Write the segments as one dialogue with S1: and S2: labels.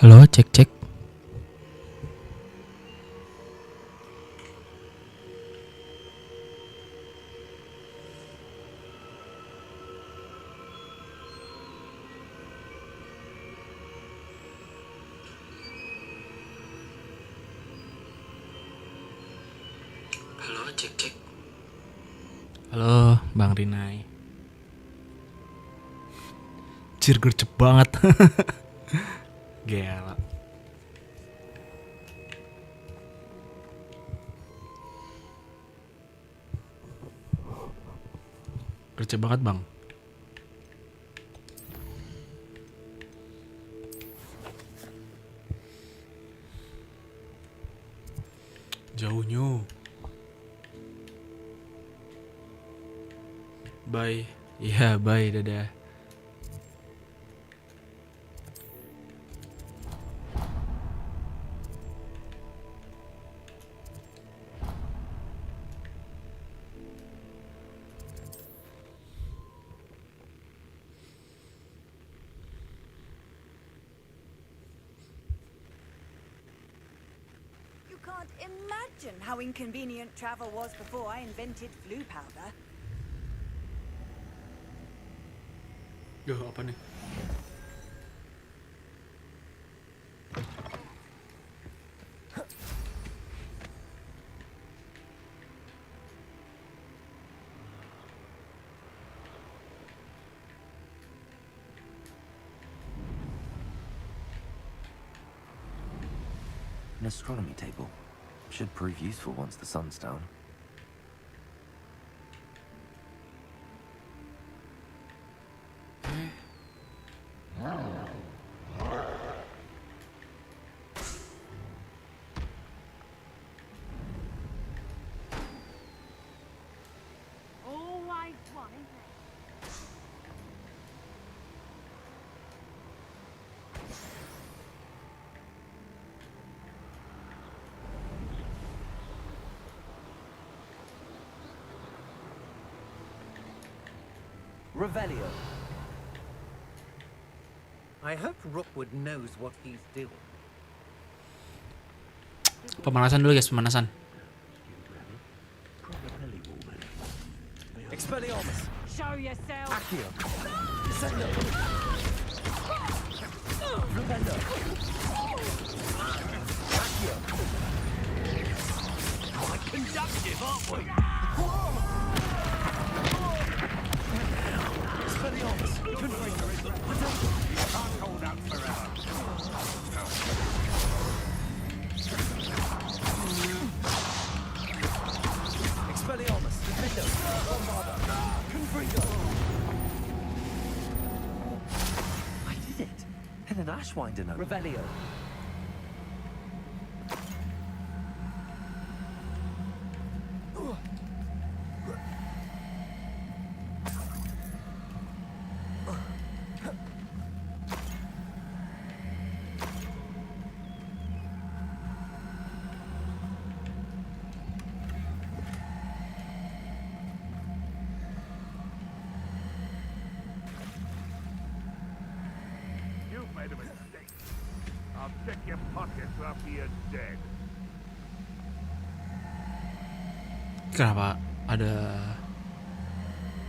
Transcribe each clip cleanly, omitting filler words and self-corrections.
S1: Halo, cek cek.
S2: Halo, cek cek.
S1: Halo, Bang Rinai. Cir gercep banget. Gila. Gercep banget, Bang. Jauhnya. Bye. Iya, bye, dadah.
S3: You can't imagine how inconvenient travel was before I invented flu powder.
S1: Duh, apa nih?
S2: An astronomy table. Should prove useful once the sun's down.
S3: Always one, isn't it?
S4: Revelio. I hope Rookwood knows what he's doing.
S1: Pemanasan dulu guys, pemanasan.
S4: Expelliarmus.
S3: Show yourself.
S4: Accio. Descendo. Flubendo. Accio. Quite conductive, aren't we? Expelliarmus. Confringo. Can't hold out forever. Expelliarmus. Defendo. Bombarda. Confringo.
S2: I did it! And an Ashwinder note.
S4: Revelio.
S5: You've made a mistake. I'll check your pockets after you're dead.
S1: Kenapa ada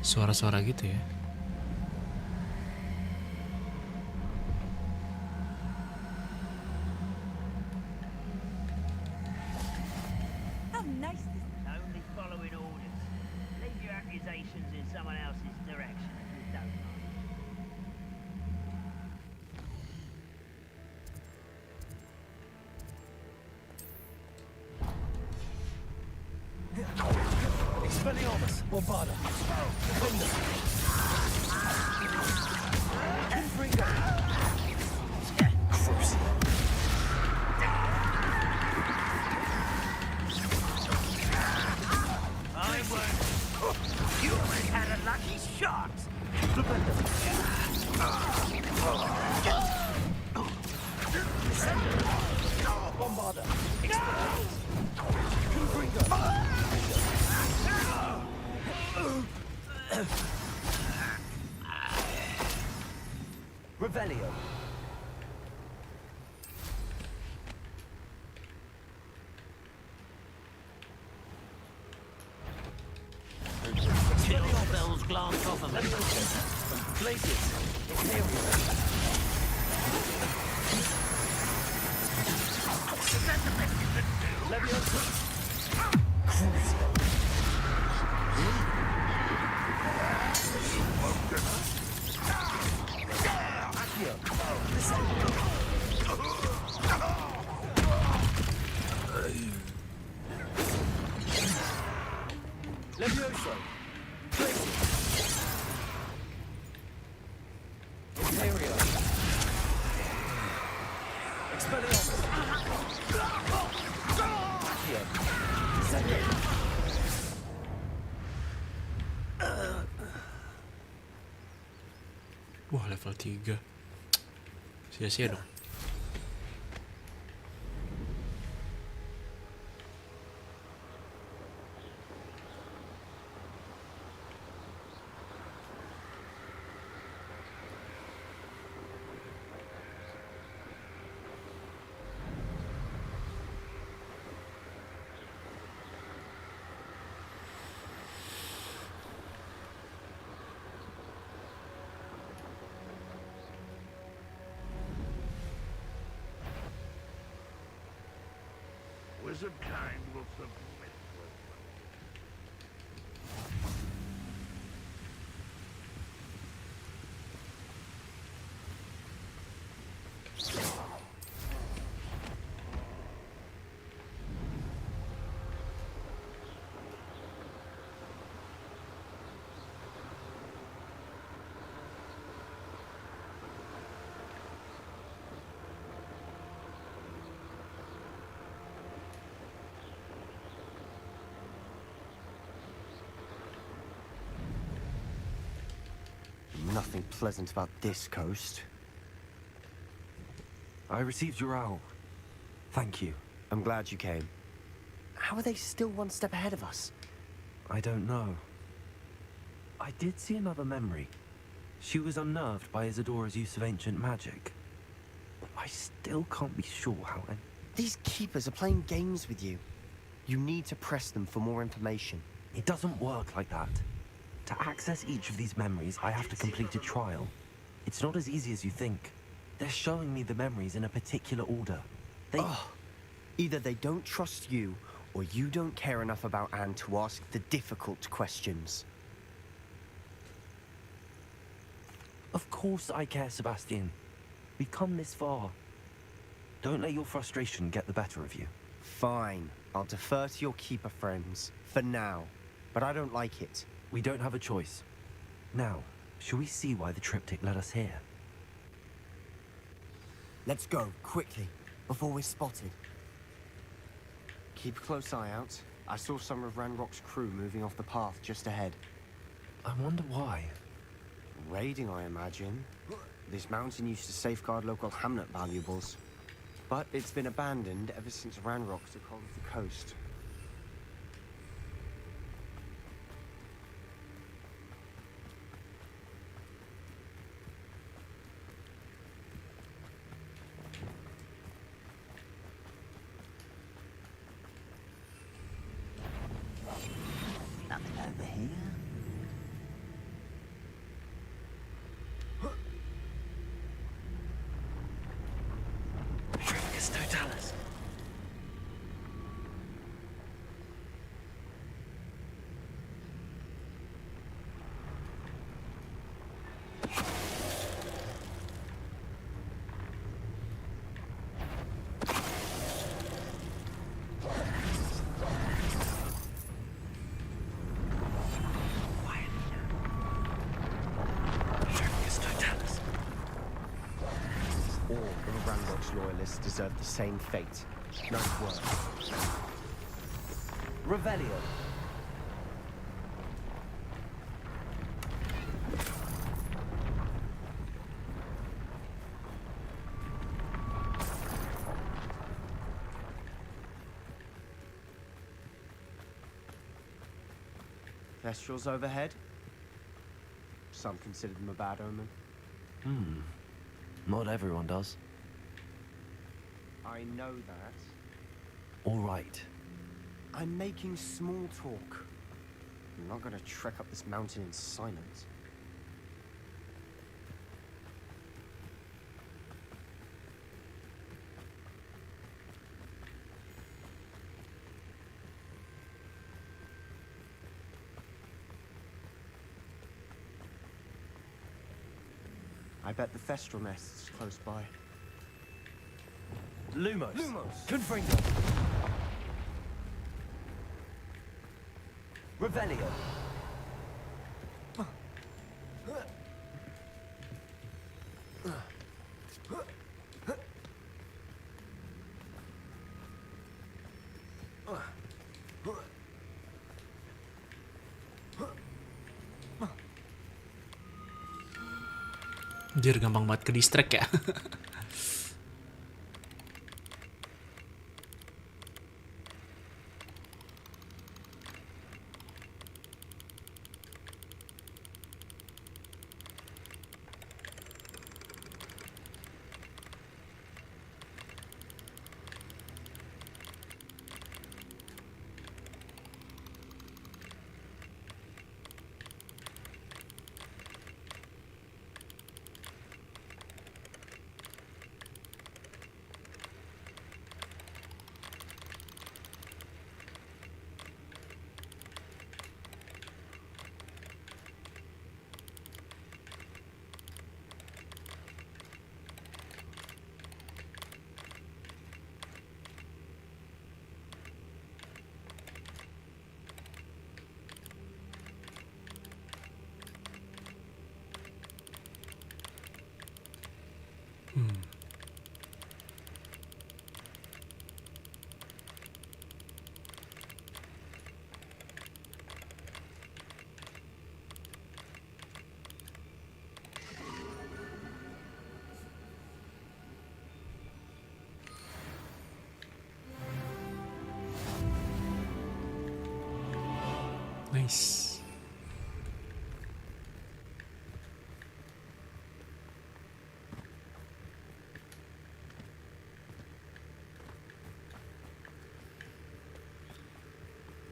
S1: suara-suara gitu ya?
S3: How nice this is.
S6: Only following orders. Leave your accusations in someone else's direction if you don't mind.
S4: Expelliarmus. Bombarda. Defendo. Confringo. Crucio.
S6: I won't. You already had a lucky shot.
S4: Flubendo. Bombarda. Confringo. Revelio.
S2: glance off of it. Places. Leviosa. Leviosa. Imperio. Expelliarmus. Accio. Second.
S1: Wah, level 3. Sia-sia dong.
S5: Wizard kind will submit.
S7: Nothing pleasant about this coast.
S2: I received your owl. Thank you.
S7: I'm glad you came. How are they still one step ahead of us?
S2: I don't know. I did see another memory. She was unnerved by Isadora's use of ancient magic. But I still can't be sure how.
S7: These keepers are playing games with you. You need to press them for more information.
S2: It doesn't work like that. To access each of these memories, I have to complete a trial. It's not as easy as you think. They're showing me the memories in a particular order.
S7: Either they don't trust you, or you don't care enough about Anne to ask the difficult questions.
S2: Of course I care, Sebastian. We've come this far. Don't let your frustration get the better of you.
S7: Fine. I'll defer to your keeper friends. For now. But I don't like it.
S2: We don't have a choice. Now, shall we see why the triptych led us here?
S7: Let's go, quickly, before we're spotted. Keep a close eye out. I saw some of Ranrock's crew moving off the path just ahead.
S2: I wonder why.
S7: Raiding, I imagine. This mountain used to safeguard local hamlet valuables. But it's been abandoned ever since Ranrock took hold of the coast.
S6: Nothing over here.
S2: Tricus totalis.
S7: All of Ranrock's loyalists deserve the same fate. Nice work.
S2: Revelio.
S7: Thestrals overhead? Some consider them a bad omen.
S2: Not everyone does.
S7: I know that.
S2: All right.
S7: I'm making small talk. I'm not gonna trek up this mountain in silence. I bet the Thestral nest's close by.
S2: Lumos. Confringo. Revelio.
S1: Anjir, gampang banget ke distract ya. Nice.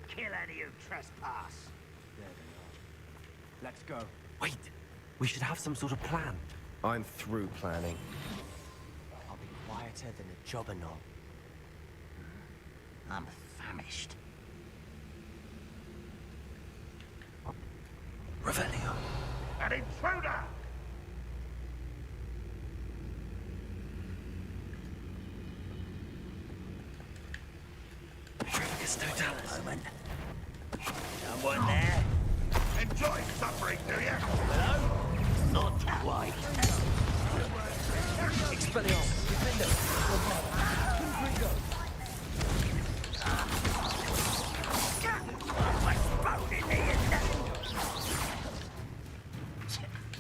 S6: Kill any who trespass.
S7: There they are. Let's go.
S2: Wait. We should have some sort of plan.
S7: I'm through planning. I'll be quieter than a jobberknoll.
S6: I'm famished.
S2: Revelio.
S5: An intruder!
S2: Tricus totalis.
S6: Moment. Someone there?
S5: Enjoy suffering, do you?
S6: Hello? Not that way.
S2: Expelliarmus. Defender.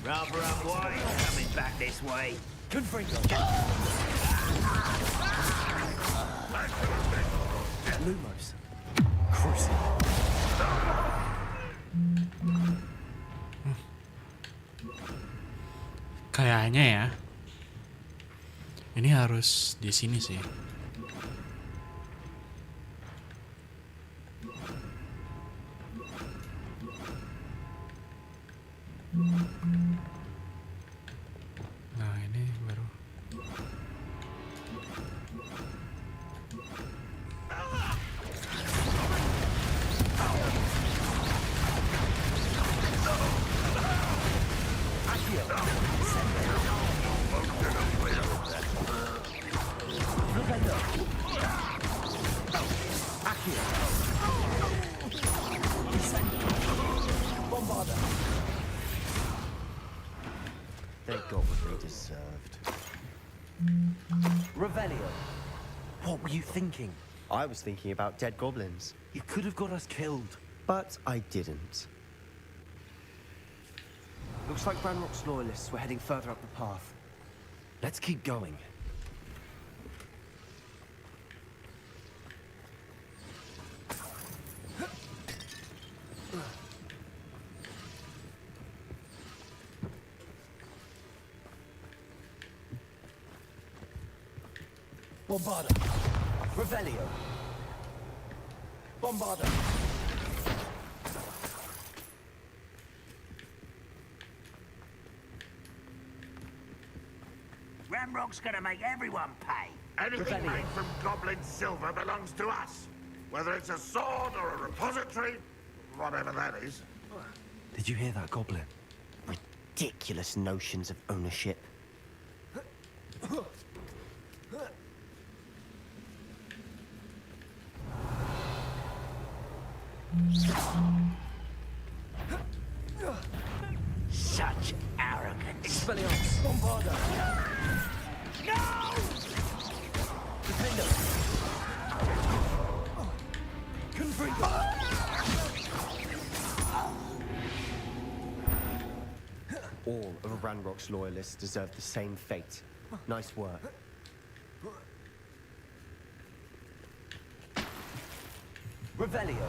S6: Rather unwise coming back this way.
S2: Confringo. Lumos. Crucial.
S1: Kayaknya ya. Ini harus di sini sih. Nah, ini baru.
S7: They got what they deserved.
S2: Revelio. What were you thinking?
S7: I was thinking about dead goblins,
S2: You could have got us killed.
S7: but I didn't. Looks like Ranrock's loyalists were heading further up the path.
S2: Let's keep going. Bombarda. Revelio. Bombarda.
S6: Ramrock's gonna make everyone pay.
S5: Anything made from goblin silver belongs to us. Whether it's a sword or a repository, whatever that is.
S2: Did you hear that, Goblin?
S7: Ridiculous notions of ownership.
S6: Such arrogance.
S2: Expelliarmus! Bombarda!
S6: No!
S2: Defender! Confringo!
S7: All of Ranrock's loyalists deserve the same fate. Nice work.
S2: Revelio!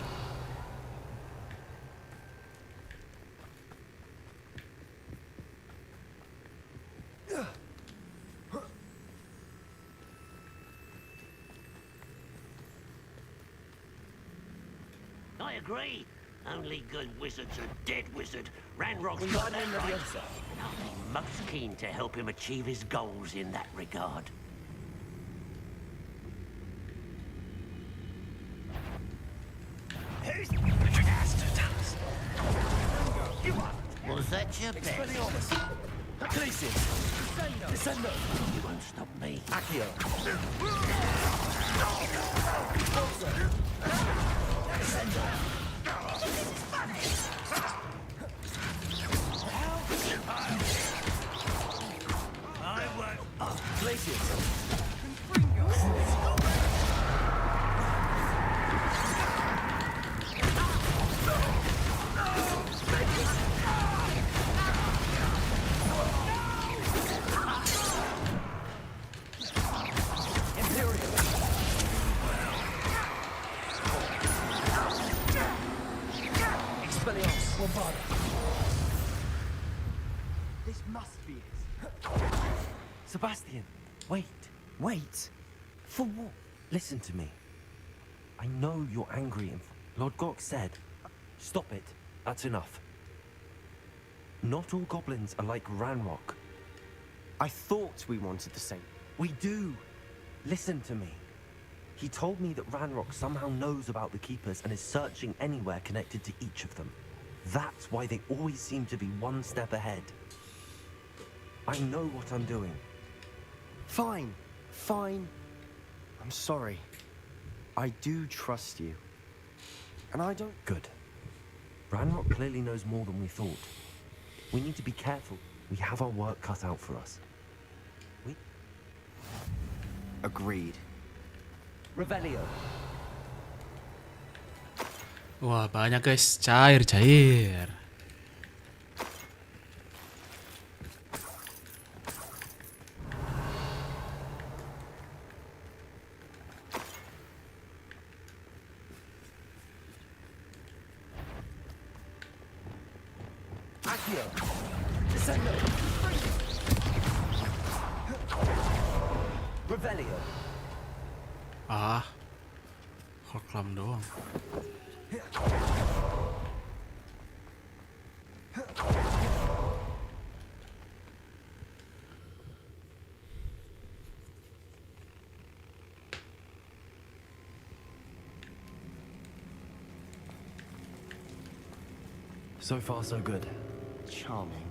S6: I agree. Only good wizard's a dead wizard. Ranrock's got that right. I'll be most keen to help him achieve his goals in that regard.
S2: Who's Astrotalis?
S6: Was that your best?
S2: Expelliarmus! Ecclesius! Descendo!
S6: You won't stop me.
S2: Accio! Descendo!
S6: I won't.
S2: Glacius! Expelliarmus! Bombarda! This must be it. Sebastian, wait.
S7: Wait. For what?
S2: Listen to me. I know you're angry and Lord Gok said, stop it. That's enough. Not all goblins are like Ranrock.
S7: I thought we wanted the same.
S2: We do. Listen to me. He told me that Ranrock somehow knows about the Keepers and is searching anywhere connected to each of them. That's why they always seem to be one step ahead. I know what I'm doing.
S7: Fine. Fine. I'm sorry. I do trust you. And I don't...
S2: Good. Ranrock clearly knows more than we thought. We need to be careful. We have our work cut out for us.
S7: Agreed.
S2: Revelio.
S1: Wah, banyak guys. Cair.
S2: Accio. Descendo. Revelio.
S1: Ah. Proklam doang.
S2: So far, so good.
S7: Charming.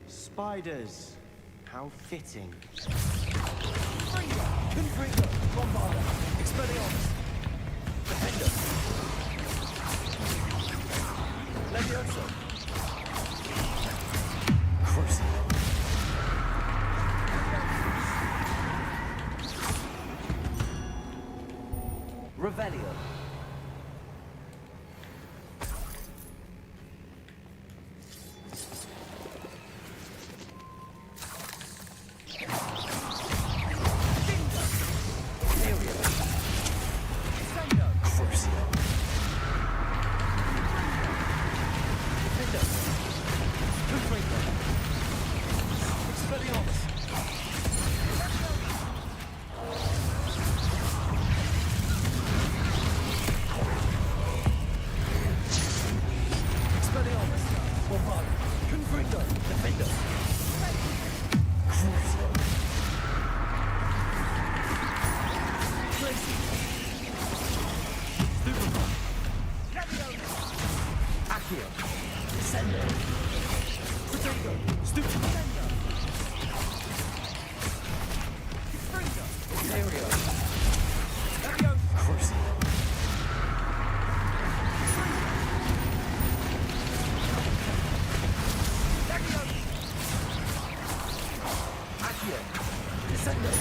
S7: Spiders. How fitting.
S2: Confringo. Bombarda. Expelliarmus. Defender. Levioso. Crucible. Revelio. Accio. Descendo. Potato. Stupendo. Imperio. Crucio. Accio. Descendo.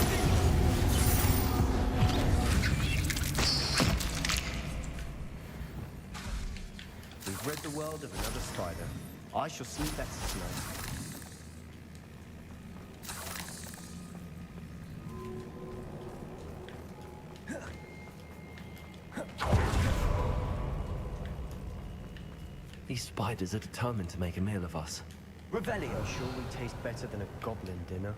S2: We've rid the world of another spider. I shall sleep better tonight. These spiders are determined to make a meal of us. Revelio surely tastes better than a goblin dinner.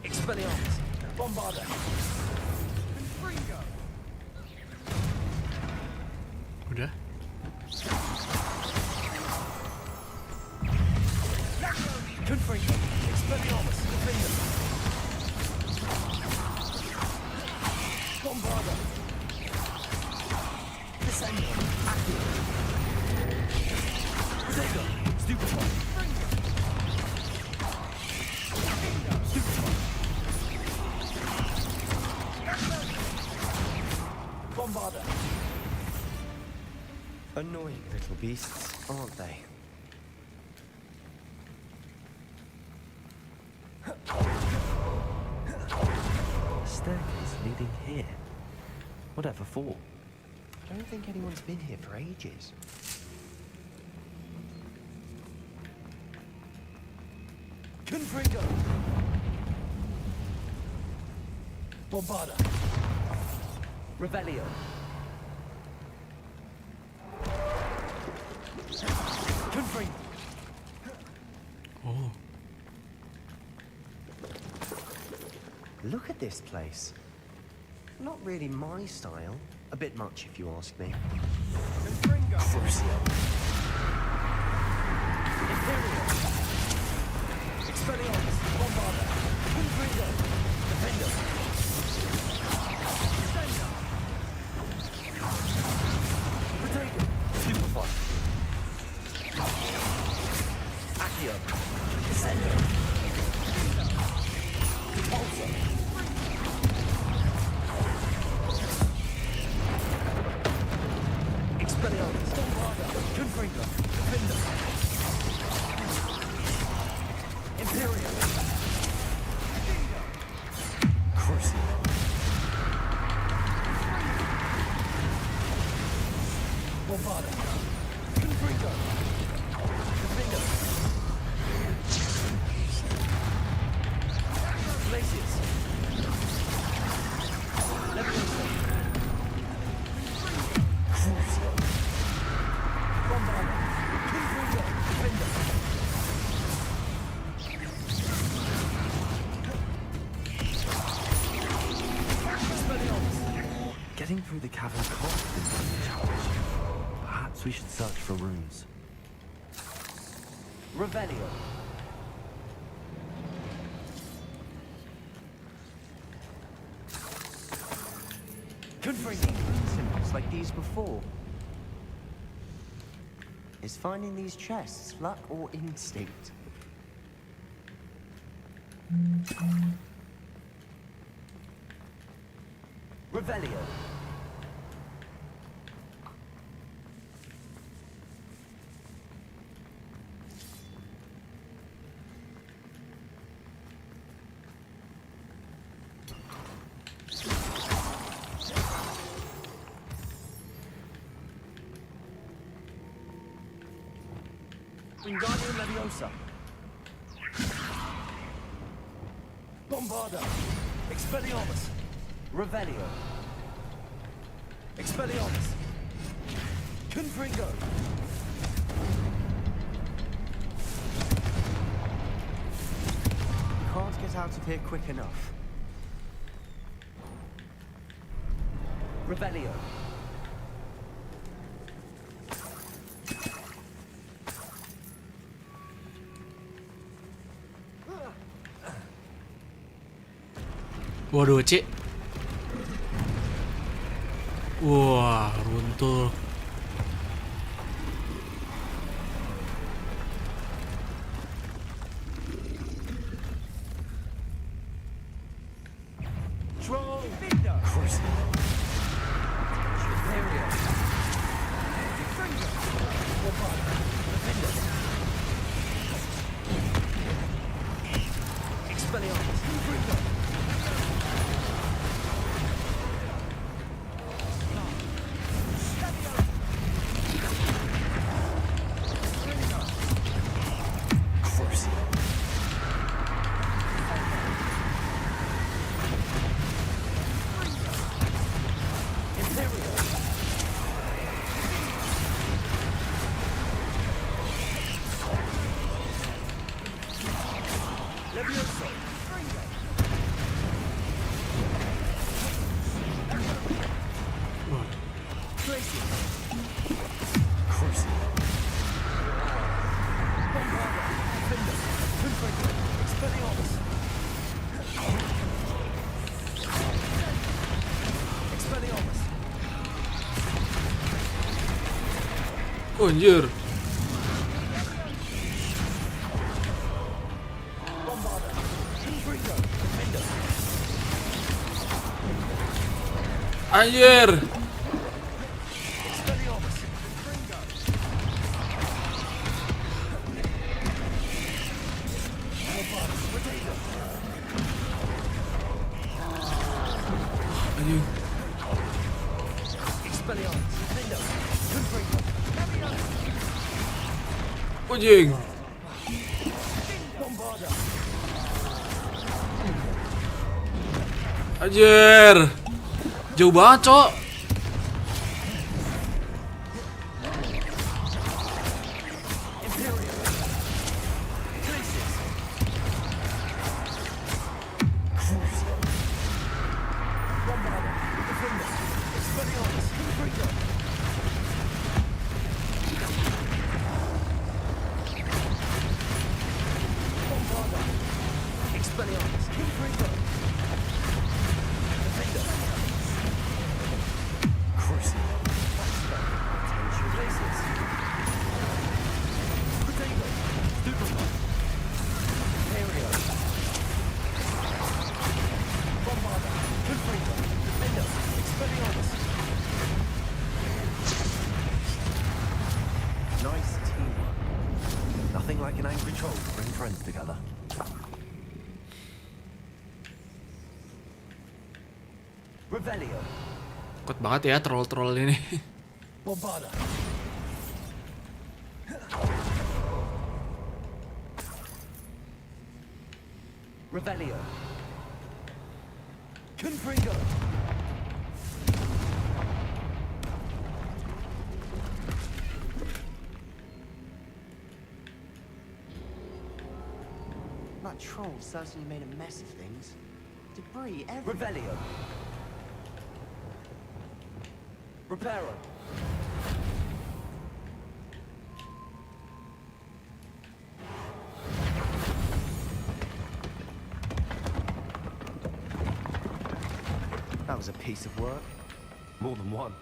S2: Expelliarmus! Bombarda! Confringo!
S1: Udah.
S2: Confringo! Expelliarmus! Defender! Bombarda! Descendo! Accio! Zego! Stupefy! Stupefy! Bombarda! Annoying little beasts, aren't they? A staircase leading here. Whatever for? I don't think anyone's been here for ages. Confringo! Bombarda! Revelio! Confringo!
S1: Oh.
S7: Look at this place. Not really my style. A bit much, if you ask me.
S2: Confringo! Crucio! Imperio! Expelliarmus! Bombarda! Confringo! Defender! Defender! Potato! Stupefy! Accio! Descendo! Repulsor! Expelliarmus! Bombarda! Confringo! Defender! Imperio! Crucio! Bombarda! Confringo! Defender! Glacius! Leviosa! Crucio! Bombarda! Confringo! Defender! Getting through the cavern can't have been a challenge. Perhaps we should search for runes. Revelio. Confringo.
S7: Symbols like these before. Is finding these chests luck or instinct?
S2: Revelio. Wingardium Leviosa. Bombarda. Expelliarmus. Revelio. Expelliarmus. Confringo.
S7: Can't get out of here quick enough.
S2: Revelio.
S1: Waduh, Cik. Wah, runtuh.
S4: Troll! Binder! Imperial! Expelliarmus!
S1: Oh, anjir. Anjir. Anjing. Anjing. Anjir. Jauh banget, Cok.
S2: Nice teamwork. Nothing like an angry troll to bring friends together. Revelio.
S1: Kuat banget ya troll-troll ini.
S4: Bombarda!
S2: Revelio.
S4: Confringo!
S7: That troll certainly made a mess of things. Debris everywhere.
S2: Revelio. Reparo.
S7: That was a piece of work.
S2: More than one.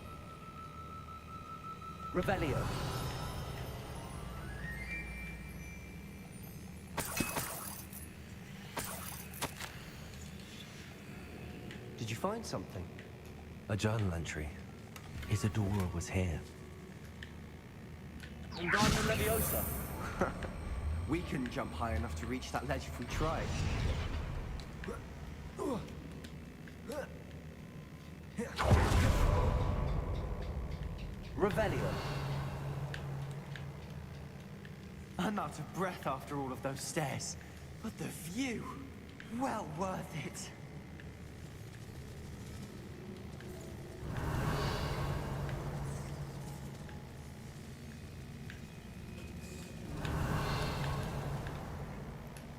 S2: Revelio.
S7: Did you find something?
S2: A journal entry. Isadora was here.
S4: Wingardium Leviosa!
S7: We couldn't jump high enough to reach that ledge if we tried.
S2: Revelio.
S7: I'm out of breath after all of those stairs. But the view, well worth it.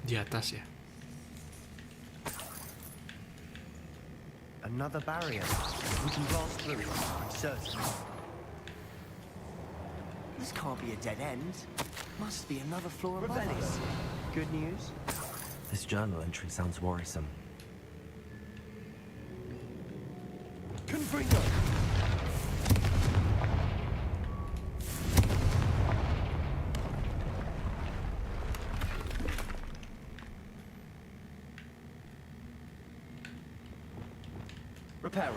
S1: Di atas ya.
S7: Another barrier. We can blast through it, I'm certain. This can't be a dead end. Must be another floor above us. Good news?
S2: This journal entry sounds worrisome.
S4: Confringo!
S7: peril.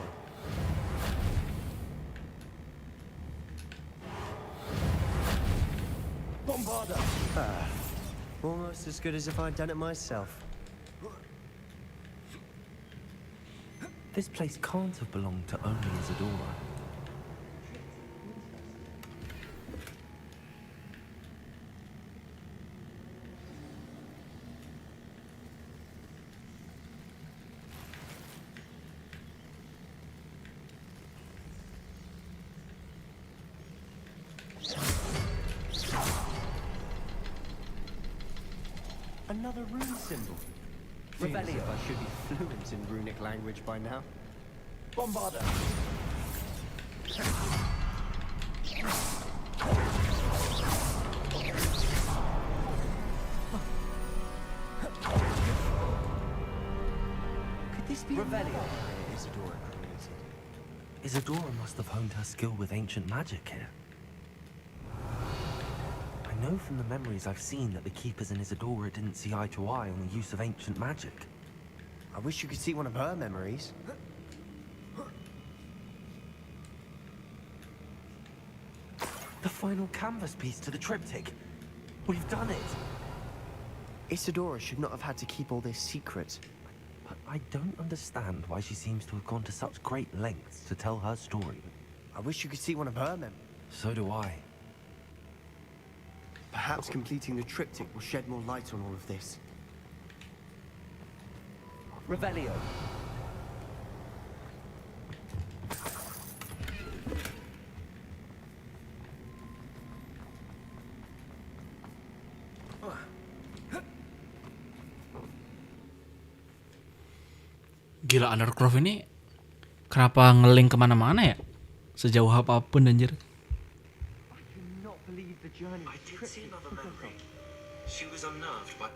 S2: Bombarda!
S7: Almost as good as if I'd done it myself.
S2: This place can't have belonged to only Isadora.
S7: Another rune symbol.
S2: Revelio.
S7: I should be fluent in runic language by now.
S2: Bombarda!
S7: Could this be
S2: Revelio.
S7: Isadora created?
S2: Isadora must have honed her skill with ancient magic here. I know from the memories I've seen that the Keepers and Isadora didn't see eye to eye on the use of ancient magic.
S7: I wish you could see one of her memories.
S2: The final canvas piece to the triptych. We've done it.
S7: Isadora should not have had to keep all this secret.
S2: But I don't understand why she seems to have gone to such great lengths to tell her story.
S7: I wish you could see one of her memories.
S2: So do I.
S7: Perhaps completing the triptych will shed more light on all of this.
S2: Revelio.
S1: Gila, Undercroft ini kenapa ngeling kemana-mana ya? Sejauh apapun anjir.
S2: I did see another memory. She was unnerved by...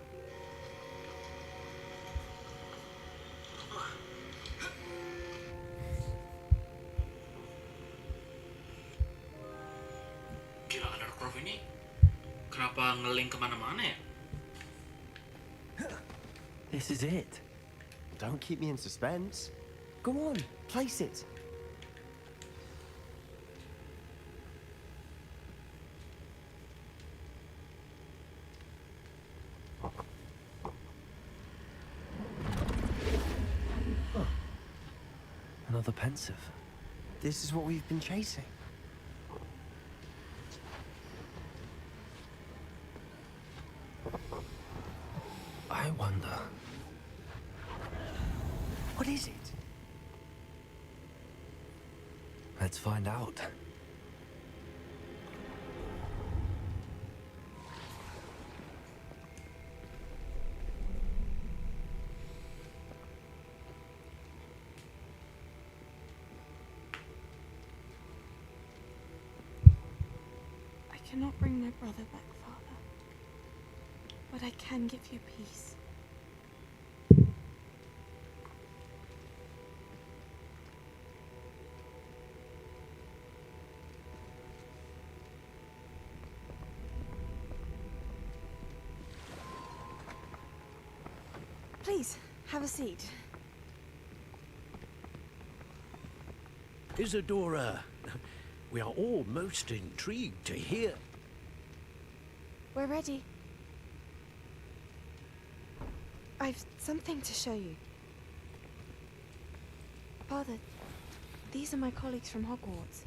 S1: Gila, Undercroft ini kenapa ngeling kemana-mana ya?
S2: This is it.
S7: Don't keep me in suspense. Go on, place it.
S2: Another pensive.
S7: This is what we've been chasing.
S2: I wonder...
S7: What is it?
S2: Let's find out.
S8: I cannot bring my brother back, Father. But I can give you peace.
S3: Please, have a seat.
S4: Isadora, we are all most intrigued to hear.
S8: We're ready. I've something to show you. Father, these are my colleagues from Hogwarts.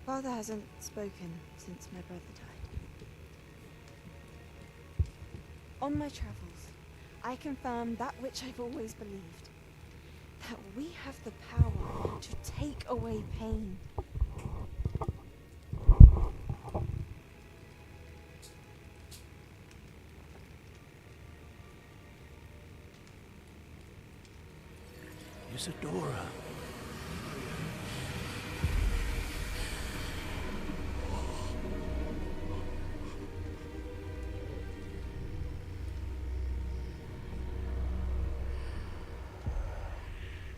S8: Father hasn't spoken since my brother died. On my travels, I confirmed that which I've always believed. That we have the power to take away pain.
S4: Isadora.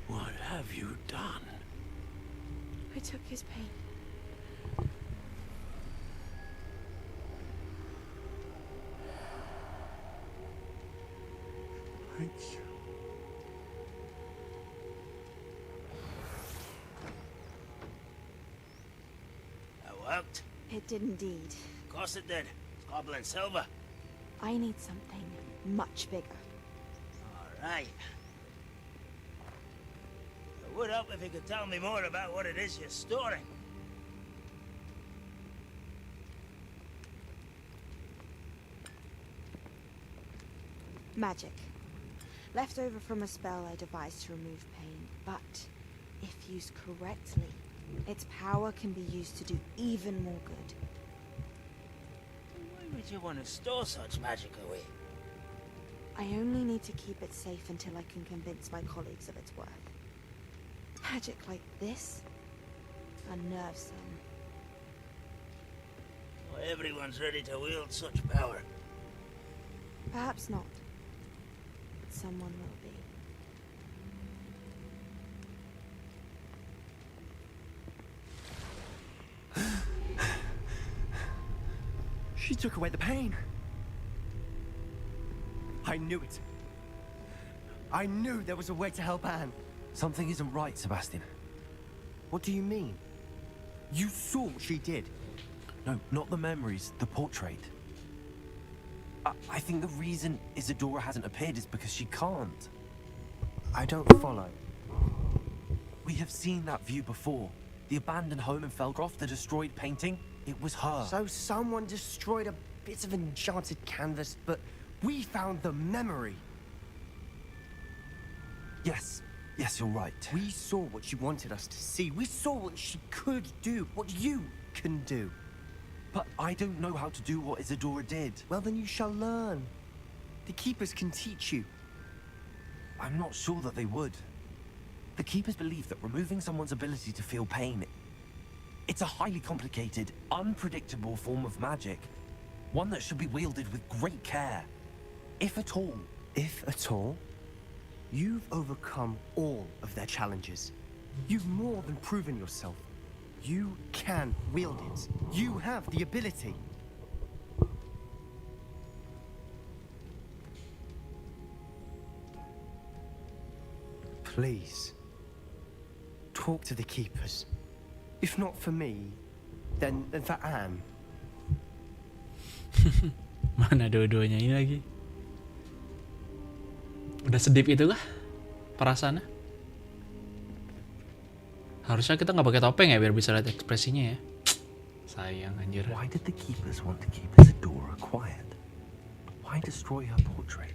S4: What have you done?
S8: I took his pain.
S4: I
S9: worked?
S8: It did indeed.
S9: Of course it did. It's goblin silver.
S8: I need something much bigger.
S9: All right. It would help if you could tell me more about what it is you're storing.
S8: Magic. Left over from a spell I devised to remove pain, but if used correctly, its power can be used to do even more good.
S9: Why would you want to store such magic away?
S8: I only need to keep it safe until I can convince my colleagues of its worth. Magic like this unnerves them.
S9: Well, everyone's ready to wield such power.
S8: Perhaps not. But someone will be.
S7: She took away the pain. I knew it. I knew there was a way to help Anne.
S2: Something isn't right, Sebastian.
S7: What do you mean? You saw what she did.
S2: No, not the memories, the portrait. I think the reason Isadora hasn't appeared is because she can't.
S7: I don't follow.
S2: We have seen that view before. The abandoned home in Felgroth, the destroyed painting, it was her.
S7: So someone destroyed a bit of enchanted canvas, but we found the memory.
S2: Yes, you're right.
S7: We saw what she wanted us to see. We saw what she could do, what you can do.
S2: But I don't know how to do what Isadora did.
S7: Well, then you shall learn. The Keepers can teach you.
S2: I'm not sure that they would. The Keepers believe that removing someone's ability to feel pain, it's a highly complicated, unpredictable form of magic. One that should be wielded with great care. If at all.
S7: If at all? You've overcome all of their challenges. You've more than proven yourself. You can wield it. You have the ability. Please, talk to the Keepers. If not for me, then for Anne.
S1: Mana dua-duanya ini lagi? Udah sedip itu kah perasaannya? Harusnya kita nggak pakai topeng ya biar bisa lihat ekspresinya ya. Sayang anjir.
S2: Why did the Keepers want to keep Isadora quiet? Why destroy her portrait?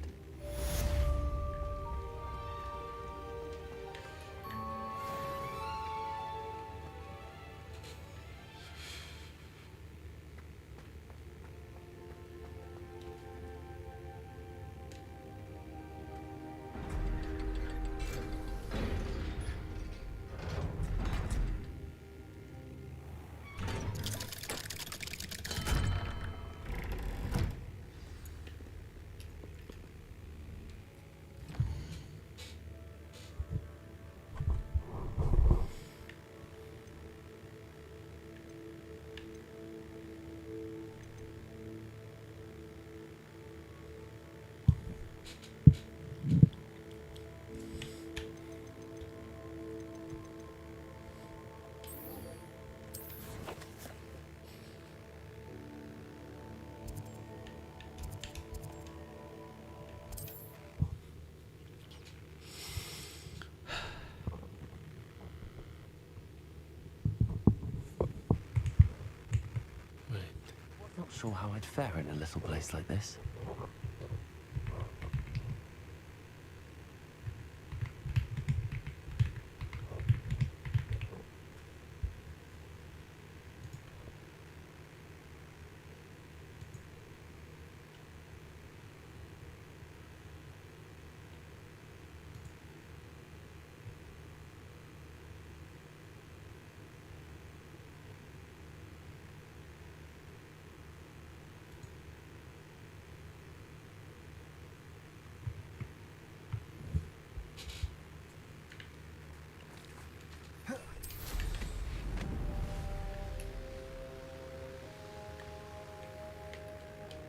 S2: Not sure how I'd fare in a little place like this.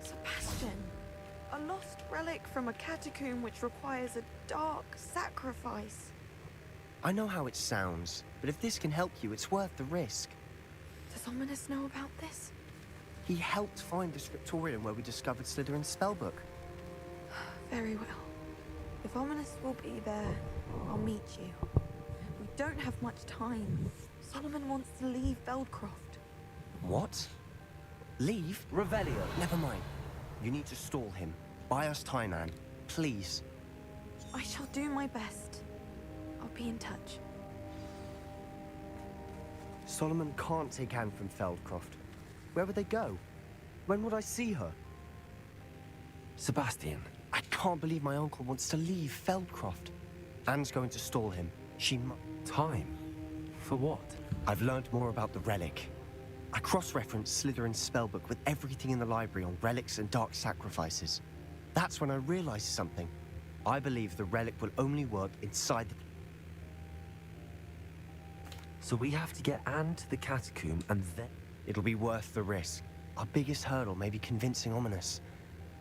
S8: Sebastian, a lost relic from a catacomb which requires a dark sacrifice.
S7: I know how it sounds, but if this can help you, it's worth the risk.
S8: Does Ominous know about this?
S7: He helped find the scriptorium where we discovered Slytherin's spellbook.
S8: Very well. If Ominous will be there, I'll meet you. We don't have much time. Solomon wants to leave Feldcroft.
S7: What? Leave?
S2: Revelio.
S7: Never mind. You need to stall him. Buy us time, Anne. Please.
S8: I shall do my best. I'll be in touch.
S7: Solomon can't take Anne from Feldcroft. Where would they go? When would I see her?
S2: Sebastian.
S7: I can't believe my uncle wants to leave Feldcroft. Anne's going to stall him. She mu-
S2: Time? For what?
S7: I've learned more about the relic. I cross-referenced Slytherin's spellbook with everything in the library on relics and dark sacrifices. That's when I realized something. I believe the relic will only work inside the...
S2: So we have to get Anne to the catacomb and then...
S7: It'll be worth the risk. Our biggest hurdle may be convincing Ominous.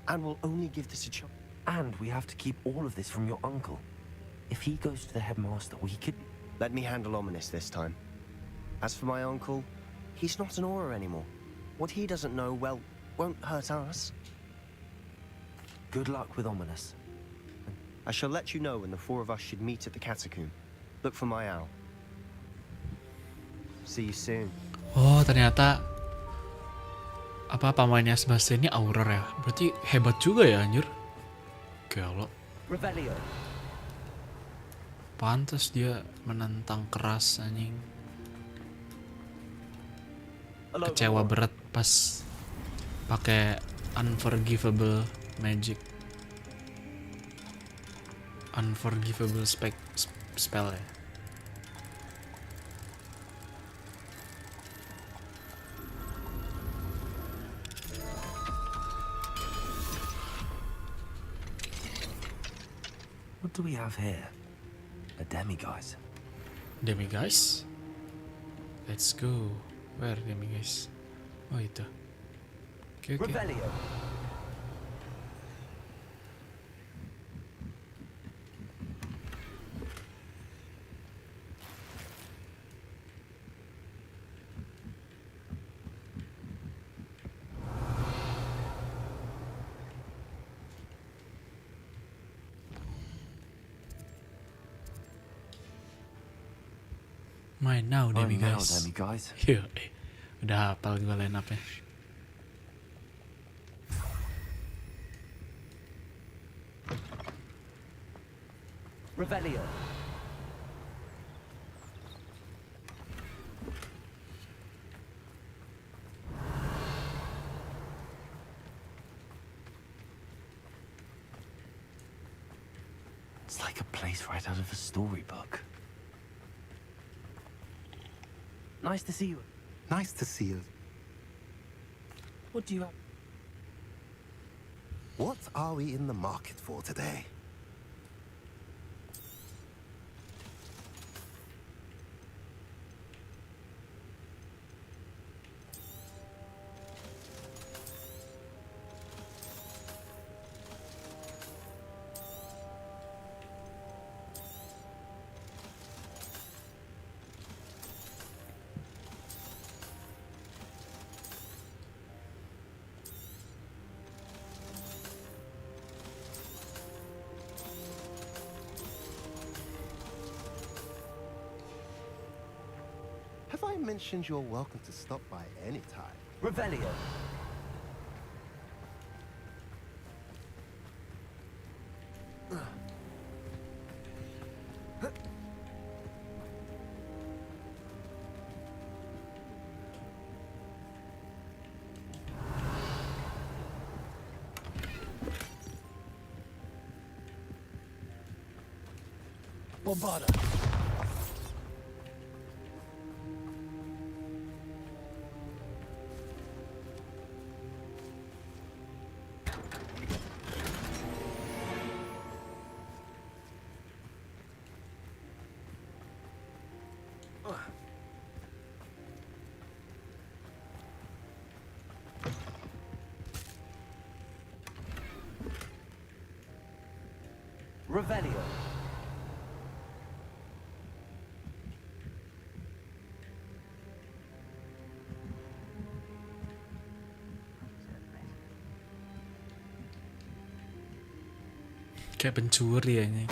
S7: And we'll only give this a chance.
S2: And we have to keep all of this from your uncle. If he goes to the headmaster, we could...
S7: Let me handle Ominous this time. As for my uncle, he's not an Auror anymore. What he doesn't know, well, won't hurt us.
S2: Good luck with Ominous.
S7: I shall let you know when the four of us should meet at the catacomb. Look for my owl. See you soon.
S1: Oh, ternyata apa pamannya Sebastian ini Auror ya. Berarti hebat juga ya, anjir. Kalau
S2: Revelio.
S1: pantas dia menantang keras anjing. Kecewa berat pas pakai unforgivable magic. Unforgivable spell ya.
S2: What do we have here? A demiguise.
S1: Demiguise? Let's go. Where demiguise? Oh itu. Oke.
S2: Revelio.
S1: Main now demiguise.
S2: Demiguise.
S1: Iya, udah hafal gue line up-nya.
S2: Revelio. It's like a place right out of a storybook. Nice to see you.
S5: Nice to see you.
S2: What do you have?
S5: What are we in the market for today? Have I mentioned you're welcome to stop by any time?
S2: Revelio.
S5: Bombarda.
S2: Revelio.
S1: Kayak pencuri ya ini.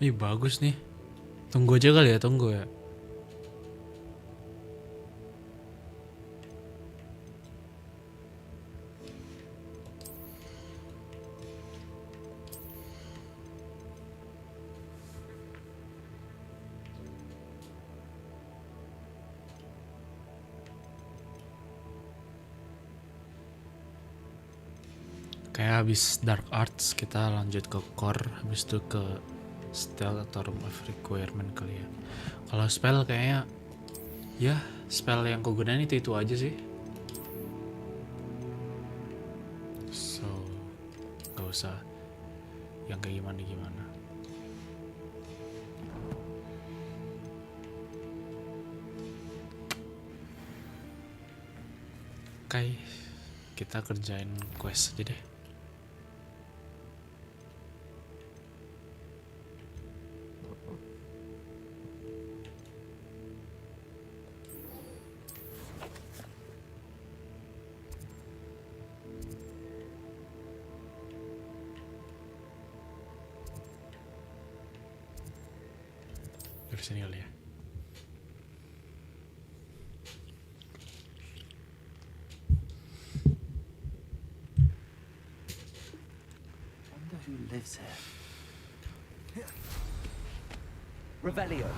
S1: Ih bagus nih. Tunggu aja kali ya, tunggu ya. Kayak habis Dark Arts kita lanjut ke Core, habis itu ke Stealth atau Room of Requirement kali ya. Kalau spell kayaknya ya spell yang ku gunain itu aja sih. So gak usah yang kayak gimana. Oke, kita kerjain quest aja deh. Dari sini kali ya.
S2: Wonder who lives here. Revelio.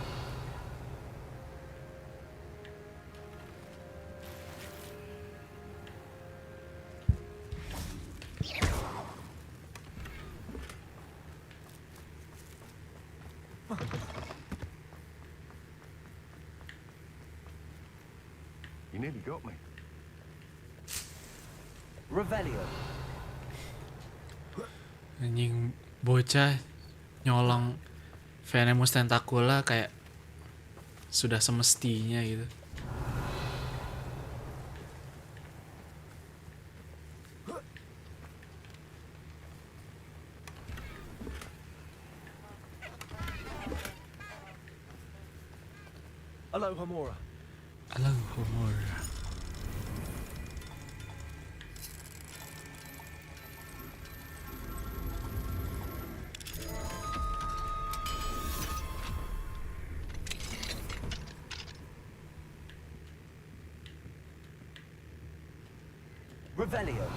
S4: You nearly got me.
S2: Revelio.
S1: Anjing bocah nyolong Venomous Tentacula kayak sudah semestinya gitu.
S2: Aloha Mora.
S1: Halo, humor.
S2: Revelio.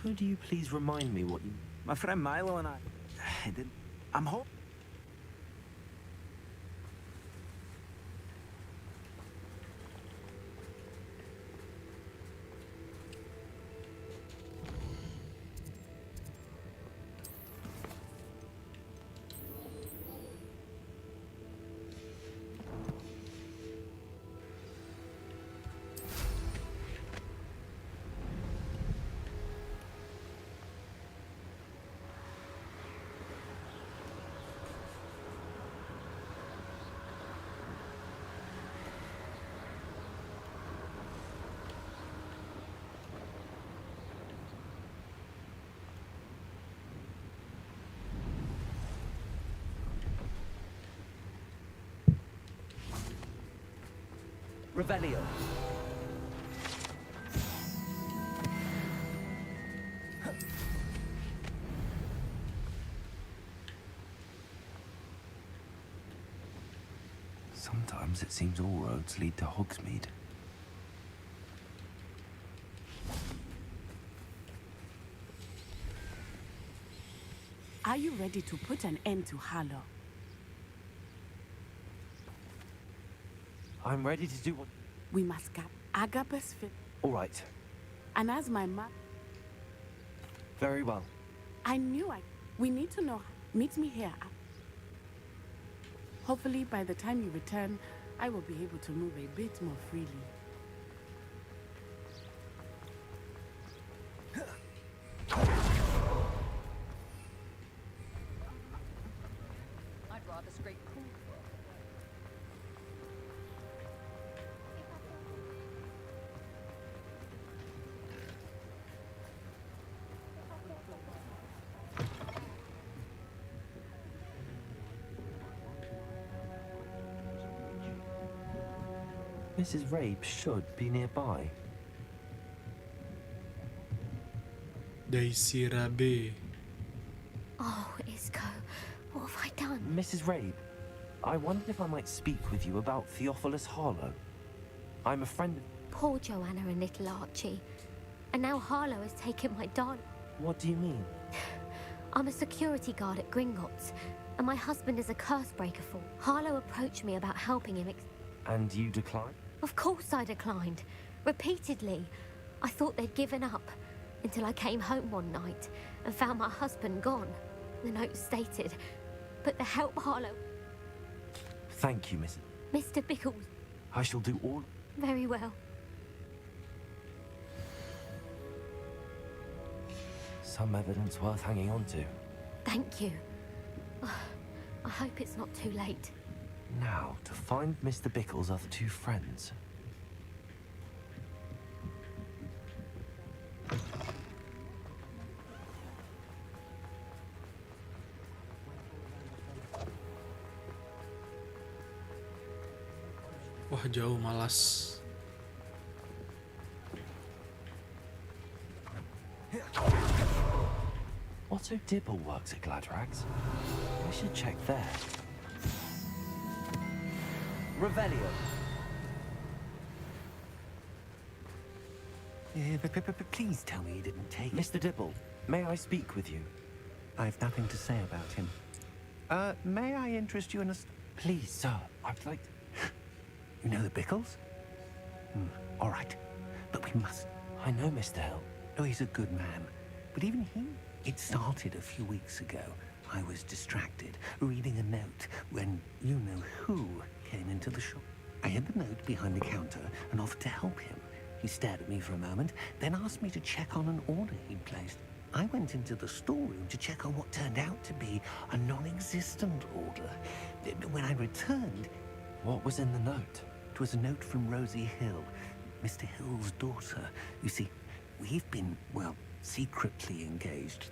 S2: Could you please remind me what you...
S10: My friend Milo and I did. I'm home.
S2: Revelio. Sometimes it seems all roads lead to Hogsmeade.
S11: Are you ready to put an end to Harlow?
S2: I'm ready to do what...
S11: We must get Agape's fit.
S2: All right.
S11: And as my mother...
S2: Very well.
S11: I knew I... We need to know... Meet me here. Hopefully, by the time you return, I will be able to move a bit more freely.
S3: I'd rather scrape cool.
S2: Mrs. Rabe should be nearby.
S1: Daisy Rabe.
S12: Oh, Isco, what have I done?
S2: Mrs. Rabe, I wondered if I might speak with you about Theophilus Harlow. I'm a friend of...
S12: Poor Joanna and little Archie. And now Harlow has taken my darling.
S2: What do you mean?
S12: I'm a security guard at Gringotts, and my husband is a curse breaker for. Harlow approached me about helping him.
S2: And you declined?
S12: Of course I declined. Repeatedly. I thought they'd given up, until I came home one night and found my husband gone. The note stated, but the help Harlow...
S2: Thank you, Mrs.
S12: Mr. Bickles.
S2: I shall do all...
S12: Very well.
S2: Some evidence worth hanging on to.
S12: Thank you. I hope it's not too late.
S2: Now, to find Mr. Bickles' other two friends.
S1: Wah, jauh, malas.
S2: Otto Dibble works at Gladrags. I should check there. Revelio.
S10: Please tell me you didn't take it.
S2: Mr. Dibble, may I speak with you?
S10: I've nothing to say about him. May I interest you in a...
S2: Please, sir, I'd like to...
S10: You know the Bickles? All right. But we must...
S2: I know Mr. Hill.
S10: Oh, he's a good man. But even he... It started a few weeks ago. I was distracted, reading a note, when you-know-who came into the shop. I hid the note behind the counter and offered to help him. He stared at me for a moment, then asked me to check on an order he'd placed. I went into the storeroom to check on what turned out to be a non-existent order. When I returned...
S2: What was in the note?
S10: It was a note from Rosie Hill, Mr. Hill's daughter. You see, we've been, well, secretly engaged.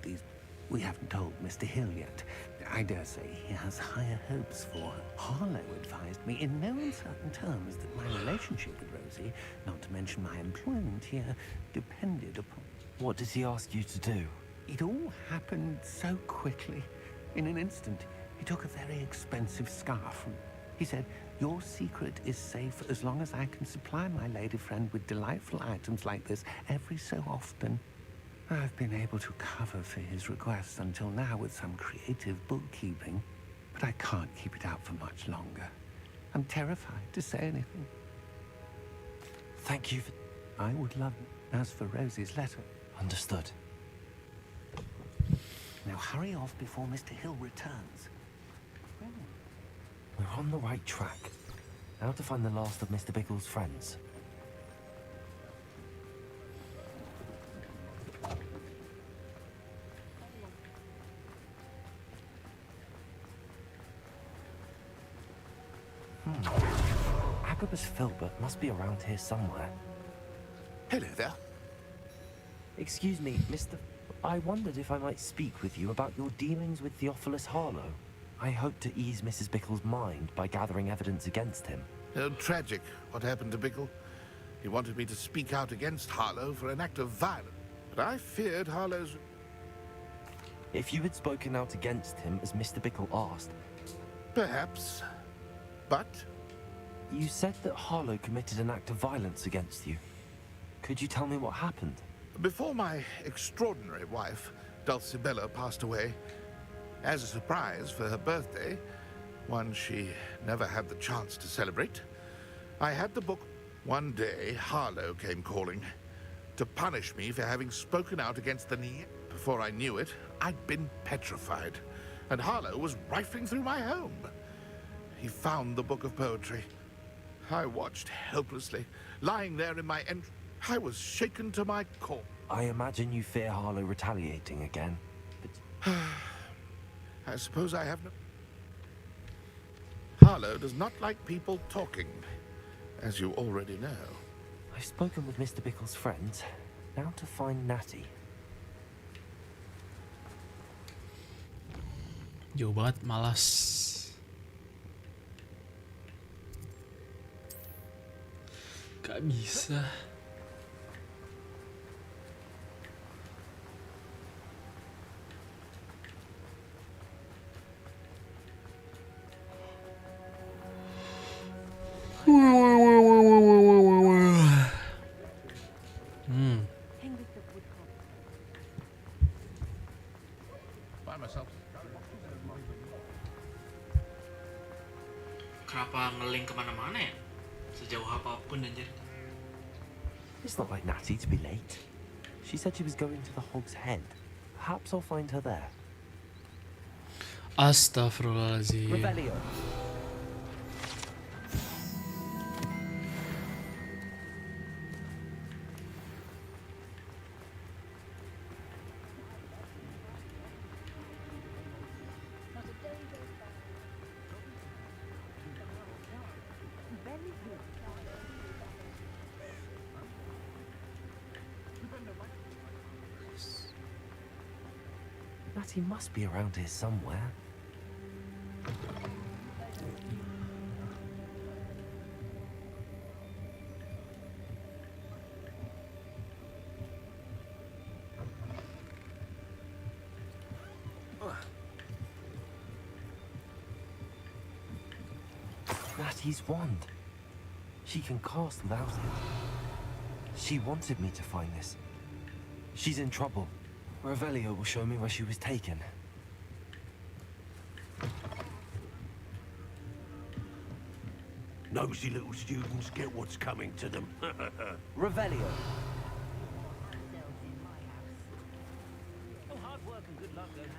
S10: We haven't told Mr. Hill yet. I dare say he has higher hopes for her. Harlow advised me in no uncertain terms that my relationship with Rosie, not to mention my employment here, depended upon...
S2: What does he ask you to do?
S10: It all happened so quickly. In an instant, he took a very expensive scarf. He said, "Your secret is safe as long as I can supply my lady friend with delightful items like this every so often." I've been able to cover for his requests until now with some creative bookkeeping, but I can't keep it out for much longer. I'm terrified to say anything.
S2: Thank you for...
S10: I would love it. As for Rosie's letter...
S2: Understood.
S10: Now hurry off before Mr. Hill returns.
S2: We're on the right track. Now to find the last of Mr. Bickles' friends. Agabus Filbert must be around here somewhere.
S5: Hello there.
S2: Excuse me, Mr. I wondered if I might speak with you about your dealings with Theophilus Harlow. I hope to ease Mrs. Bickles' mind by gathering evidence against him.
S5: Tragic, what happened to Bickle. He wanted me to speak out against Harlow for an act of violence, but I feared Harlow's...
S2: If you had spoken out against him, as Mr. Bickle asked...
S5: Perhaps. But?
S2: You said that Harlow committed an act of violence against you. Could you tell me what happened?
S5: Before my extraordinary wife, Dulcibella, passed away, as a surprise for her birthday, one she never had the chance to celebrate, I had the book. One day, Harlow came calling to punish me for having spoken out against the knee. Before I knew it, I'd been petrified, and Harlow was rifling through my home. He found the book of poetry. I watched helplessly, lying there in my entry. I was shaken to my core.
S2: I imagine you fear Harlow retaliating again, but...
S5: I suppose I have no... Harlow does not like people talking, as you already know.
S2: I've spoken with Mr. Bickle's friends. Now to find Natty.
S1: Jauh banget, malas. Gak bisa. Kenapa ngeling kemana-mana ya? Sejauh apapun anjir.
S2: It's not like Natty to be late. She said she was going to the Hog's Head. Perhaps I'll find her there.
S1: Astaghfirullahaladzim.
S2: Revelio. Natty must be around here somewhere. Natty's wand. She can cast without it. She wanted me to find this. She's in trouble. Revelio will show me where she was taken.
S6: Nosy little students get what's coming to them.
S2: Revelio.
S9: Oh, hard work and good luck go hand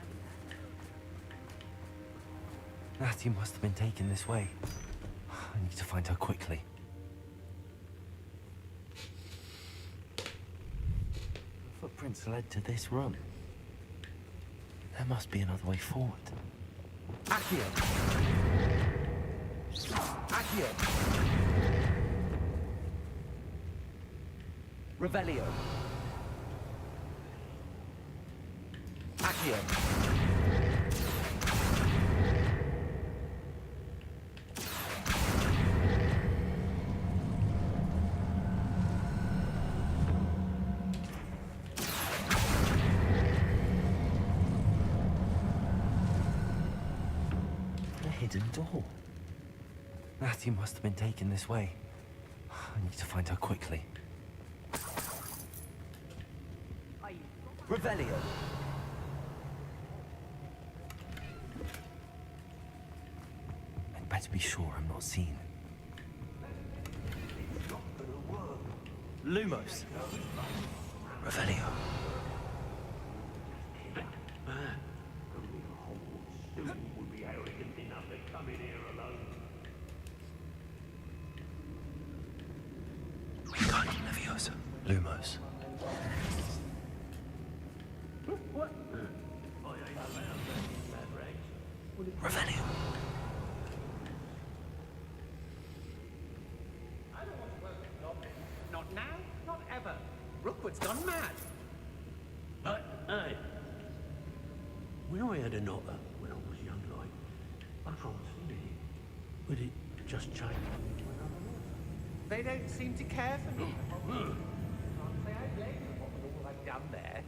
S9: in hand.
S2: Natty must have been taken this way. I need to find her quickly. Footprints led to this room. There must be another way forward. Accio! Accio! Revelio! Accio! Hidden door. Natty must have been taken this way. I need to find her quickly. Revelio. I'd better be sure I'm not seen. Lumos. Revelio. Lumos. Revelio.
S10: Not now, not ever. Rookwood's gone mad.
S6: Hey. When I had a knocker when I was young, like, I can't see it. Would it just change?
S10: They don't seem to care for me. Can't say I blame them for all I've done there.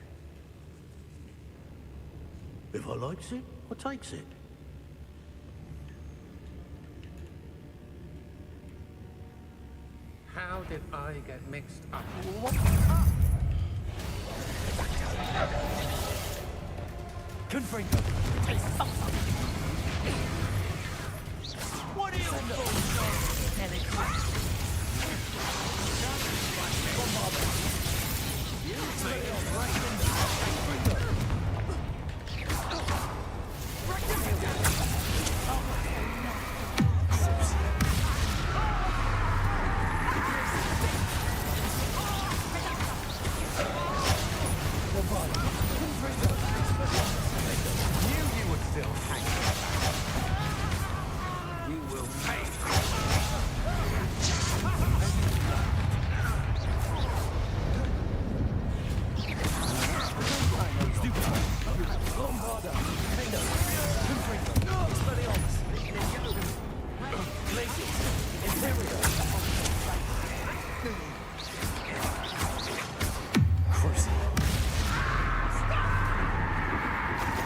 S6: If I likes it, I takes it.
S10: How did I get mixed up?
S7: Confringo!
S9: What are you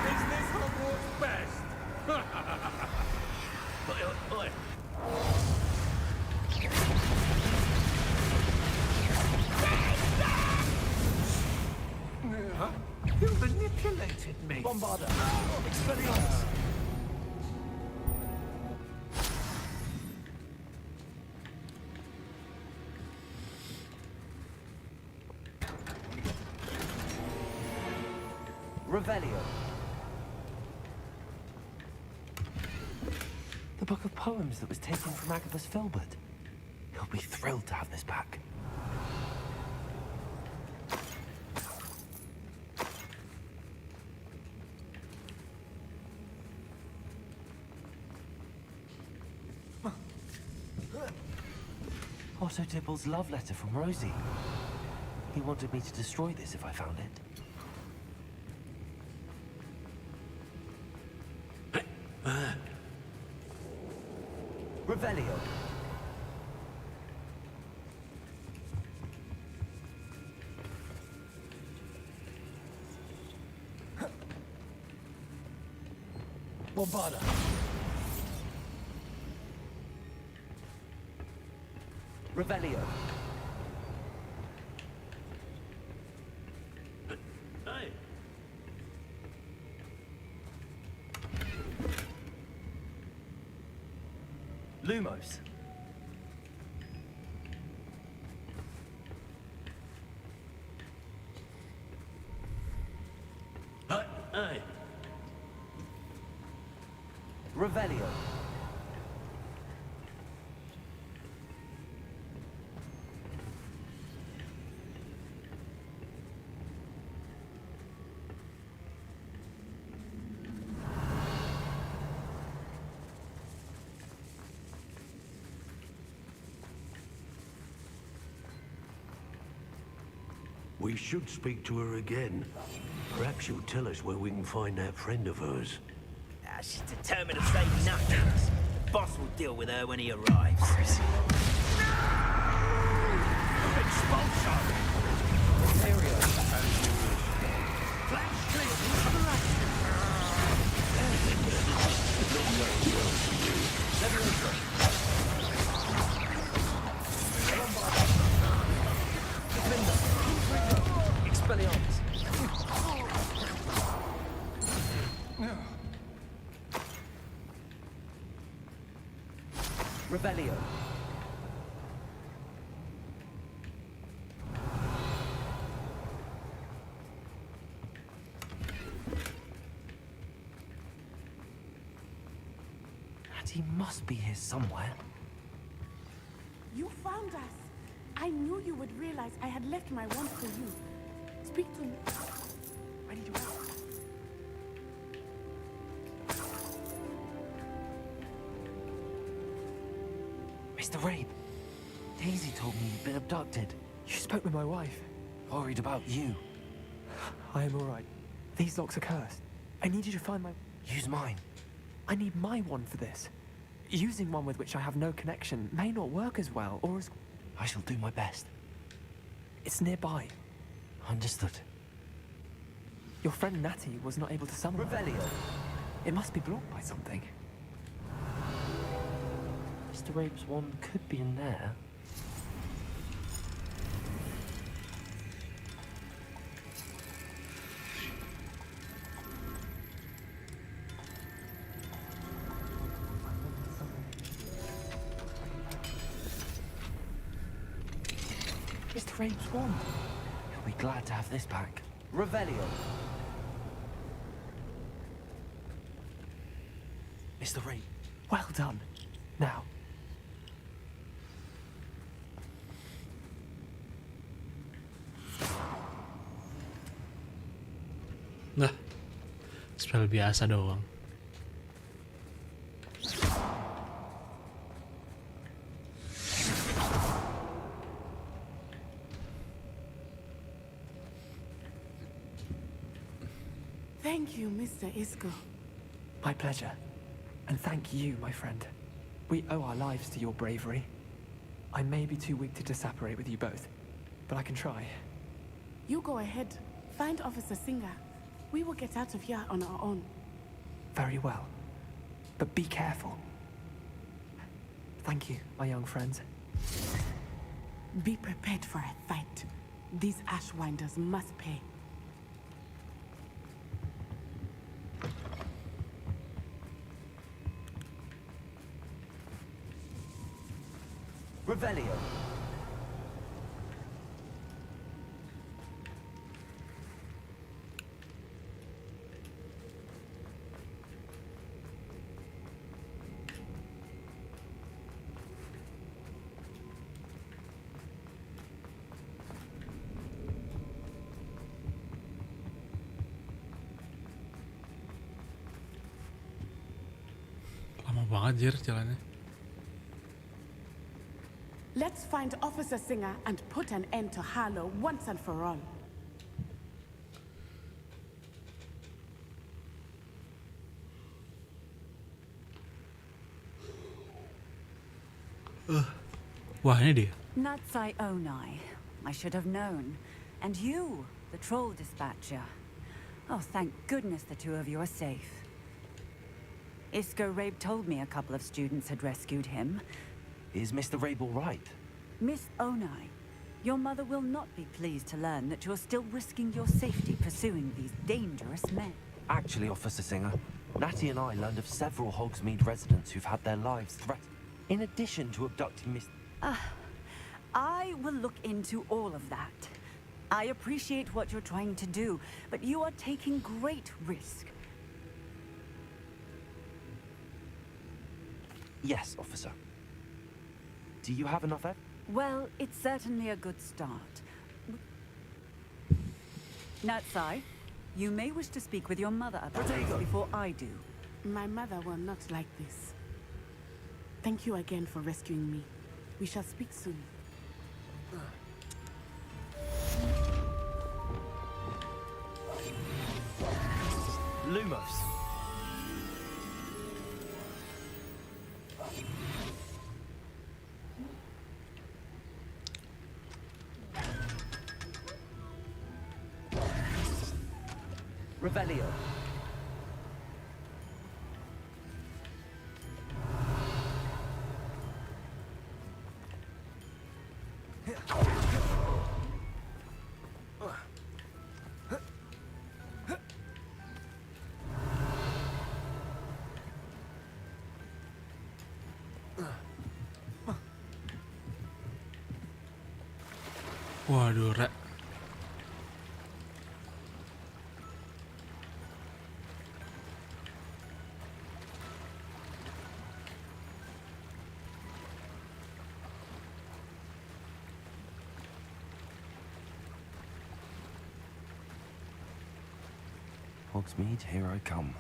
S4: Is this Hogwarts best?
S10: You manipulated me.
S9: Bombarda! Expelliarmus!
S2: Revelio. The book of poems that was taken from Agabus Filbert. He'll be thrilled to have this back. Otto Dibble's love letter from Rosie. He wanted me to destroy this if I found it. Revelio.
S9: Bombarda!
S2: Revelio.
S6: Hey.
S2: Lumos.
S6: Hey.
S2: Revelio.
S6: We should speak to her again. Perhaps she'll tell us where we can find that friend of hers.
S9: She's determined to say nothing. The boss will deal with her when he arrives. Expulsion!
S10: Materia.
S9: Flash clear!
S2: Expelliarmus. Revelio. And he must be here somewhere.
S11: You found us. I knew you would realize I had left my wand for you. Speak to me. I need your help.
S2: Mr. Rabe, Daisy told me you'd been abducted.
S13: You spoke with my wife.
S2: Worried about you.
S13: I am all right. These locks are cursed. I need you to find my...
S2: Use mine.
S13: I need my wand for this. Using one with which I have no connection may not work as well, or as...
S2: I shall do my best.
S13: It's nearby.
S2: Understood.
S13: Your friend Natty was not able to summon her.
S2: Revelio.
S13: It must be blocked by something.
S2: Mr. Rabe's wand could be in there.
S13: Mr. Rabe's wand.
S2: He'll be glad to have this back. Revelio. Mr. Rabe.
S13: Well done. Now.
S1: Nah, spell biasa doang.
S11: Thank you, Mr. Isco.
S13: My pleasure. And thank you, my friend. We owe our lives to your bravery. I may be too weak to disapparate with you both, but I can try.
S11: You go ahead. Find Officer Singer. We will get out of here on our own.
S13: Very well. But be careful. Thank you, my young friends.
S11: Be prepared for a fight. These Ashwinders must pay.
S2: Revelio.
S1: Lama banget Jir jalannya.
S11: Let's find Officer Singer and put an end to Harlow once and for all.
S1: Wah, ini dia.
S14: Natsai Onai. I should have known. And you, the troll dispatcher. Oh, thank goodness the two of you are safe. Isco Rabe told me a couple of students had rescued him.
S2: Is Mr. Rabe all right?
S14: Miss Onai, your mother will not be pleased to learn that you're still risking your safety pursuing these dangerous men.
S2: Actually, Officer Singer, Natty and I learned of several Hogsmeade residents who've had their lives threatened, in addition to abducting Miss...
S14: I will look into all of that. I appreciate what you're trying to do, but you are taking great risk.
S2: Yes, officer. Do you have enough
S14: Well, it's certainly a good start. Natsai, you may wish to speak with your mother about this before I do.
S11: My mother will not like this. Thank you again for rescuing me. We shall speak soon.
S2: Lumos. Revelio.
S1: Waduh, Rek.
S2: Hogsmeade, here I come.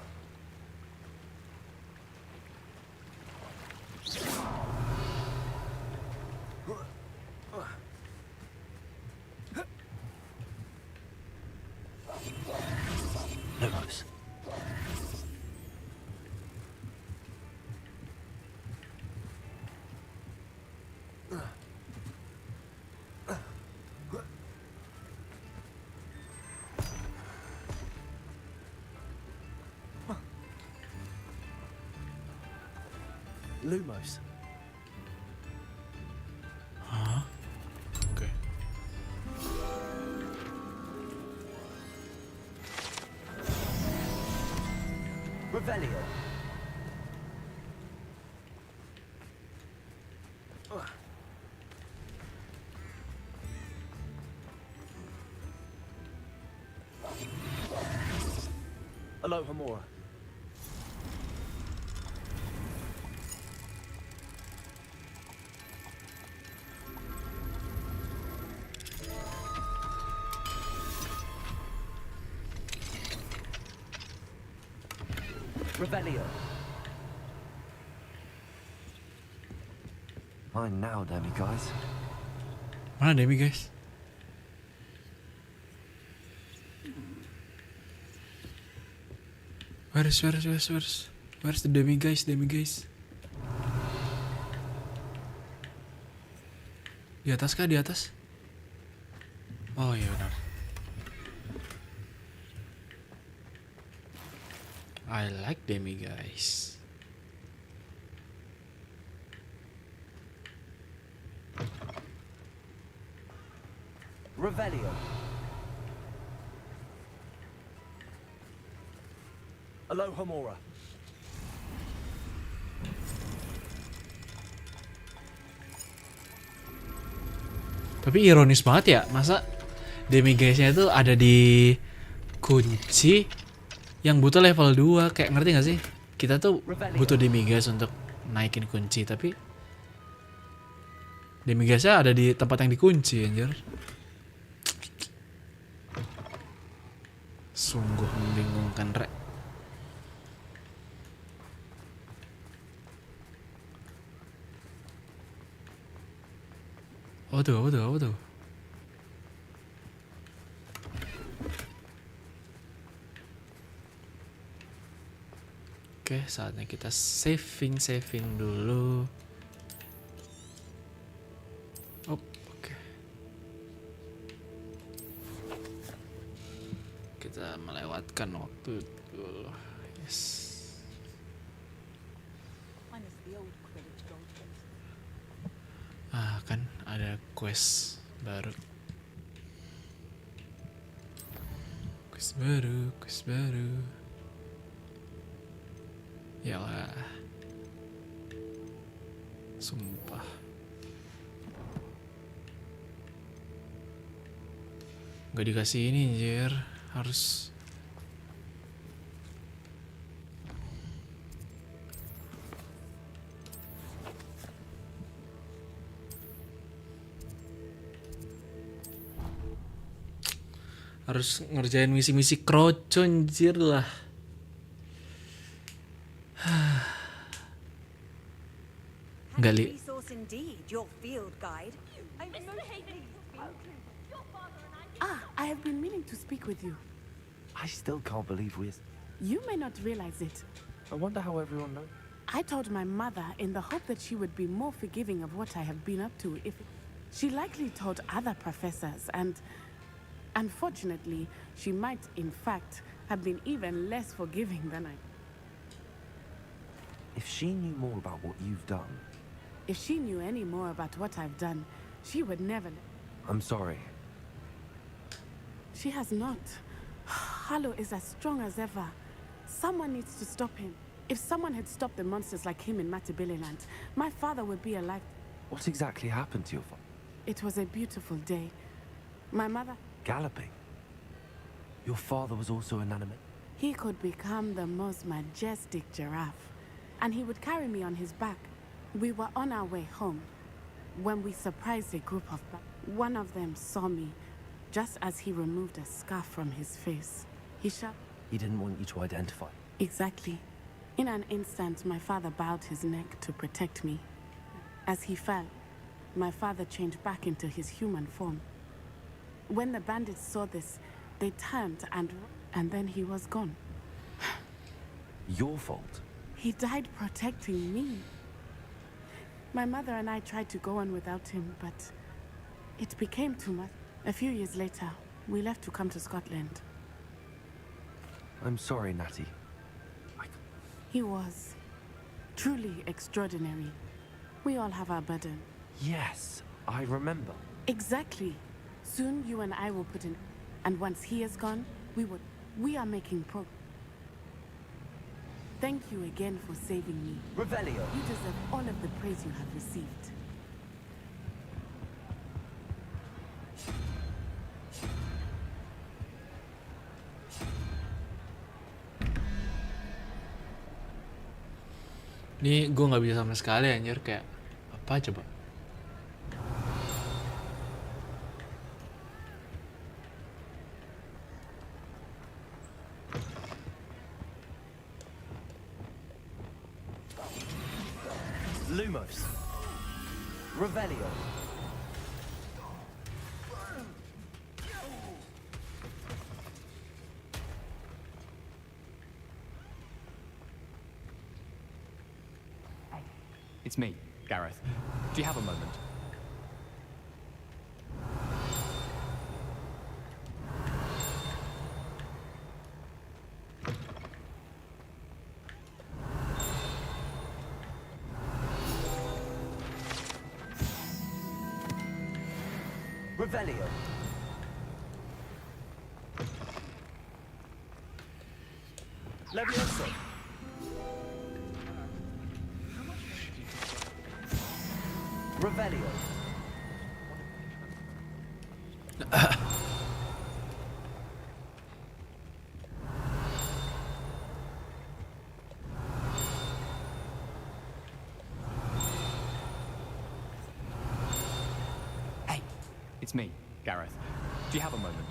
S2: Lumos.
S9: Lumos.
S1: Hah? Oke.
S9: Revelio. Alohomora. Revelio.
S2: Mine now, Demi, guys.
S1: Mana Demi, guys? Where's the Demi, guys? Demi, guys. Di atas kah? Di atas? Oh iya benar. I like Demi, guys.
S9: Revelio. Alohomora.
S1: Tapi ironis banget ya, masa Demi guysnya itu ada di kunci yang butuh level 2. Kayak ngerti gak sih? Kita tuh butuh Demi guys untuk naikin kunci, tapi Demi guysnya ada di tempat yang dikunci, anjir. Sungguh membingungkan, Rek. Apa tuh? Oke, saatnya kita saving dulu. Oke. Kita melewatkan waktu itu. Yes. Kan ada quest baru. Yalah. Sumpah. Gak dikasih ini, anjir. Harus ngerjain misi-misi kroco, anjir lah. Enggak li.
S11: I have been meaning to speak with you.
S2: I still can't believe we're...
S11: You may not realize it.
S13: I wonder how everyone knows.
S11: I told my mother in the hope that she would be more forgiving of what I have been up to if... She likely told other professors, and... Unfortunately, she might, in fact, have been even less forgiving than I...
S2: If she knew more about what you've done...
S11: If she knew any more about what I've done, she would never...
S2: I'm sorry.
S11: She has not. Harlow is as strong as ever. Someone needs to stop him. If someone had stopped the monsters like him in Matabeleland, my father would be alive.
S2: What exactly happened to your father?
S11: It was a beautiful day. My mother...
S2: Galloping? Your father was also an animate?
S11: He could become the most majestic giraffe, and he would carry me on his back. We were on our way home when we surprised a group of... One of them saw me just as he removed a scarf from his face. He shot...
S2: He didn't want you to identify.
S11: Exactly. In an instant, my father bowed his neck to protect me. As he fell, my father changed back into his human form. When the bandits saw this, they turned and then he was gone.
S2: Your fault?
S11: He died protecting me. My mother and I tried to go on without him, but it became too much. A few years later, we left to come to Scotland.
S2: I'm sorry, Natty.
S11: He was Truly extraordinary. We all have our burden.
S2: Yes, I remember.
S11: Exactly. Soon you and I will put in... And once he is gone, we are making progress. Thank you again for saving me.
S2: Revelio.
S11: You deserve all of the praise you have received.
S1: Ini gue nggak bisa sama sekali anjir, kayak apa coba?
S2: Lumos. Revelio.
S15: It's me, Gareth. Do you have a moment?
S2: Revelio. Levioso. Revelio.
S15: Hey, it's me, Gareth. Do you have a moment?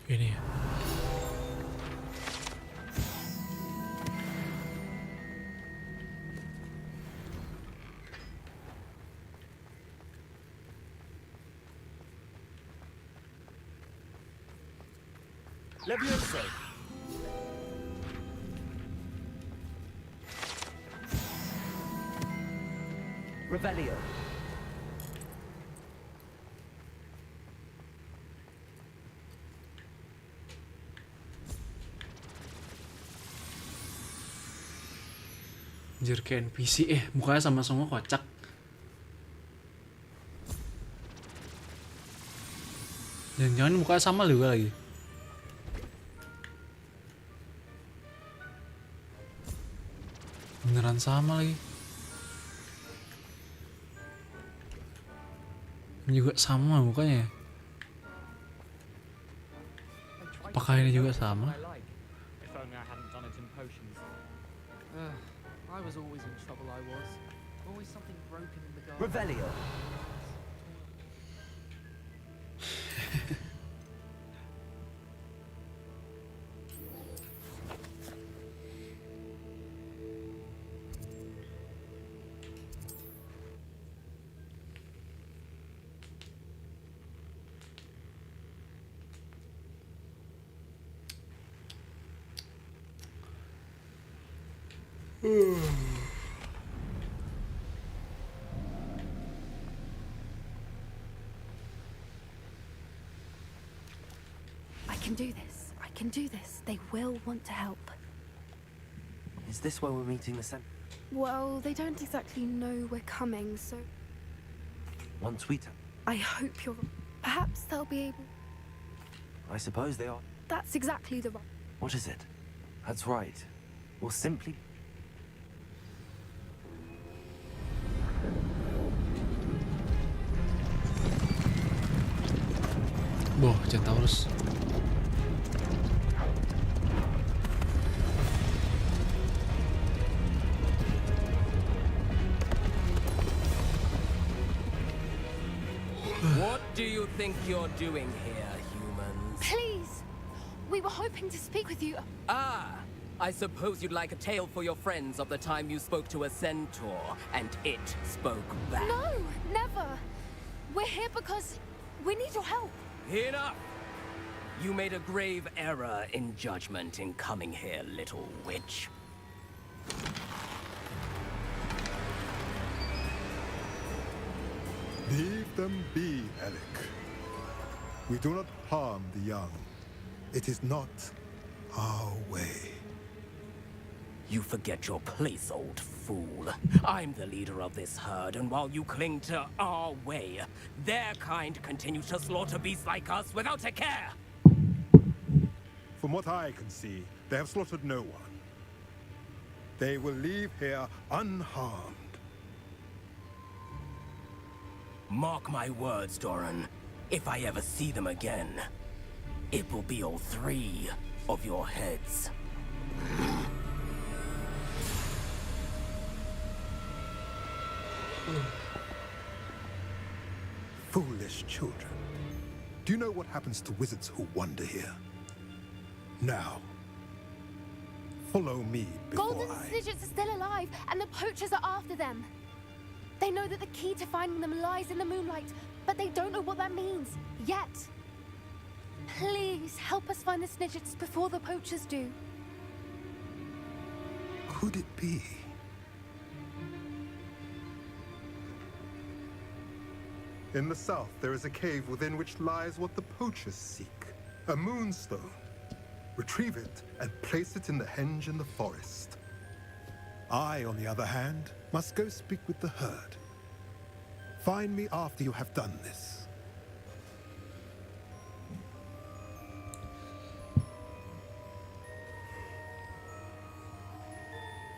S1: Ini ya.
S2: Levioso. Revelio.
S1: Anjir kayak NPC, mukanya sama-sama kocak. Jangan-jangan mukanya sama juga lagi. Beneran sama lagi. Ini juga sama mukanya. Apakah ini juga sama?
S13: If only I hadn't done it in potions. I was always in trouble, I was. Always something broken in the garden.
S2: Revelio.
S16: I can do this. I can do this. They will want to help.
S2: Is this where we're meeting the
S16: Well, they don't exactly know we're coming, so
S2: Once we
S16: I hope you're... Perhaps they'll be able...
S2: I suppose they are.
S16: That's exactly the right...
S2: What is it? That's right. We'll simply...
S1: Boh, Centaurus.
S9: What do you think you're doing here, humans?
S16: Please! We were hoping to speak with you.
S9: Ah! I suppose you'd like a tale for your friends of the time you spoke to a centaur, and it spoke back.
S16: No, never. We're here because we need your help.
S9: Enough! You made a grave error in judgment in coming here, little witch.
S17: Leave them be, Alec. We do not harm the young. It is not our way.
S9: You forget your place, old fool. I'm the leader of this herd, and while you cling to our way, their kind continue to slaughter beasts like us without a care!
S17: From what I can see, they have slaughtered no one. They will leave here unharmed.
S9: Mark my words, Doran. If I ever see them again, it will be all 3 of your heads.
S17: Foolish children. Do you know what happens to wizards who wander here? Now, follow me before
S18: Golden Snidgets are still alive, and the poachers are after them. They know that the key to finding them lies in the moonlight, but they don't know what that means, yet. Please, help us find the Snidgets before the poachers do.
S17: Could it be? In the south, there is a cave within which lies what the poachers seek. A moonstone. Retrieve it and place it in the henge in the forest. I, on the other hand, must go speak with the herd. Find me after you have done this.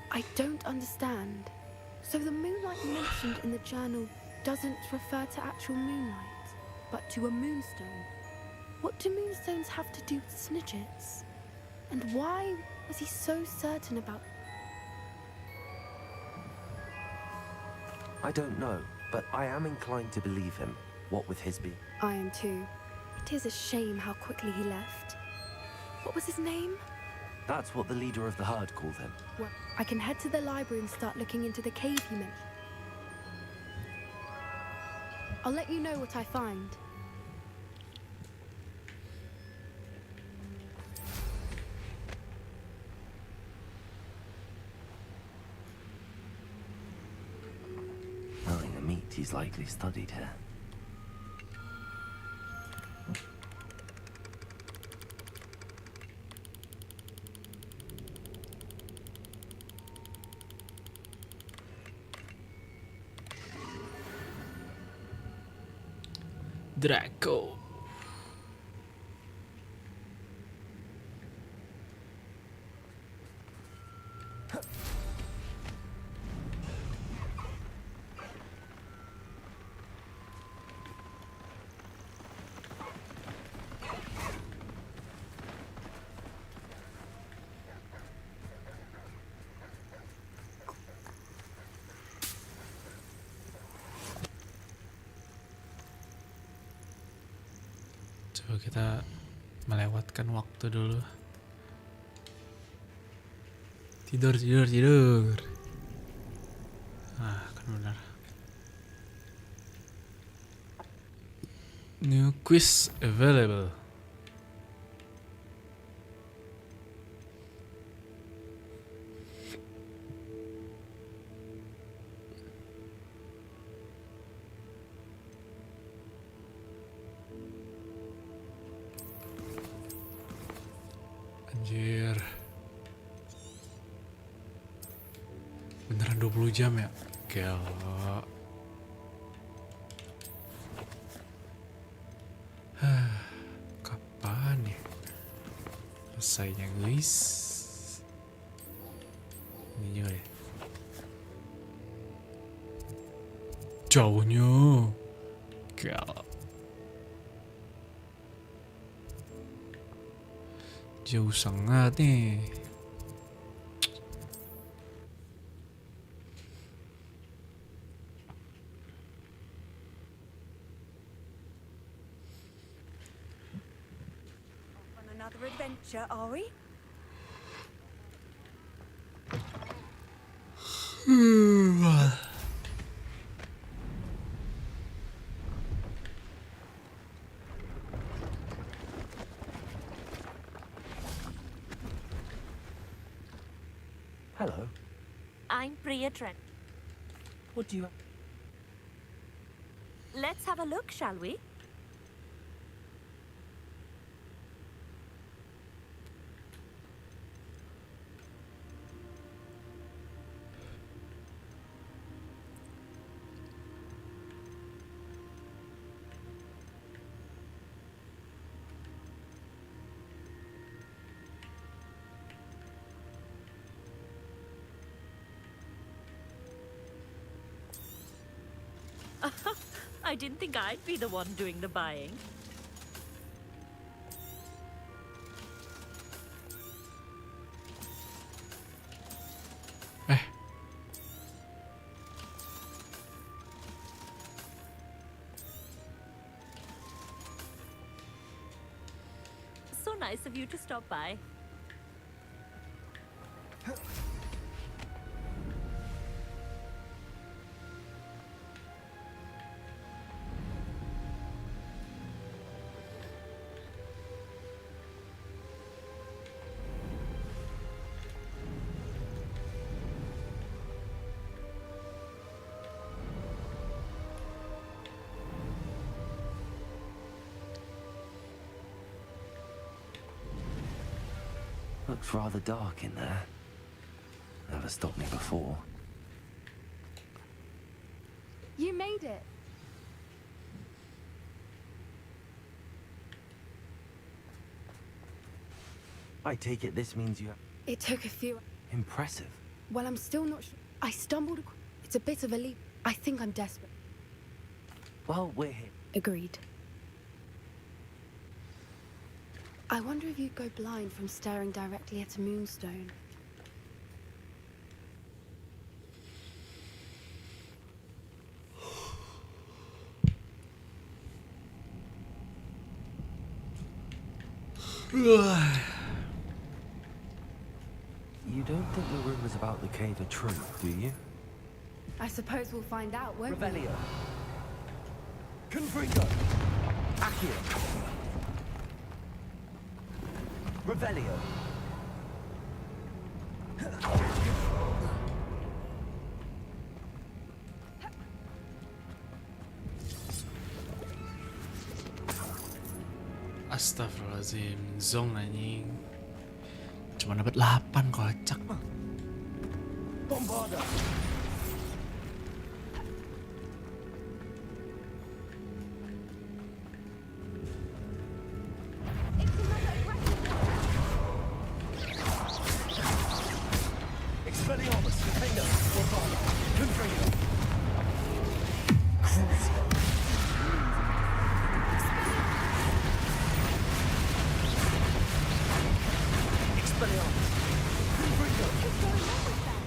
S16: I don't understand. So the moonlight mentioned in the journal doesn't refer to actual moonlight, but to a moonstone. What do moonstones have to do with Snidgets? And why was he so certain about...
S2: I don't know, but I am inclined to believe him, what with his being.
S16: I am too. It is a shame how quickly he left. What was his name?
S2: That's what the leader of the herd called him.
S16: Well, I can head to the library and start looking into the cave you mentioned. I'll let you know what I find.
S2: Knowing the meat, he's likely studied here.
S1: Draco. Coba kita melewatkan waktu dulu. Tidur. Ah, kan benar. New quiz available. Anjir. Beneran 20 jam ya? Gila. Kapan ya selesainya guys? Ini juga deh. Jauhnya. Gila. Jauh sangat nih.
S3: On another adventure, are we?
S2: Hello.
S12: I'm Priya Trent.
S2: What do you...
S12: Let's have a look, shall we?
S19: I didn't think I'd be the one doing the buying. So nice of you to stop by.
S2: Looks rather dark in there. Never stopped me before.
S16: You made it.
S2: I take it this means you have...
S16: It took a few.
S2: Impressive.
S16: Well, I'm still not sure. I stumbled across. It's a bit of a leap. I think I'm desperate.
S2: Well, we're here.
S16: Agreed. I wonder if you'd go blind from staring directly at a moonstone.
S2: You don't think the rumors about the cave are true, do you?
S16: I suppose we'll find out, won't
S2: Revelio.
S16: we?
S2: Confringo. Accio. Revelio.
S1: Astagfirullahaladzim, Zong anjing. Cuma dapat 8 kocak.
S2: Bombarda. Expelliarmus, Container, Bombarda, Confringo. Expelliarmus, Confringo.
S18: What's going on with that?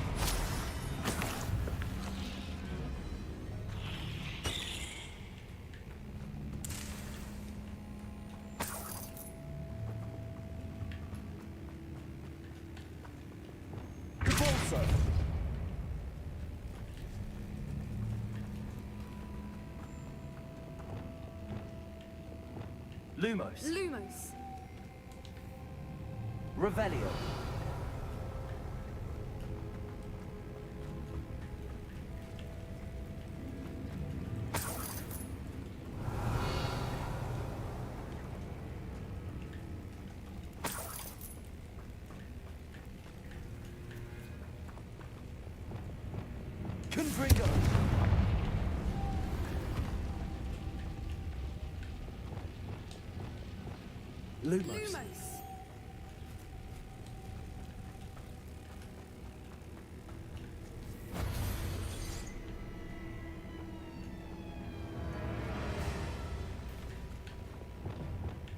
S2: Repulsor. Lumos.
S16: Lumos.
S2: Revelio. Confringo. Lumos.
S16: Lumos.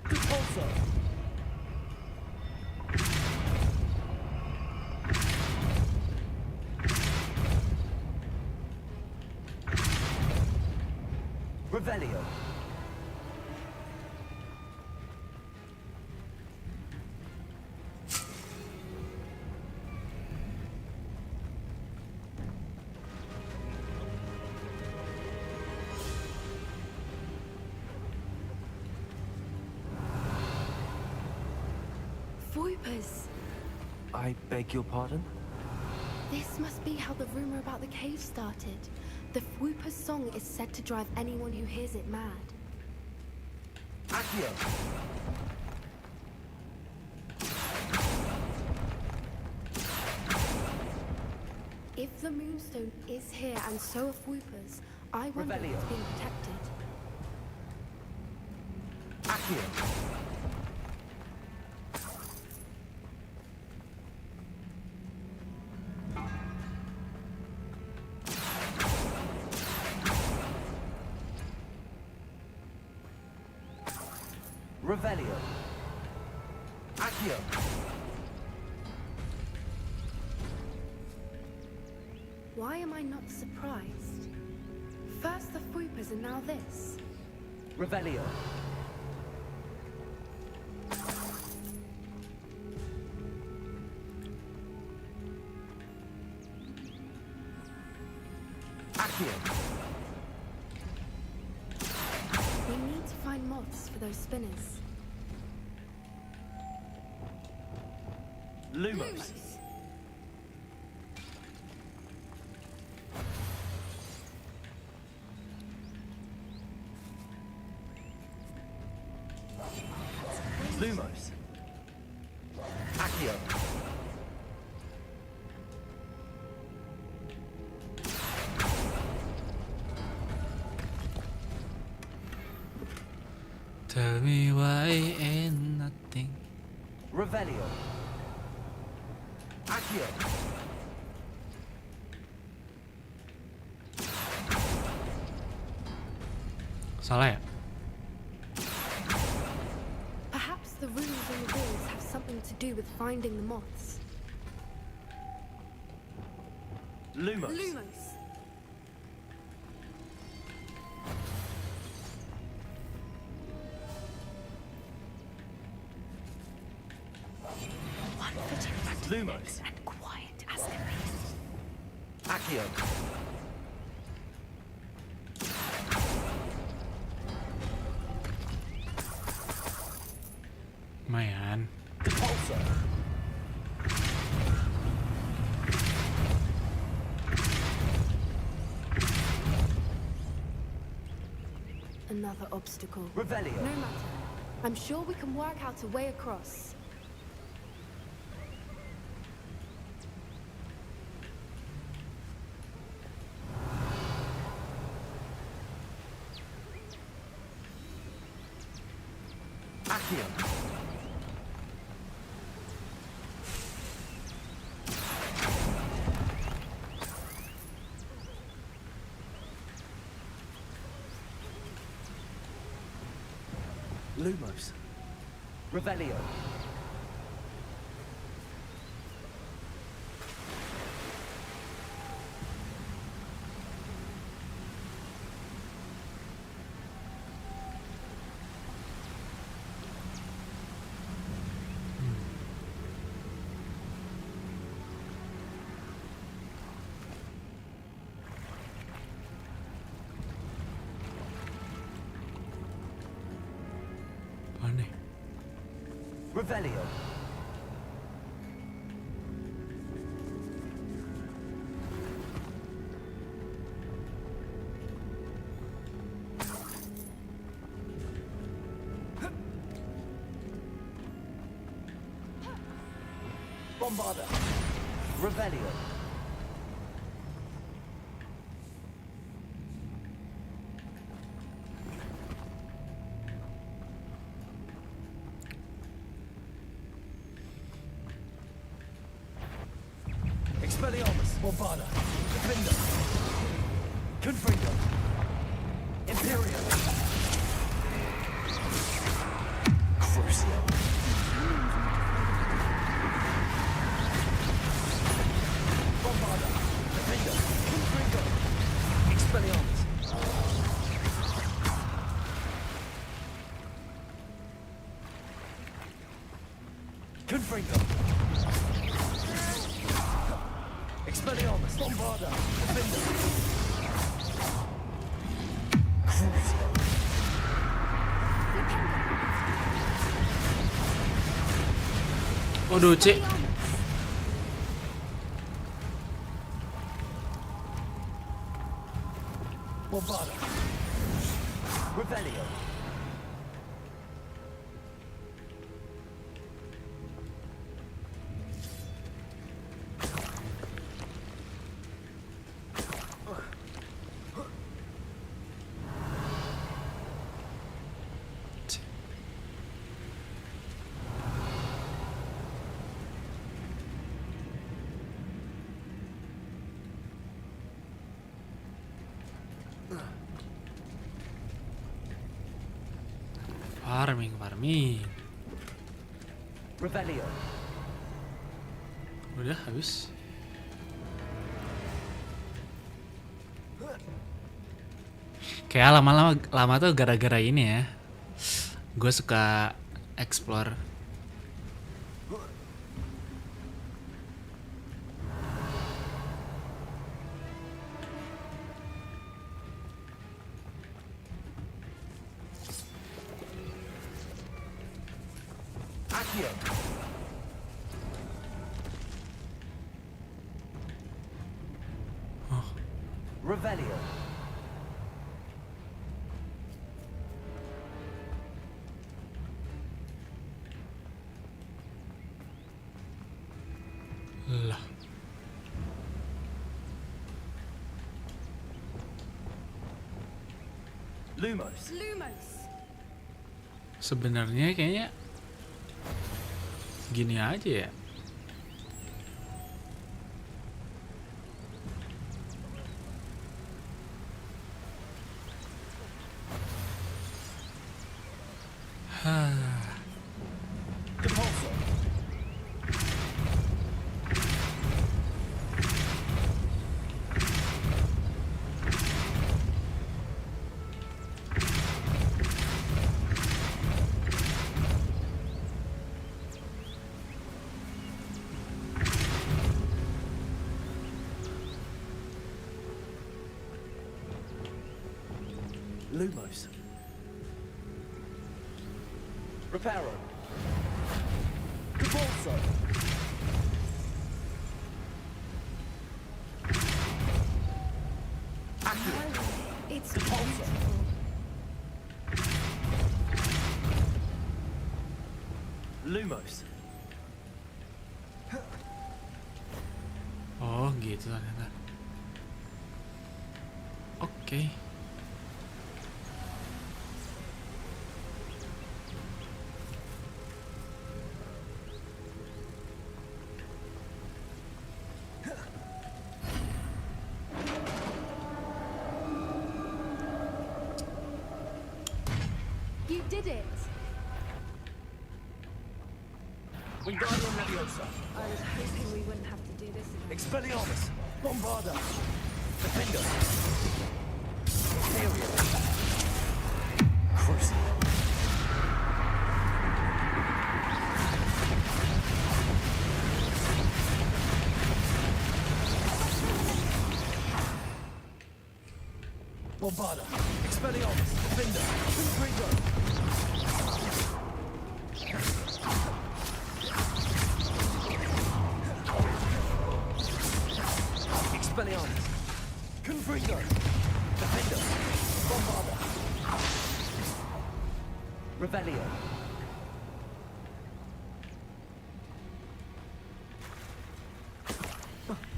S2: Repulsor. Revelio.
S16: Voipers.
S2: I beg your pardon?
S16: This must be how the rumor about the cave started. The Fwooper's song is said to drive anyone who hears it mad.
S2: Accio.
S16: If the Moonstone is here and so are Fwoopers, I wonder if
S2: Revelio.
S16: it's being protected.
S2: Accio. Revelio. Accio.
S16: Why am I not surprised? First the Fupas and now this.
S2: Revelio. Accio.
S16: We need to find moths for those spinners.
S2: Lumos. Lumos. Accio.
S1: Tell me why ain't nothing.
S2: Revelio. Accio.
S1: Salah ya?
S16: Perhaps the runes on the walls have something to do with finding the moths.
S2: Lumos.
S16: Lumos.
S14: One foot in front of
S2: Lumos.
S14: and quiet as can be.
S2: Accio.
S1: Lumayan.
S2: Pulsar.
S16: Another obstacle.
S2: Revelio.
S16: No matter. I'm sure we can work out a way across.
S2: Accio. Lumos. Revelio.
S1: Mana?
S2: Revelio. Bombarda. Revelio. Expelliarmus. Bombarda. Defender. Confringo. Imperium. Crucio. Bombarda. Defender. Confringo. Expelliarmus. Confringo. Expelliarmus. Bombarda. Defender. Crucio.
S1: Waduh, Cik.
S2: Bombarda. Revelio.
S1: Farming.
S2: Revelio.
S1: Udah habis. Kayak lama tuh gara-gara ini ya. Gue suka explore.
S2: Accio. Revelio.
S1: Lah.
S2: Lumos.
S1: Sebenarnya kayaknya gini aja ya.
S2: Lumos. Reparo. Depulso.
S16: It's
S2: Depulso. Lumos.
S1: Oh gitu ternyata. Oke.
S18: You did it!
S2: Wingardium Leviosa.
S16: I was hoping we wouldn't have to do this again.
S2: Expelliarmus. Bombarda. Defender. Hysteria. Crucible. Bombarda. Expelliarmus. Defender. Intrigo. Expelliarmus. Confringo. Defender. Bombarda. Revelio.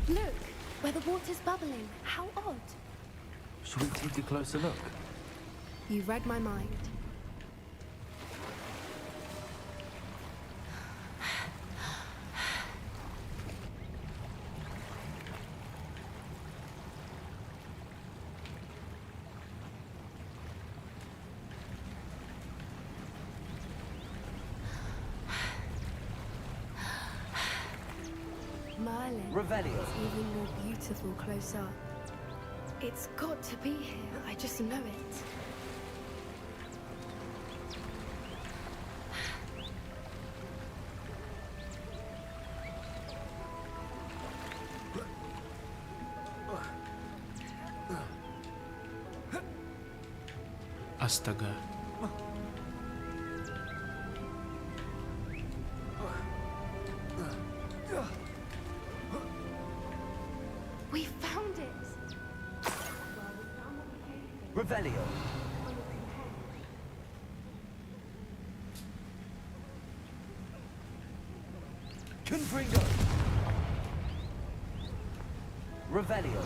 S18: Look, where the water's bubbling. How odd.
S2: Should we take a closer look?
S16: You read my mind. Merlin.
S2: Revelio.
S16: It's even more beautiful close up. It's got to be here. I just know it.
S1: Astaga.
S18: We found it!
S2: Revelio. Confringo. Revelio.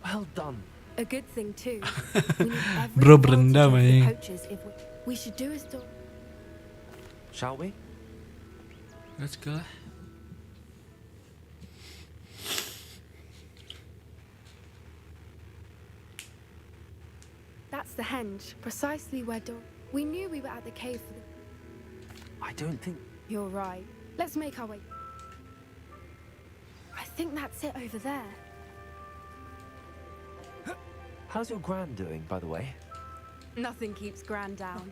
S2: Well done.
S16: A good thing too. We need every
S1: Bro
S16: advantage
S1: berendam
S16: of the
S1: anjing.
S16: poachers if we should do as
S2: Shall we?
S1: Let's go lah.
S16: henge, precisely where we knew we were at the cave for the...
S2: I don't think...
S16: You're right. Let's make our way. I think that's it over there.
S2: How's your gran doing, by the way?
S16: Nothing keeps Gran down.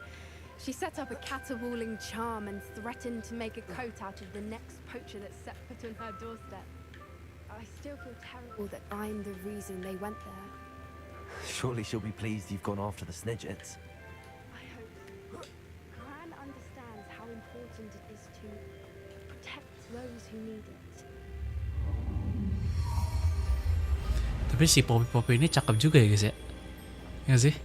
S16: She set up a caterwauling charm and threatened to make a coat out of the next poacher that set foot on her doorstep. I still feel terrible that I'm the reason they went there.
S2: Surely she'll be pleased you've gone after the Snidgets.
S16: I hope so. Gran understands how important it is to protect those who need it.
S1: Tapi si Poppy ini cakep juga ya guys ya. Ya sih?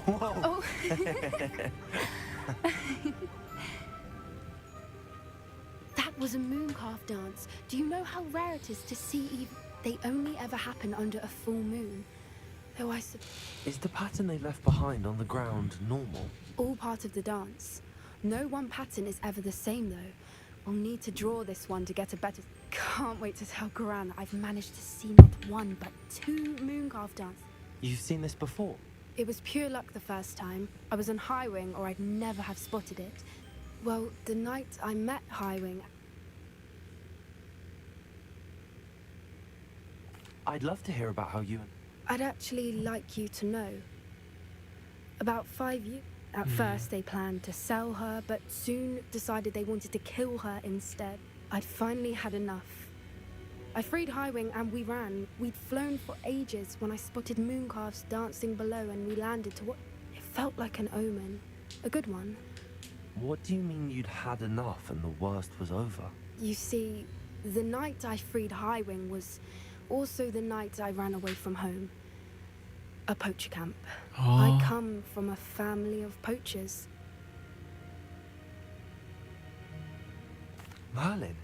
S16: Oh. That was a mooncalf dance. Do you know how rare it is to see even... They only ever happen under a full moon. Though
S2: Is the pattern they left behind on the ground normal?
S16: all part of the dance. No one pattern is ever the same though. We'll need to draw this one to get a better... Can't wait to tell Gran that I've managed to see not one but two mooncalf dances.
S2: You've seen this before?
S16: It was pure luck the first time. I was on Highwing or I'd never have spotted it. Well, the night I met Highwing...
S2: I'd love to hear about how you...
S16: I'd actually like you to know. About 5 years... At first they planned to sell her, but soon decided they wanted to kill her instead. I'd finally had enough. I freed Highwing and we ran. We'd flown for ages when I spotted mooncalves dancing below and we landed to what... It felt like an omen. A good one.
S2: What do you mean you'd had enough and the worst was over?
S16: You see, the night I freed Highwing was also the night I ran away from home. A poacher camp. I come from a family of poachers.
S2: Merlin?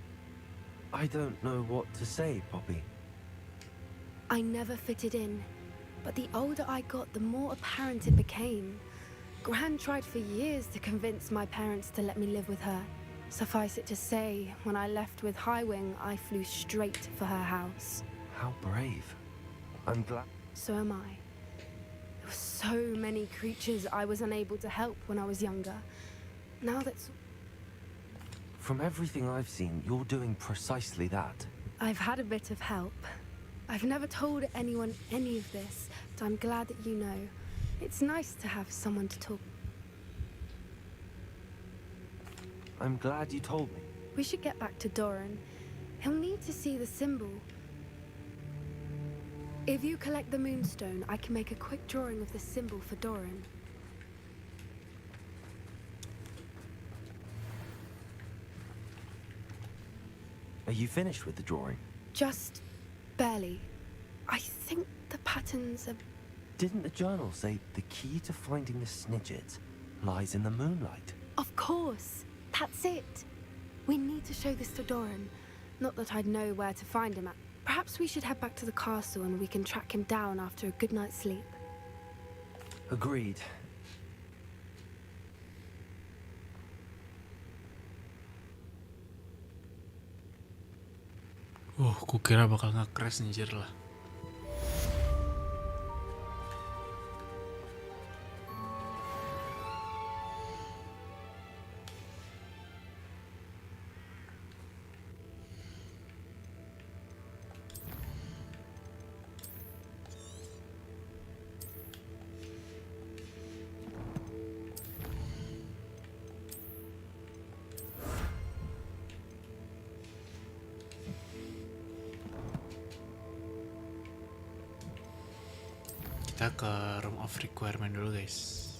S2: I don't know what to say, Poppy.
S16: I never fitted in, but the older I got, the more apparent it became. Gran tried for years to convince my parents to let me live with her. Suffice it to say, when I left with Highwing, I flew straight for her house.
S2: How brave. I'm glad...
S16: So am I. There were so many creatures I was unable to help when I was younger. Now that's...
S2: From everything I've seen, you're doing precisely that.
S16: I've had a bit of help. I've never told anyone any of this, but I'm glad that you know. It's nice to have someone to talk.
S2: I'm glad you told me.
S16: We should get back to Doran. He'll need to see the symbol. If you collect the moonstone, I can make a quick drawing of the symbol for Doran.
S2: Are you finished with the drawing?
S16: Just barely. I think the patterns are...
S2: Didn't the journal say the key to finding the Snidgets lies in the moonlight?
S16: Of course! That's it! We need to show this to Doran. Not that I'd know where to find him at. Perhaps we should head back to the castle and we can track him down after a good night's sleep.
S2: Agreed.
S1: Kukira bakal nge-crash anjir lah. Kita ke room of requirement dulu guys.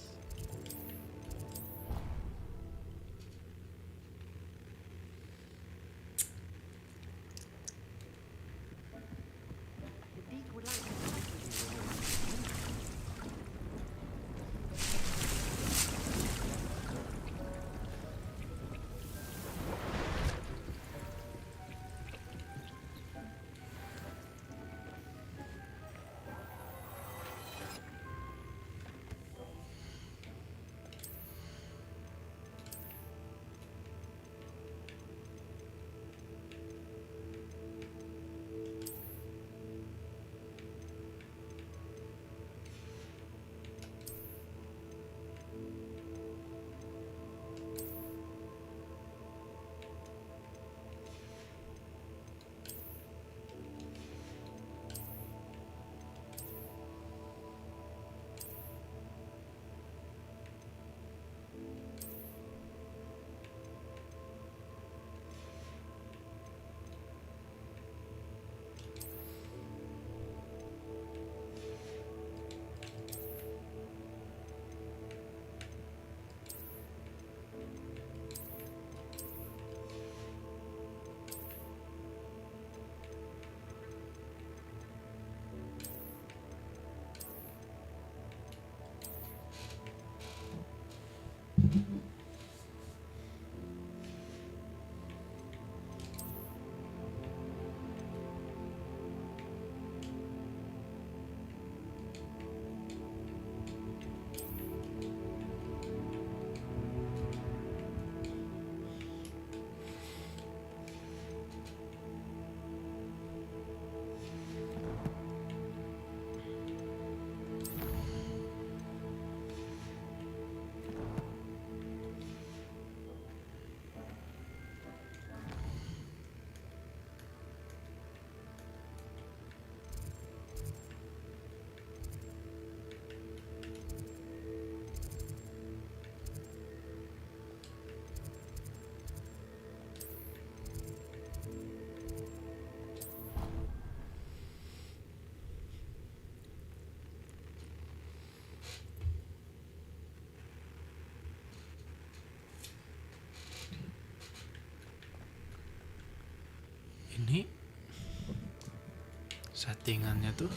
S1: settingannya tuh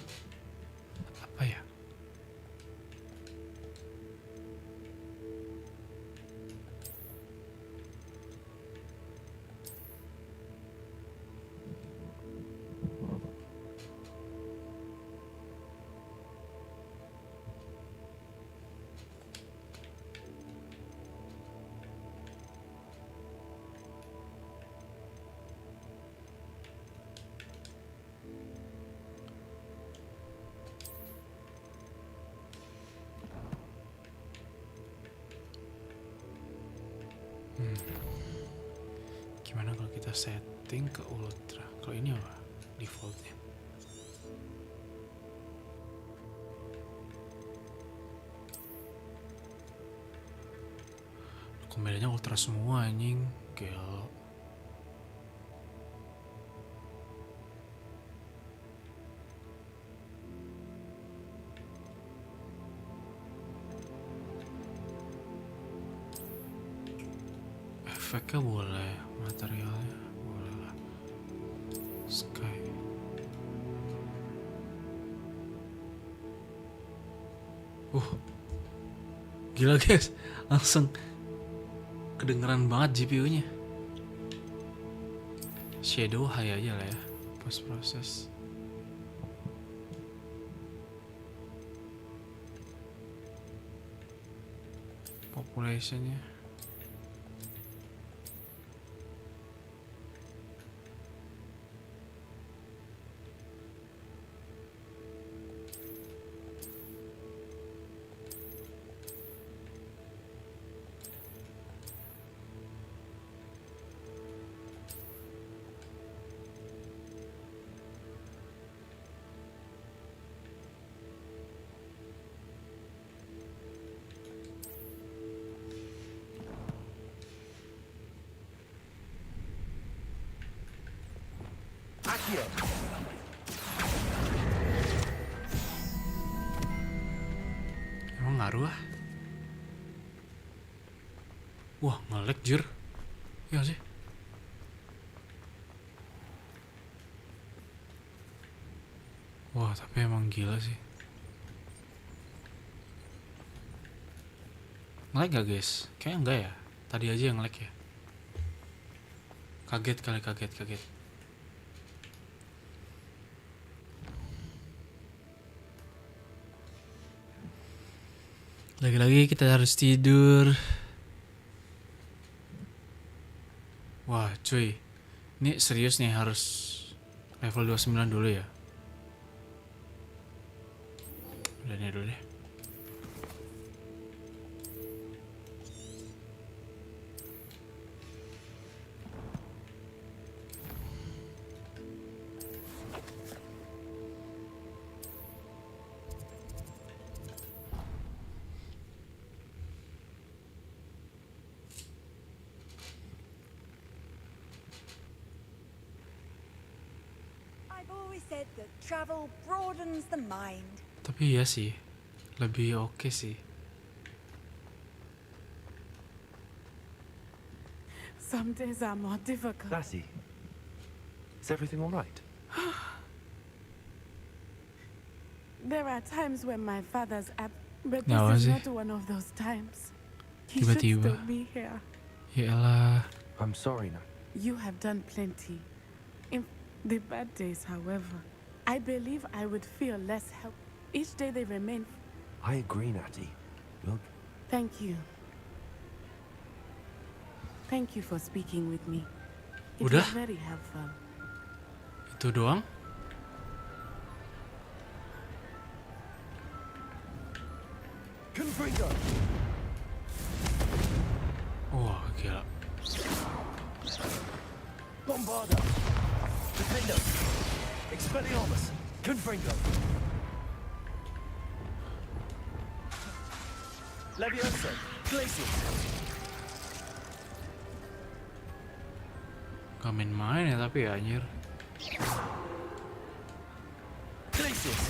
S1: apa ya? Gimana kalau kita setting ke ultra? Kalau ini apa defaultnya? Kombinasinya ultra semua anjing, gel. Efeknya boleh, materialnya boleh lah. Sky. Gila guys, langsung kedengeran banget GPU-nya. Shadow high aja lah ya, post process. Populationnya.
S2: Accio!
S1: Emang ngaruh ah? Wah, nge-lag jir. Iya sih. Wah, tapi emang gila sih. Nge-lag gak guys? Kayaknya enggak ya. Tadi aja yang nge-lag ya. Kaget kali, kaget. Lagi-lagi kita harus tidur. Wah cuy, ini serius nih harus level 29 dulu ya. Udah nih dulu deh.
S3: I've always said that travel broadens the mind.
S1: Tapi iya sih, lebih oke sih.
S11: Some days are more difficult.
S2: Lassie, is everything all right?
S11: There are times when my father's up, but
S1: Nyawa
S11: this is
S1: sih.
S11: not one of those times. He
S1: Tiba-tiba.
S11: should still be here.
S1: Yaelah.
S2: I'm sorry, Nat.
S11: You have done plenty. In the bad days, however, I believe I would feel less help. Each day they remain.
S2: I agree, Natty. Look,
S11: Thank you. Thank you for speaking with me. It
S1: Udah?
S11: was very helpful.
S1: Itu doang?
S2: Confringo!
S1: Wah, gila.
S2: Bombarda! Defender! Expelliarmus! Confringo! Levioso! Glacius!
S1: Gak main-main ya tapi ya anjir.
S2: Glacius!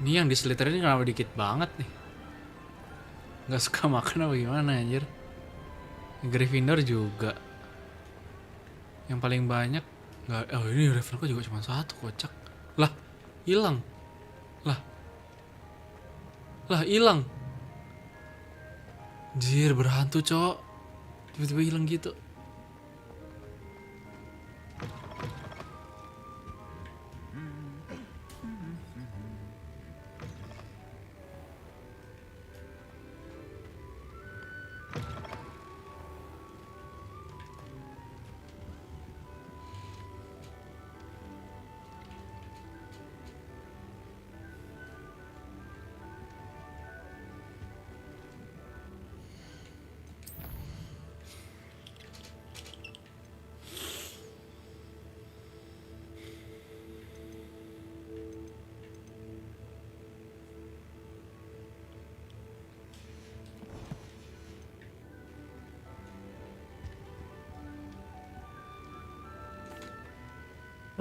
S1: Ini yang di Slytherin kenapa dikit banget nih? Nggak suka makan apa gimana anjir? Gryffindor juga. Yang paling banyak nggak. Oh ini Ravenclaw juga cuma 1, kocak. Lah, hilang. Lah, hilang. Anjir, berhantu cok. Tiba-tiba hilang gitu.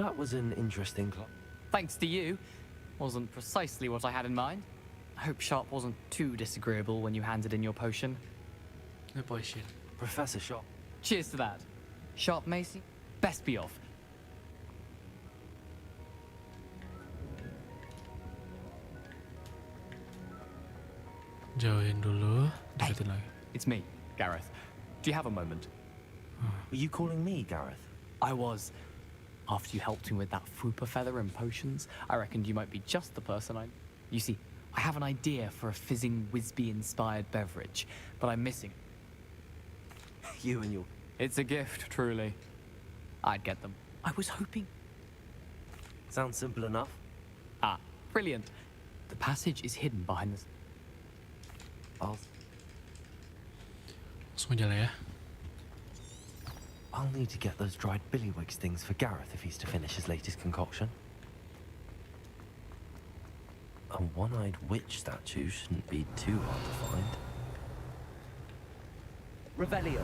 S2: That was an interesting class.
S15: Thanks to you. Wasn't precisely what I had in mind. I hope Sharp wasn't too disagreeable when you handed in your potion.
S1: No potion.
S2: Professor Sharp.
S15: Cheers to that. Sharp Macy, best be off.
S1: Jauhin dulu, deketin lagi.
S15: It's me, Gareth. Do you have a moment?
S2: Were you calling me Gareth?
S15: I was. After you helped me with that Fupa feather and potions, I reckoned you might be just the person I... You see, I have an idea for a fizzing Whizbee-inspired beverage, but I'm missing...
S2: You and your...
S15: It's a gift, truly. I'd get them. I was hoping...
S2: Sounds simple enough.
S15: Ah, brilliant. The passage is hidden behind this...
S1: Langsung aja lah ya.
S2: I'll need to get those dried billywigs things for Gareth if he's to finish his latest concoction. A one-eyed witch statue shouldn't be too hard to find. Revelio.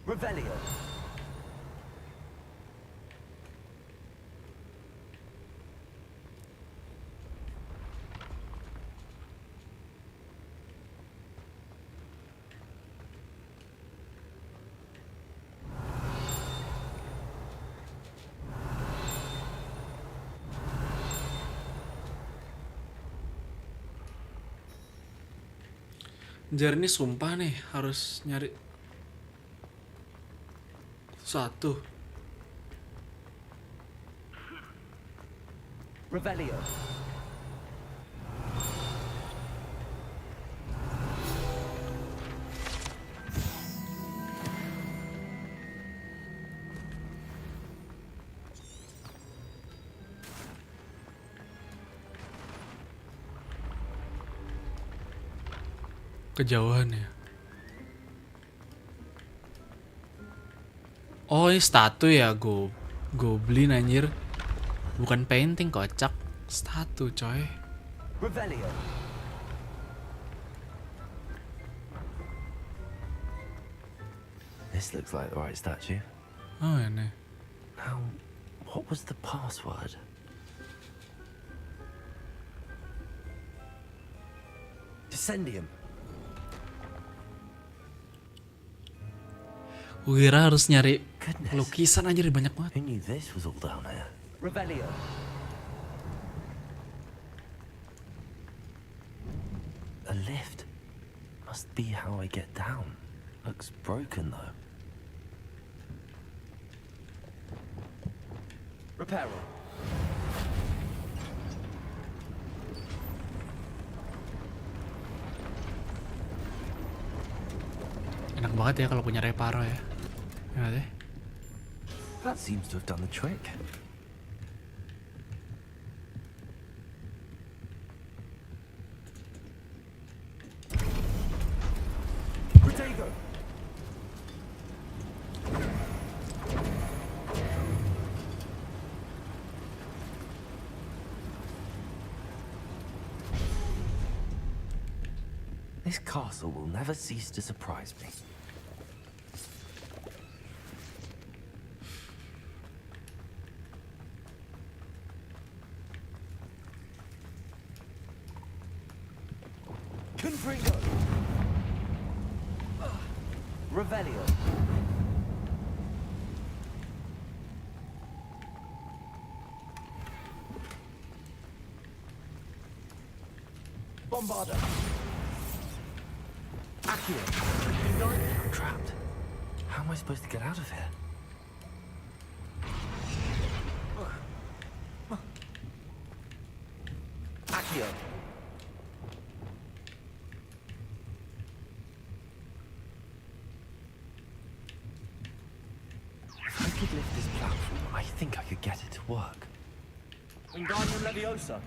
S2: Revelio.
S1: Jar ini sumpah nih harus nyari satu.
S2: Revelio.
S1: Kejauhan ya. Oh ini statu ya, goblin anjir. Bukan painting, kocak. Statu coy.
S2: Revelio. This looks like the right statue.
S1: Oh ini.
S2: Now, what was the password? Descendium.
S1: Gue kira harus nyari lukisan aja, banyak banget.
S2: Who knew this was all down here? Revelio. A lift. Must be how I get down. Looks broken though. Reparo.
S1: Enak banget ya kalau punya reparo ya. Ya deh.
S2: That seems to have done the trick. This castle will never cease to surprise me. Confringo! Revelio! Bombarda! Accio! I'm trapped. How am I supposed to get out of here? Accio! If I could lift this platform, I think I could get it to work. Wingardium Leviosa!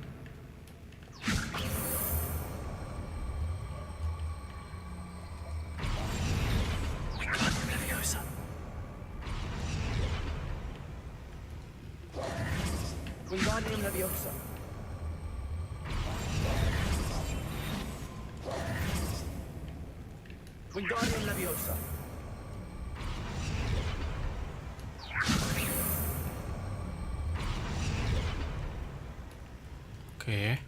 S2: Wingardium Leviosa! Wingardium Leviosa! Wingardium Leviosa!
S1: Oke.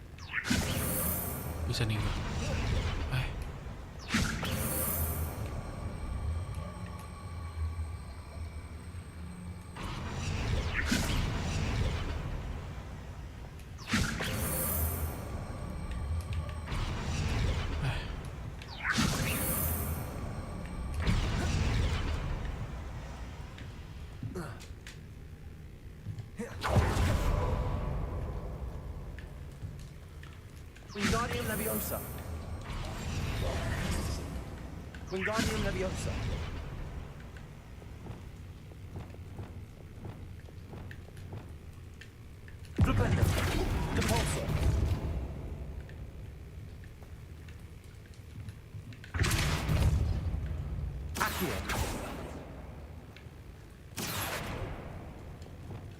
S1: Bisa nih enggak?
S2: Wingardium Leviosa! Wingardium Leviosa! Flipendo! Depulso! Accio!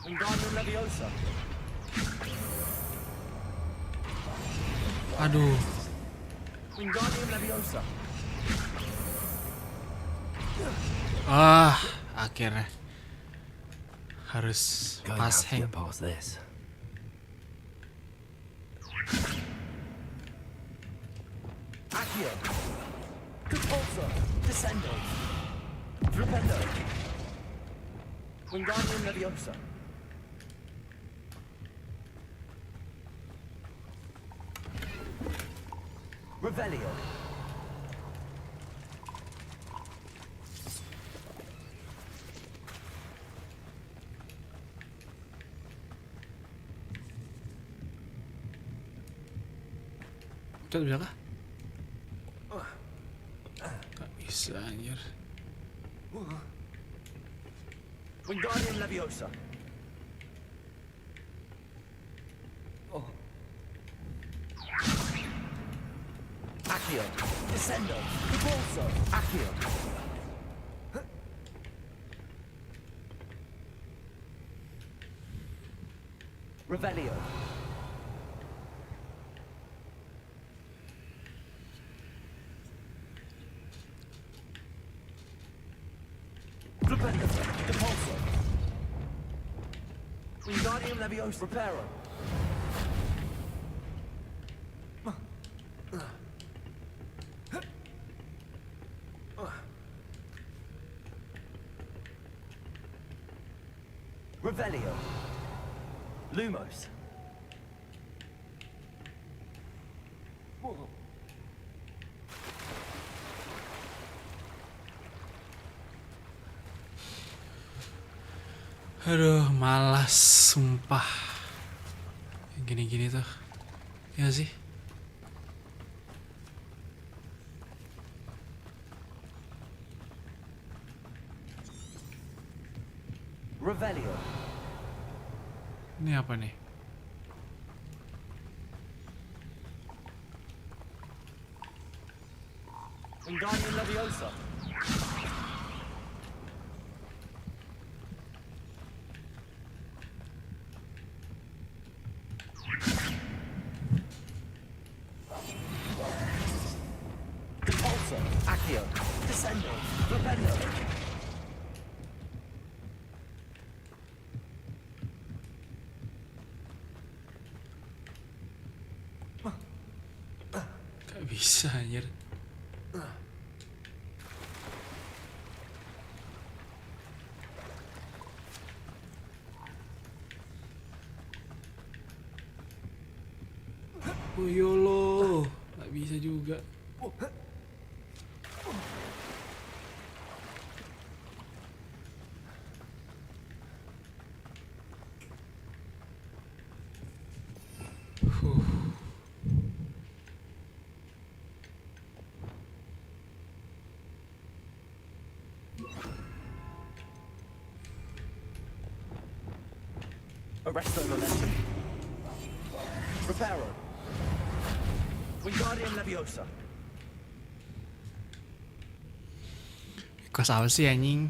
S2: Wingardium Leviosa!
S1: Aduh.
S2: Wingardium Leviosa!
S1: Akhirnya harus pas hang.
S2: Past this. Accio! Depulso! Descendo! Flipendo! Wingardium Leviosa! Revelio!
S1: Kita bisa kah? Gak bisa anjir.
S2: Wingardium Leviosa! Accio! Descendo! Depulso! Accio! Revelio! Flipendo! Depulso! Wingardium Leviosa! Reparo! Revelio! Lumos!
S1: Aduh, malas sumpah. Yang gini-gini tuh. Ya sih.
S2: Revelio!
S1: Ini apa nih?
S2: Wingardium Leviosa!
S1: bisa anjir. Oh yolo, nggak bisa juga.
S2: Arresto momentum. Reparo. Wingardium Leviosa.
S1: Kos apa sih anjing?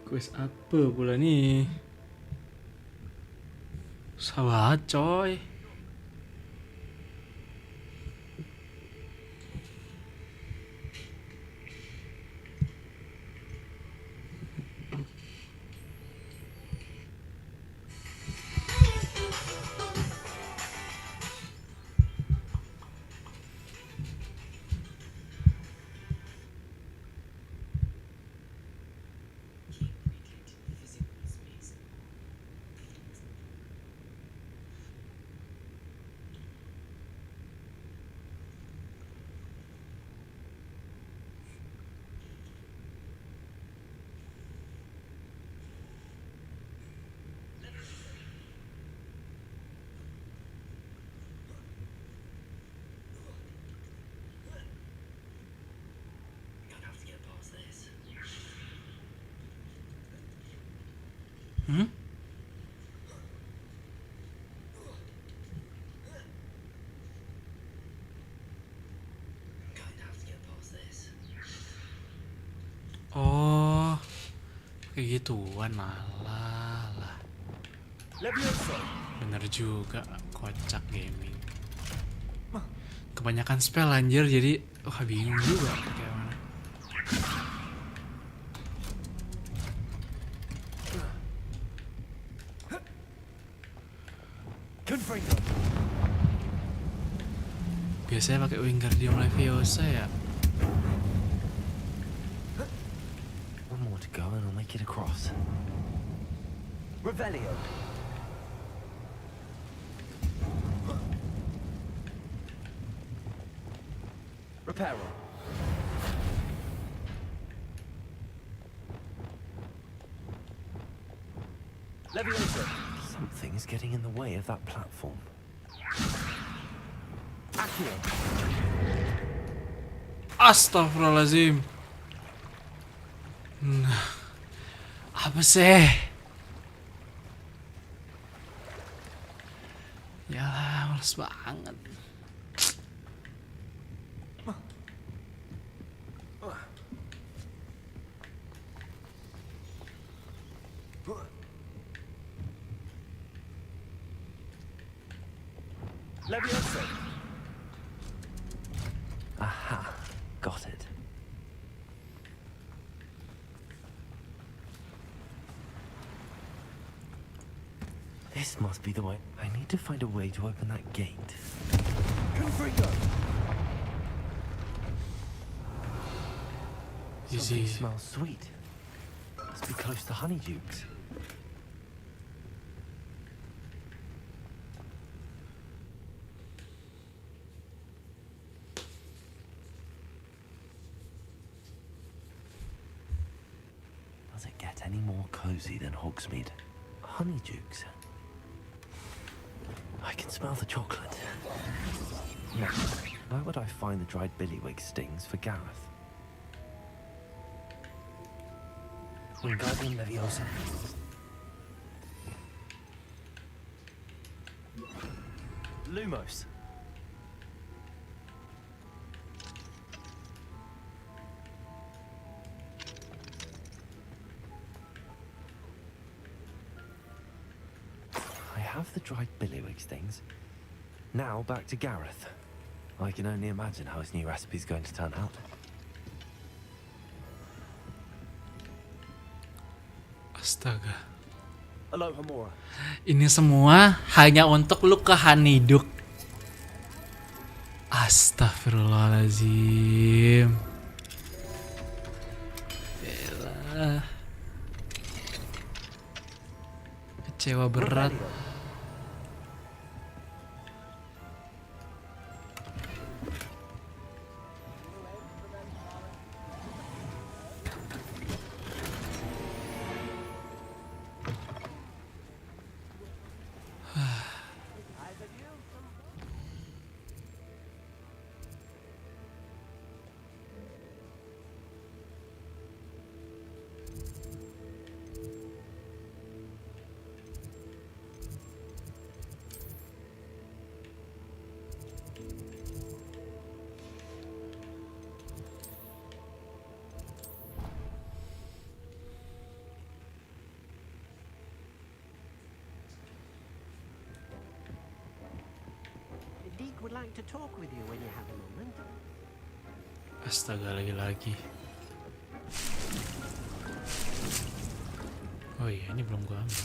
S1: Quest apa pula nih? Sahabat coy. Hmm? Oh, kayak gituan lah. Bener juga, kocak gaming. Kebanyakan spell anjir, jadi bingung juga kayak mana. Biasanya pakai Wingardium Leviosa ya.
S2: One more to go and I'll make it across. Revelio. Reparo. Leviosa. Something's getting in the way of that platform. Accio.
S1: Astagfirullahaladzim. Nah, apa sih? Ya, males banget.
S2: Leviosa. Aha, got it. This must be the way. I need to find a way to open that gate. Confringo. Something smells sweet. Must be close to Honeydukes. Does it get any more cozy than Hogsmeade? Honeydukes. I can smell the chocolate. Now, where would I find the dried billywig stings for Gareth? Wingardium Leviosa. Lumos. I have the dried billywig stings. Now back to Gareth. I can only imagine how his new recipe's going to turn out.
S1: Astaga.
S2: Aloha, Mora.
S1: Ini semua hanya untuk lu kehaniduk. Astagfirullahaladzim. Yalah. Kecewa berat.
S6: Deke would like to talk with you when you have a moment.
S1: Astaga, lagi-lagi. Oh iya, ini belum gua ambil.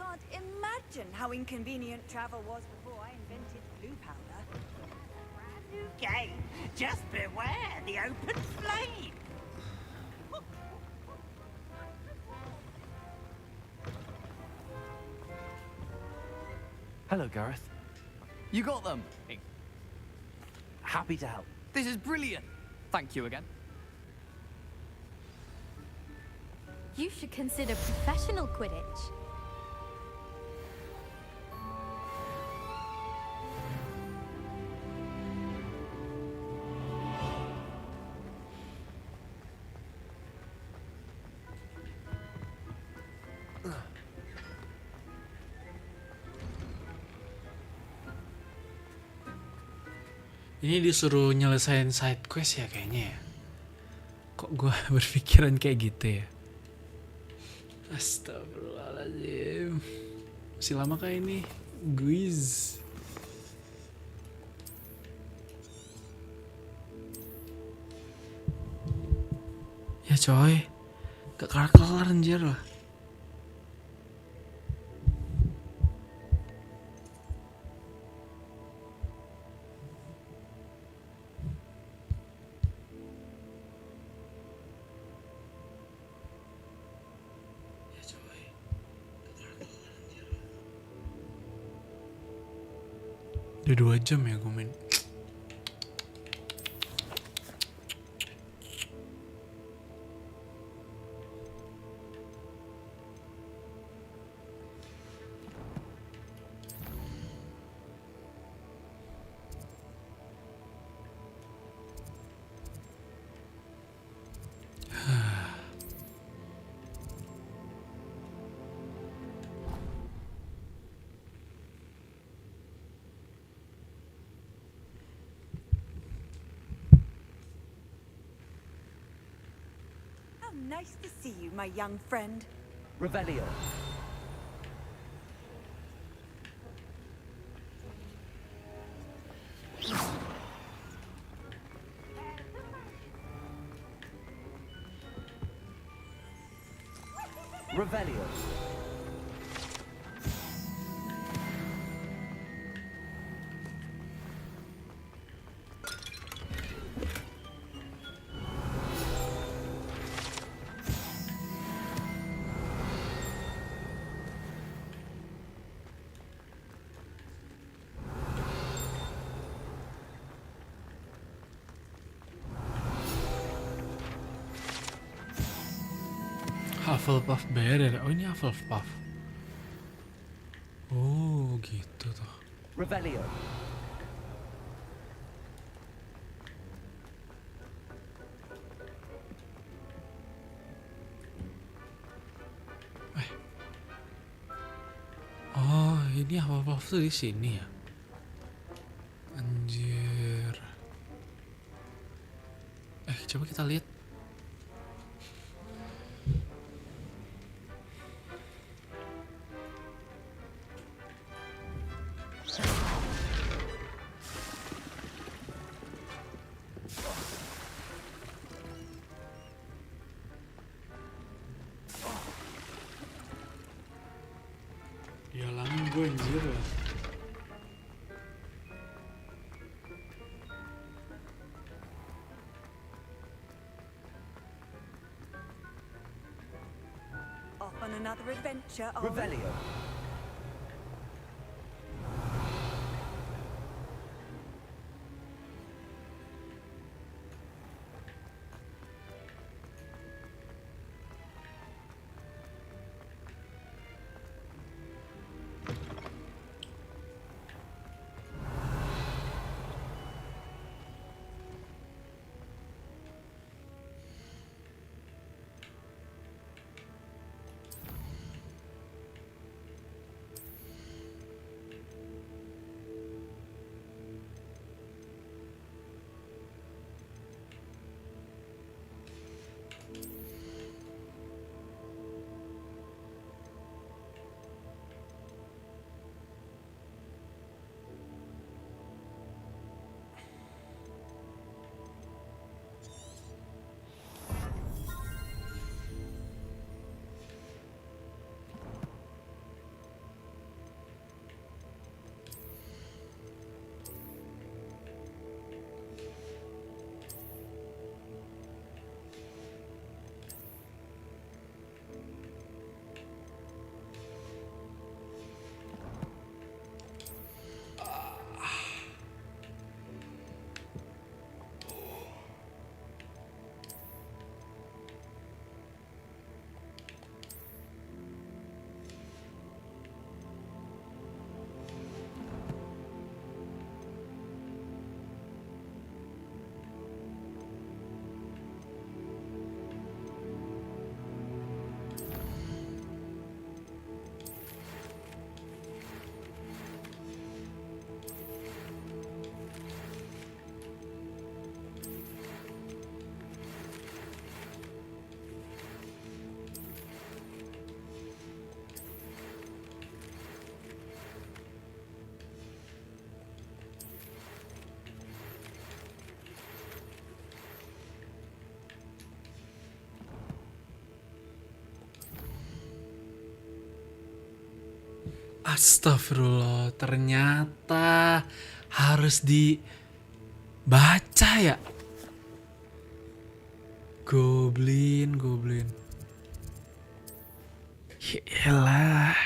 S3: Can't imagine how inconvenient travel was before I invented blue powder.
S6: Brand new game. Just beware the open flame.
S2: Hello, Gareth.
S15: You got them!
S2: Happy to help.
S15: This is brilliant! Thank you again.
S12: You should consider professional Quidditch.
S1: Ini disuruh nyelesain side quest ya kayaknya ya. Kok gua berpikiran kayak gitu ya? Astagfirullahaladzim. Masih lama kah ini? Guys. Ya coy. Gak kelar-kelar anjir lah. Udah 2 jam ya gue main.
S3: Nice to see you, my young friend.
S2: Revelio. Revelio.
S1: Hufflepuff Bear. Oh ini Hufflepuff. Oh gitu tuh.
S2: Revelio.
S1: Ini Hufflepuff tuh di sini ya. Anjir. Coba kita lihat. Ya langin gue anjir lah.
S3: Off on another adventure.
S2: Revelio.
S1: Astagfirullah, ternyata harus dibaca ya. Goblin. Yaelah.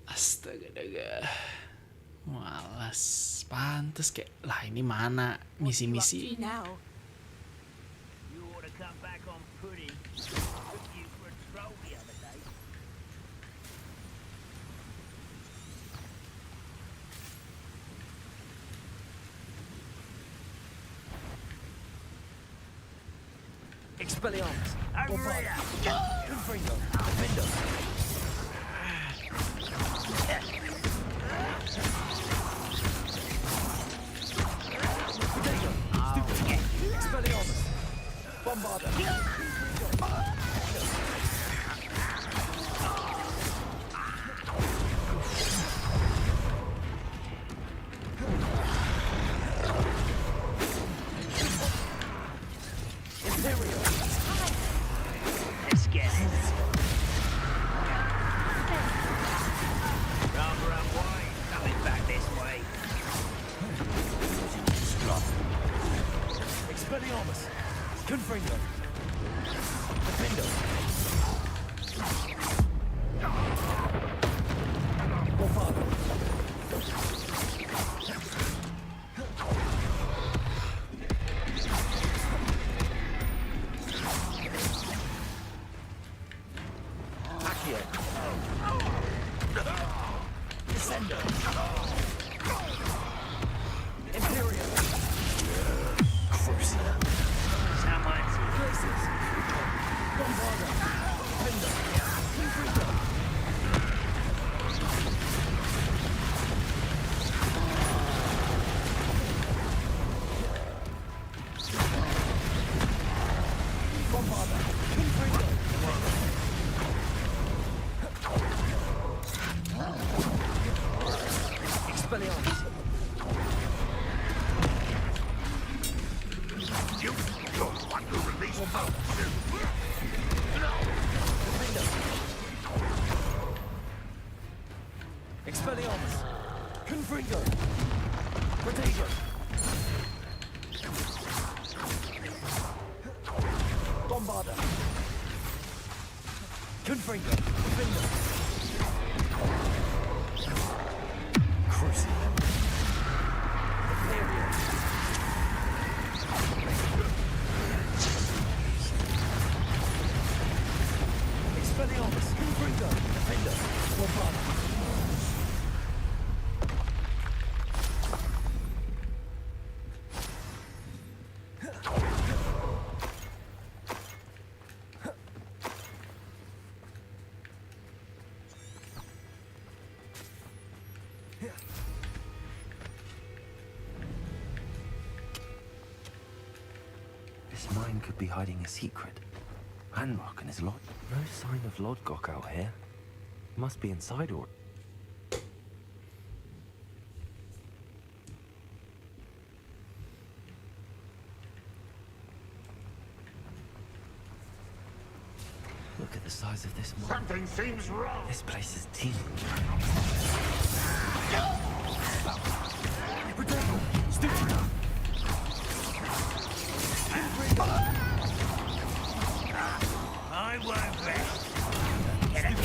S1: Astaga. Malas. Pantes kayak, lah ini mana misi-misi.
S6: Now. You ought to come back on footing. Took you for a stroll the other day.
S2: Expelliarmus.
S6: Hurry up!
S2: Confringo. Defendo. Expelliarmus. Bombarda.
S6: Let's get it. Rather unwise coming back this way.
S2: Expelliarmus. Confringo. Defendo. Bombarda. Accio. Descendo. Imperial. Cruiser.
S6: Someone's
S2: Graces. Bombarda. Defendo. Confringo.
S6: Confringo! Protego! Bombarder! Confringo! Confringo! Crucible! Expelliarmus! Confringo! Defender! Bombarder!
S2: This mine could be hiding a secret. Ranrock and his lot. No sign of Lodgok out here. Must be inside or... Look at the size of this mine.
S4: Something seems wrong.
S2: This place is teeming.
S6: I won't rest. Get it.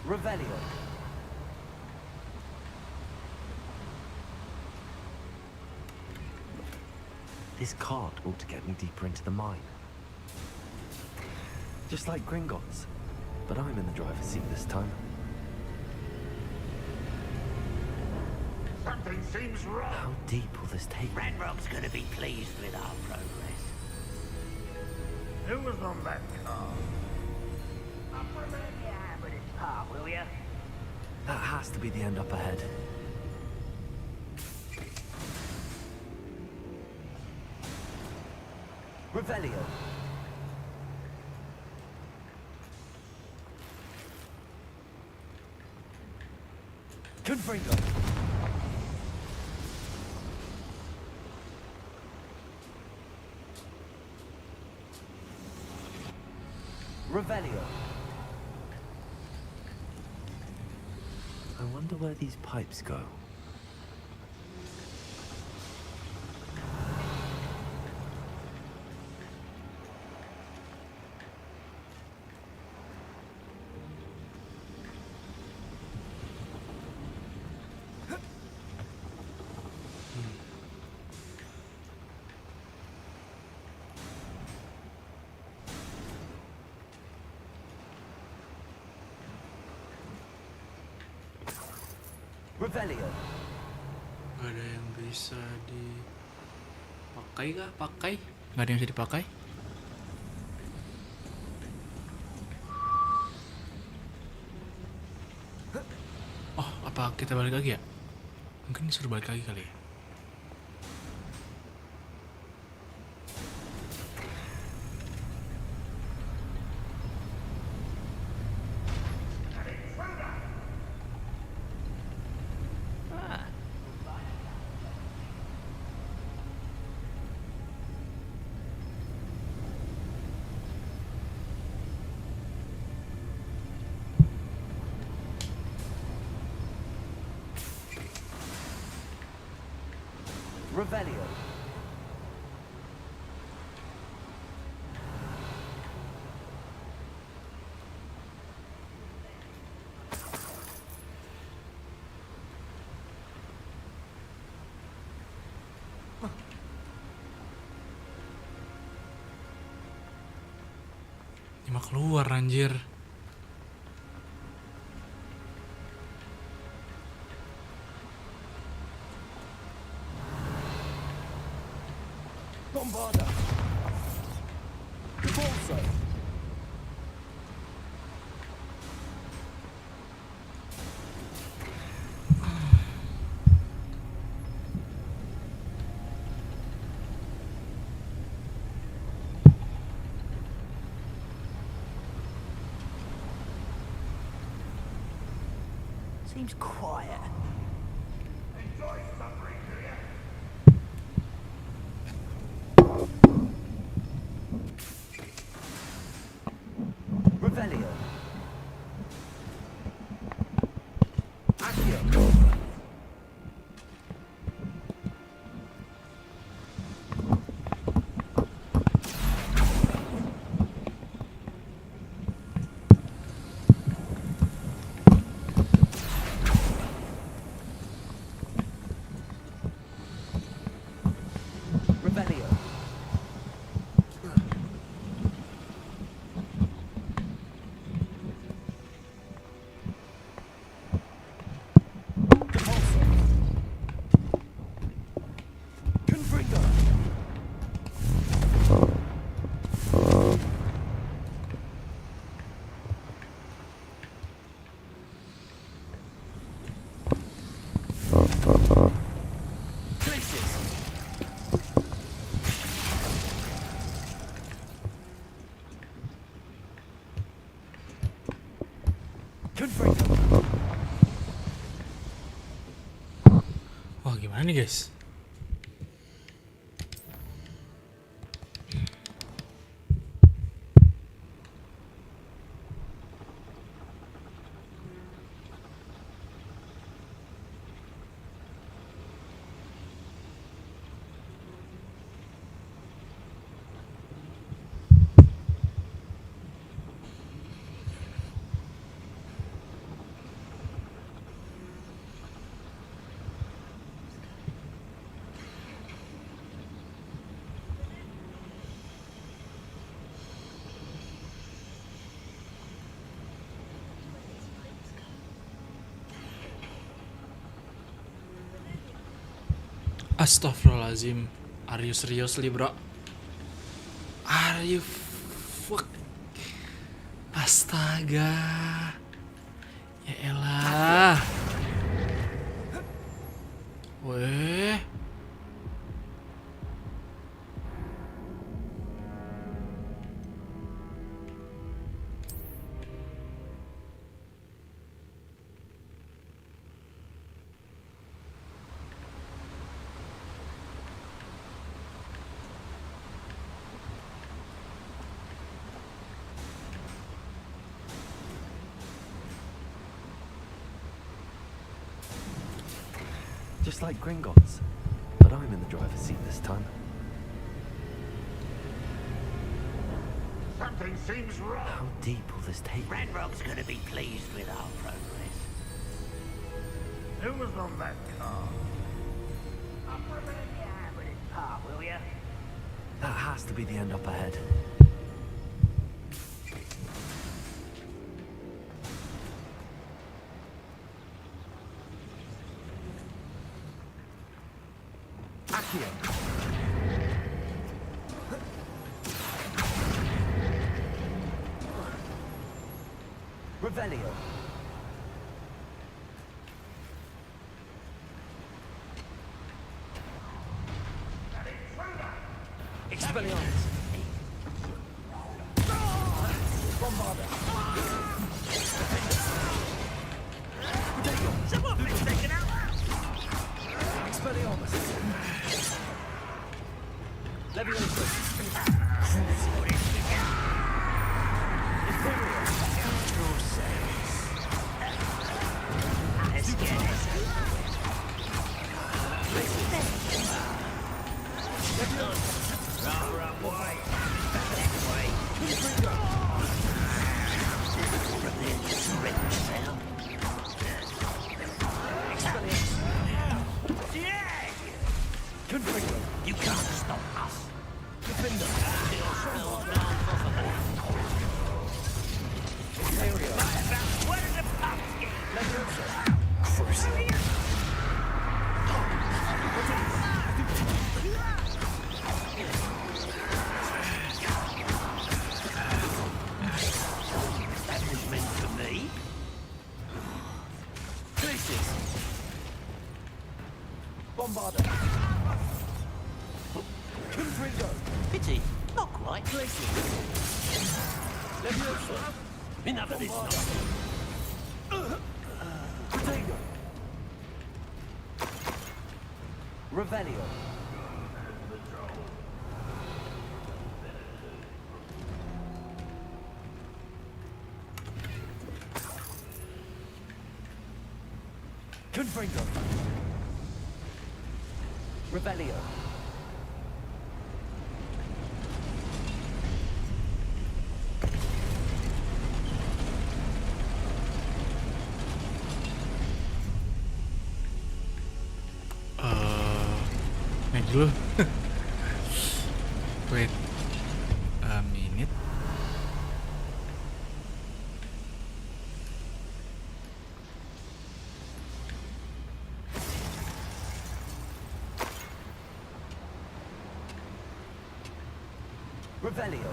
S2: Revelio. This cart ought to get me deeper into the mine. Just like Gringotts. But I'm in the driver's seat this time.
S4: Something seems wrong.
S2: How deep will this take me?
S6: Ranrock's gonna be pleased with our progress.
S4: Who was on that car?
S6: With his part, will ya?
S2: That has to be the end up ahead. Revelio.
S6: Confringo.
S2: Revelio. I wonder where these pipes go. Revelio.
S1: Gak ada yang bisa dipakai kah? Pakai? Gak ada yang bisa dipakai? Oh, apa kita balik lagi ya? Mungkin disuruh balik lagi kali ya?
S2: Revelio.
S1: Nggak keluar anjir.
S9: Bombarda! Repulsor!
S6: Seems quiet.
S4: Enjoy suffering, do you?
S2: Revelio. Revelio.
S9: Confringo!
S1: Wah, gimana nih guys? Astagfirullahaladzim. Are you seriously, bro? Are you fuck? Astaga. Ya elah. Weh.
S2: Just like Gringotts. But I'm in the driver's seat this time.
S4: Something seems wrong.
S2: How deep will this take me?
S6: Ranrock's gonna be pleased with our progress.
S4: Who was on that car?
S6: I'll put a bit of your hand with his part, will ya?
S2: That has to be the end up ahead. Accio. Revelio.
S9: Expelliarmus! Bombarda!
S6: Someone been taken out!
S9: Expelliarmus! Leviosa!
S6: You can't stop us.
S9: Defender!
S6: Bombarder. Confringo. Pity. Not quite. Leviosa. Enough of this nonsense. Protego. Revelio. Confringo. Revelio.
S1: Naik dulu. Wait a minute.
S6: Revelio.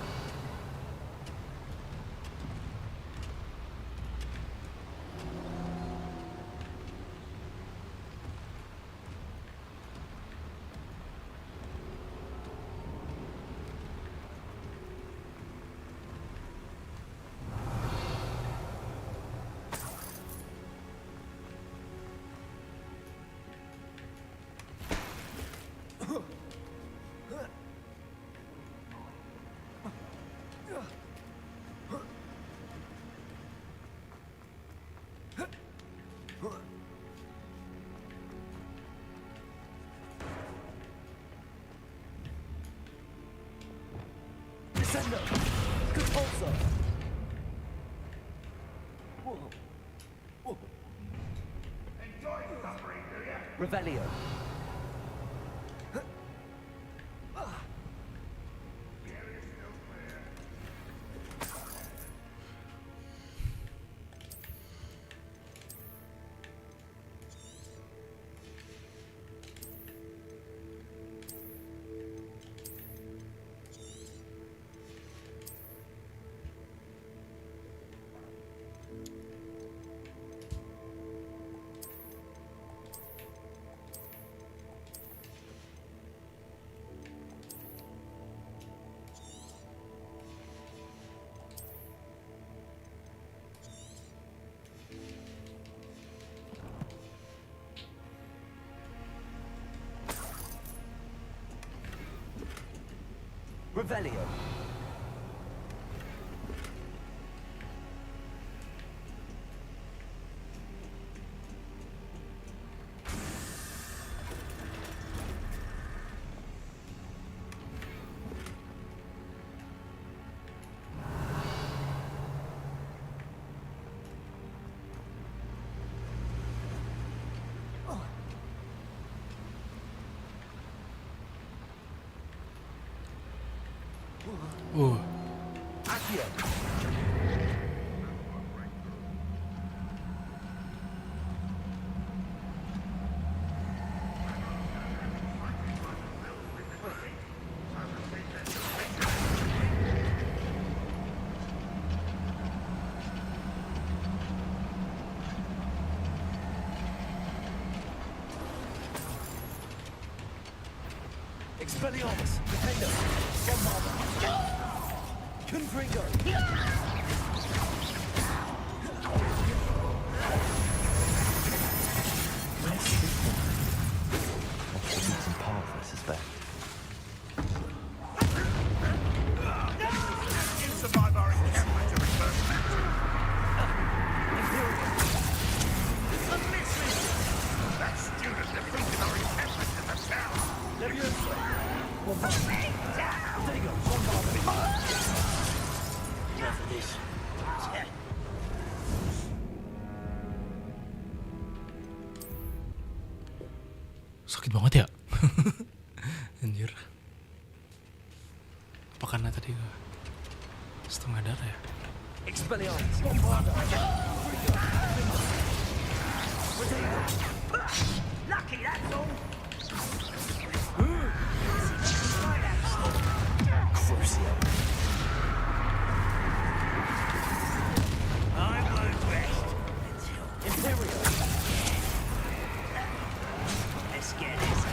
S6: Descendo. Compulso. Revelio. Revelio. Accio. Expelliarmus. Defender. Bombarder. Confringo!
S2: Where's Sleeping? Off the beaten path, I suspect.
S4: You survive our encounter to return back to a mission! That student defeated our encampment in the town!
S6: Leviosa! Protego! Bombarder! Enough of this.
S1: Sakit banget ya. Anjir. Apa karena tadi gue setengah darah ya?
S6: Expelliarmus! Bombarder! Lucky, that's all! Crucio! I won't rest until... Imperial! Let's get this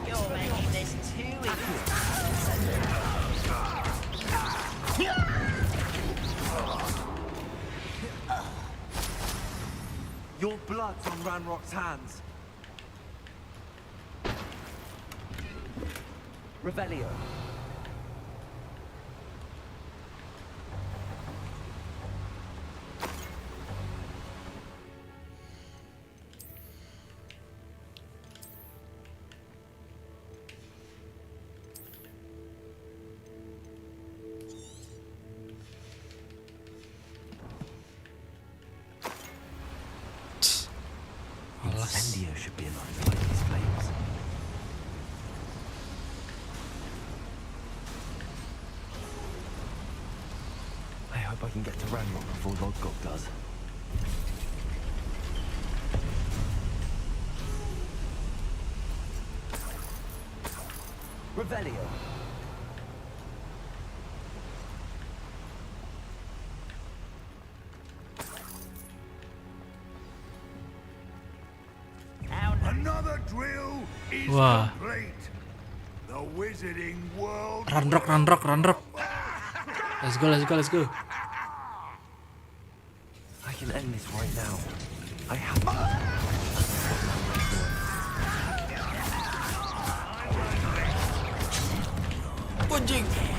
S6: You're making this too
S2: Your blood's on Ranrock's hands. Revelio. Incendio should be enough to light these flames. I hope I can get to Ranrock before Lodgok does. Revelio.
S4: Another drill is
S1: Wah.
S4: complete. The wizarding world.
S1: Run rock. Let's go.
S2: I can end this right now. I have
S1: Anjing.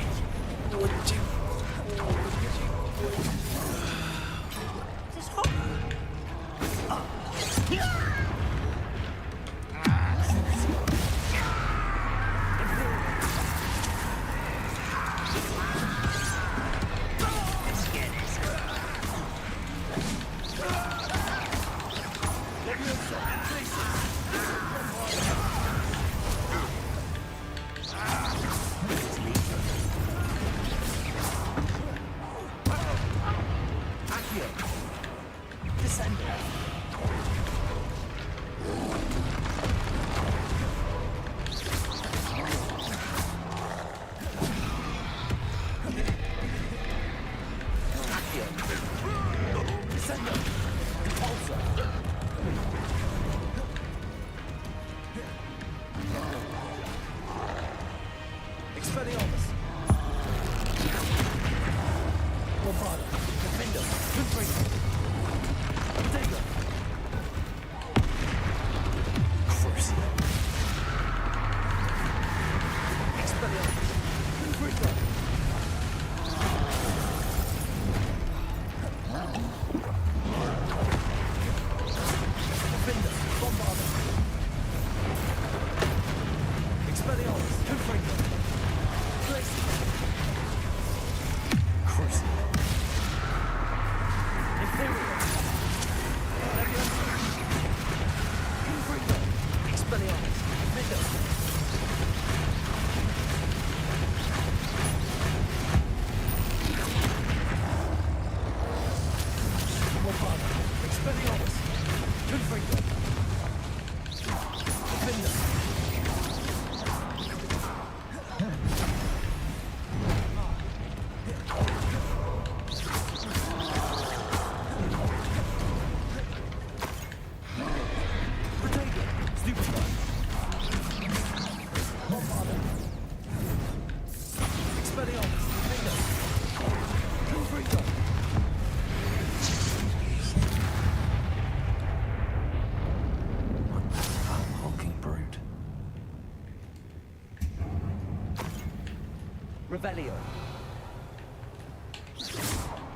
S2: Revelio.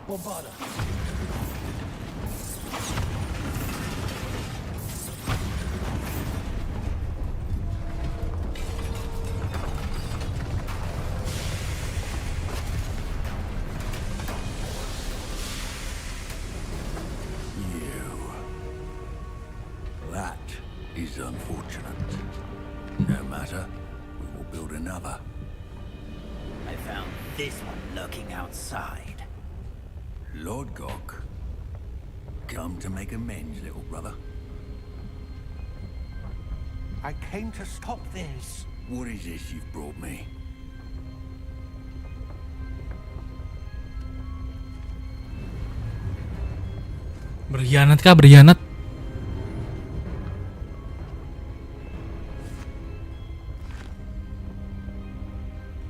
S9: Bombarda.
S4: That is unfortunate. No matter, we will build another.
S20: I found this one lurking outside.
S4: Lord Gok, come to make amends, little brother.
S10: I came to stop this.
S4: What is this you've brought me?
S1: Berkhianat kah? Berkhianat?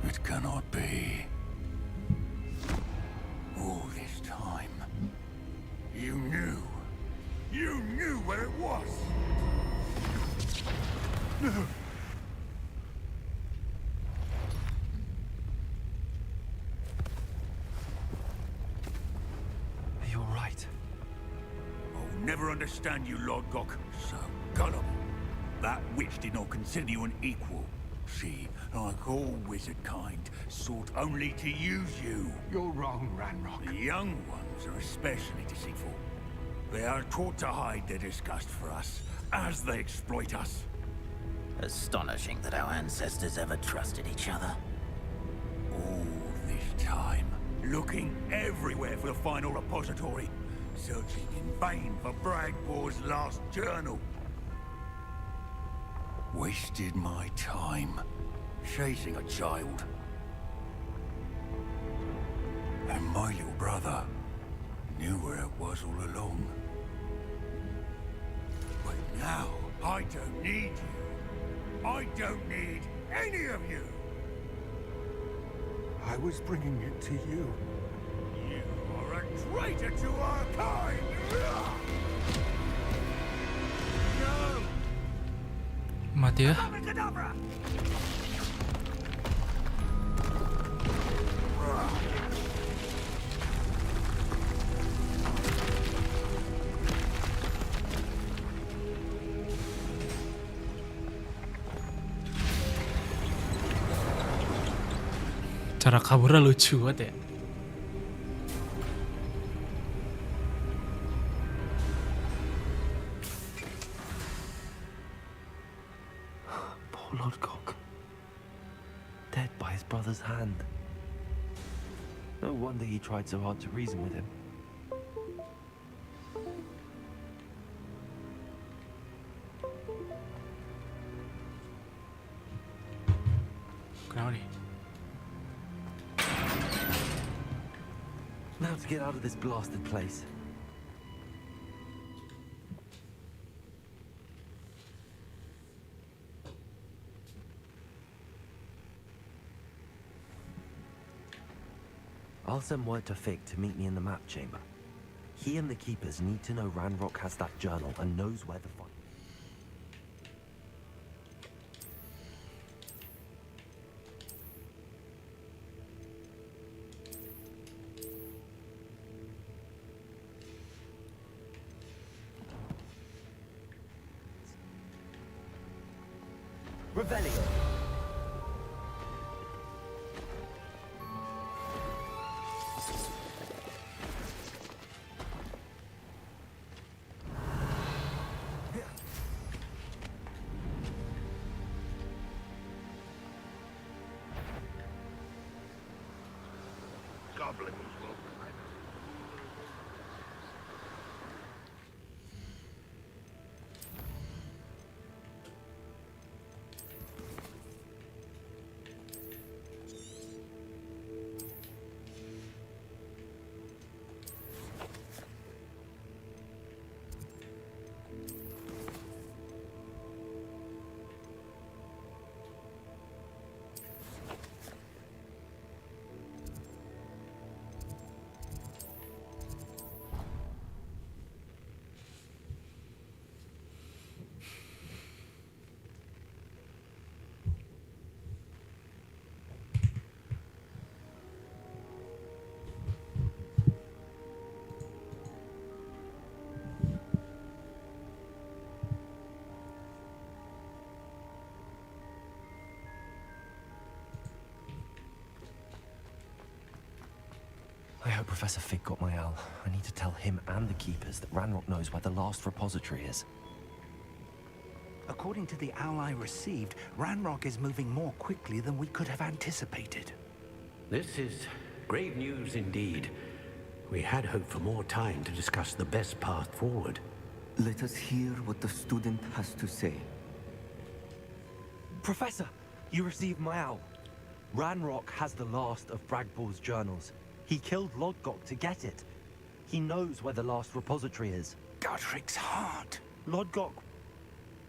S4: It cannot be. All this time, you knew. You knew where it was. No.
S2: You're right.
S4: I'll never understand you, Lord Gok. So gullible. That witch did not consider you an equal. She, like all wizard kind, sought only to use you.
S10: You're wrong, Ranrock.
S4: The young ones are especially deceitful. They are taught to hide their disgust for us, as they exploit us.
S20: Astonishing that our ancestors ever trusted each other.
S4: All this time, looking everywhere for the final repository, searching in vain for Bragbor's last journal. Wasted my time, chasing a child. And my little brother knew where it was all along. But now, I don't need you. I don't need any of you.
S10: I was bringing it to you.
S4: You are a traitor to our kind! No!
S1: Mati ya.
S4: Abracadabra!
S1: Cara kaburnya lucu banget ya.
S2: Poor Lodgok. Dead by his brother's hand. No wonder he tried so hard to reason with him.
S1: Kenapa nih?
S2: Now to get out of this blasted place. I'll send word to Fig to meet me in the map chamber. He and the Keepers need to know Ranrock has that journal and knows where to find it. Revelio.
S4: Goblins will climb.
S2: I hope Professor Fig got my owl. I need to tell him and the Keepers that Ranrock knows where the last repository is.
S10: According to the owl I received, Ranrock is moving more quickly than we could have anticipated.
S6: This is grave news indeed. We had hoped for more time to discuss the best path forward.
S21: Let us hear what the student has to say.
S2: Professor, you received my owl. Ranrock has the last of Bragbor's journals. He killed Lodgok to get it. He knows where the last repository is.
S4: Godric's heart.
S2: Lodgok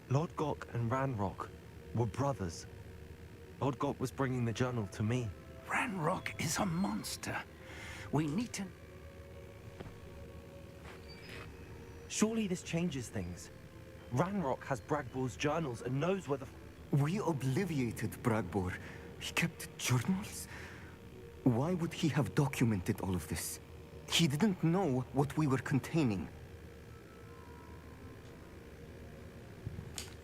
S2: and Ranrock were brothers. Lodgok was bringing the journal to me.
S4: Ranrock is a monster. We need to...
S2: Surely this changes things. Ranrock has Bragbor's journals and knows where the...
S21: We obliviated Bragbor. He kept journals? Why would he have documented all of this? He didn't know what we were containing.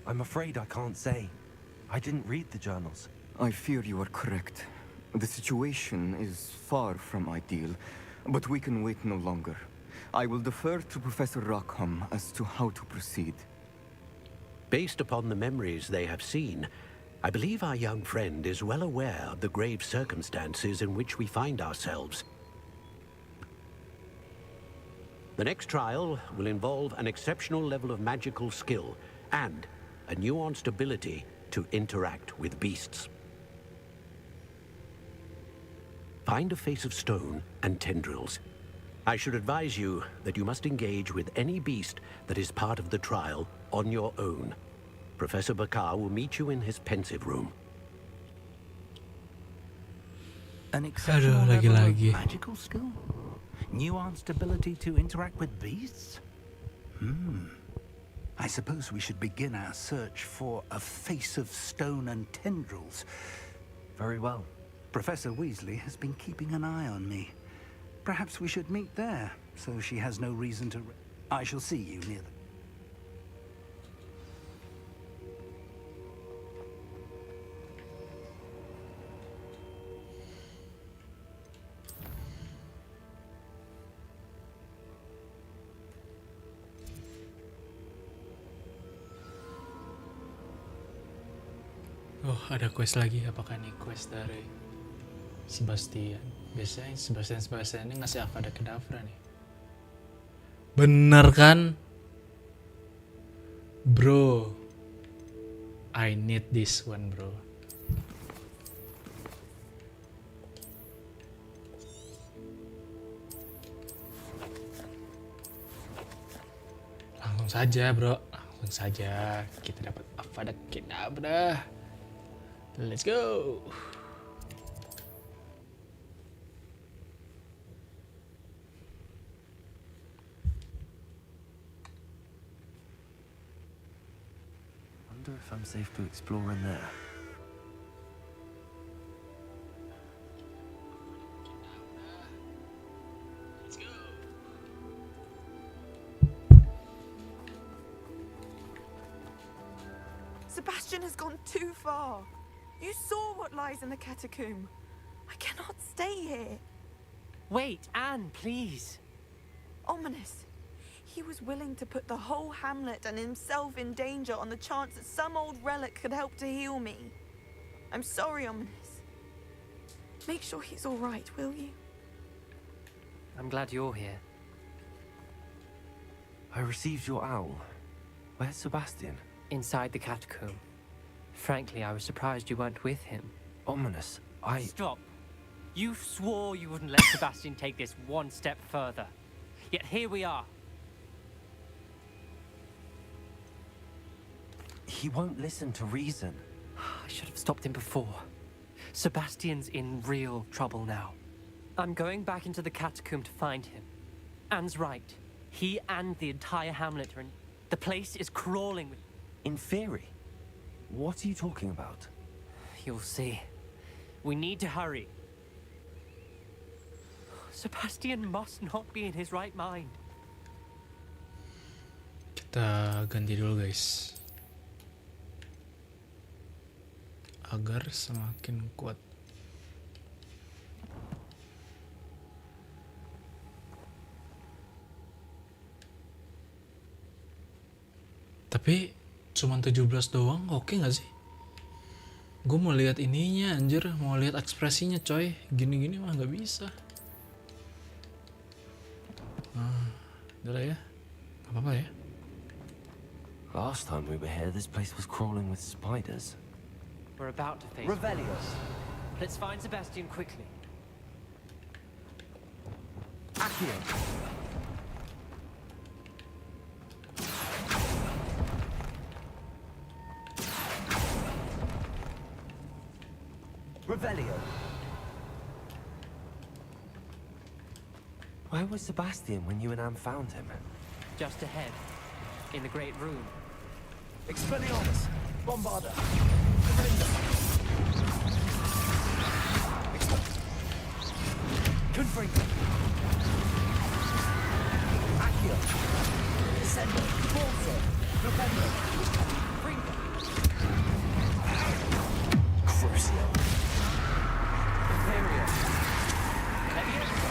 S2: I'm afraid I can't say. I didn't read the journals.
S21: I fear you are correct. The situation is far from ideal, but we can wait no longer. I will defer to Professor Rockham as to how to proceed.
S6: Based upon the memories they have seen, I believe our young friend is well aware of the grave circumstances in which we find ourselves. The next trial will involve an exceptional level of magical skill and a nuanced ability to interact with beasts. Find a face of stone and tendrils. I should advise you that you must engage with any beast that is part of the trial on your own. Professor Bakar will meet you in his pensive room.
S4: An exceptional level of
S1: lagi-lagi.
S4: magical skill? Nuanced ability to interact with beasts? I suppose we should begin our search for a face of stone and tendrils.
S2: Very well.
S4: Professor Weasley has been keeping an eye on me. Perhaps we should meet there, so she has no reason to... I shall see you near the...
S1: Oh, ada quest lagi. Apakah ini quest dari Sebastian? Biasanya Sebastian ini ngasih Avada Kedavra nih. Bener kan? Bro, I need this one, bro. Langsung saja, bro. Langsung saja kita dapat Avada Kedavra. Let's go.
S2: Wonder if I'm safe to explore in there.
S8: Sebastian has gone too far. You saw what lies in the catacomb. I cannot stay here.
S9: Wait, Anne, please.
S8: Ominous. He was willing to put the whole hamlet and himself in danger on the chance that some old relic could help to heal me. I'm sorry, Ominous. Make sure he's all right, will you?
S9: I'm glad you're here.
S2: I received your owl. Where's Sebastian?
S9: Inside the catacomb. Frankly, I was surprised you weren't with him.
S2: Ominous,
S9: Stop. You swore you wouldn't let Sebastian take this one step further. Yet here we are.
S2: He won't listen to reason.
S9: I should have stopped him before. Sebastian's in real trouble now. I'm going back into the catacomb to find him. Anne's right. He and the entire hamlet are in... The place is crawling with...
S2: In theory? What are you talking about?
S9: You'll see. We need to hurry. Sebastian must not be in his right mind.
S1: Kita ganti dulu, guys. Agar semakin kuat. Tapi cuman 17 doang, oke nggak sih? Gue mau lihat ininya, anjir, mau lihat ekspresinya, coy. Gini-gini mah nggak bisa. Udah lah ya, nggak apa-apa ya.
S2: Last time we were here, this place was crawling with spiders.
S9: We're about to face...
S2: Revelio.
S9: Let's find Sebastian quickly.
S2: Accio. Revelio. Where was Sebastian when you and Anne found him?
S5: Just ahead, in the Great Room.
S2: Expelliarmus! Bombarda! Confringo! Accio! Descendo! Forza! Defendo! Fringo! Crucio! Imperio! Levioso!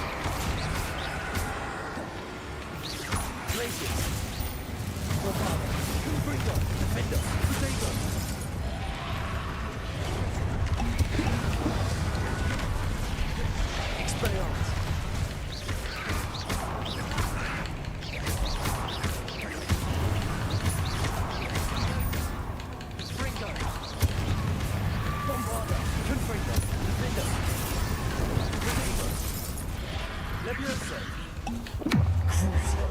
S2: Glacius! Bombarda! Confringo! Defendo! Crusader! Expelliarmus! Fringo! Bombarda! Confringo! Defendo! Crusader! Levioso! Crucio!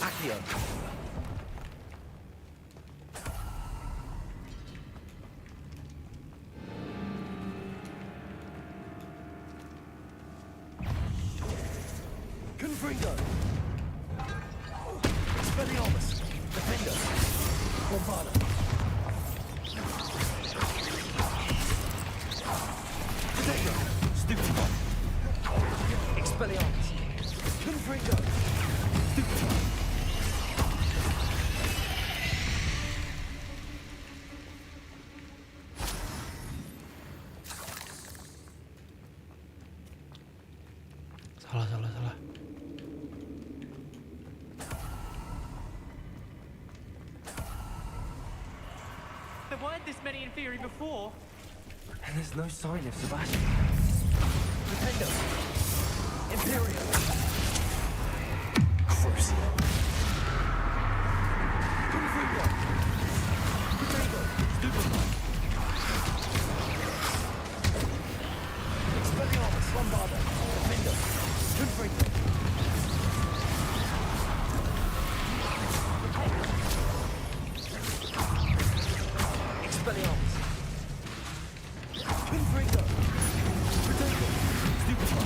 S2: Accio! Confringo! Expelliarmus! Defender! Bombarda! Potato! Stupefy! Expelliarmus! Confringo! Stupefy!
S1: Salah.
S5: There weren't this many Inferi before.
S2: And there's no sign of Sebastian. Defendo! Imperio! Crucio! Confringo! Potato! Stupefy! Expelliarmus! Bombarda! Defendo! Confringo! Expelliarmus! Confringo! Potato! Stupefy!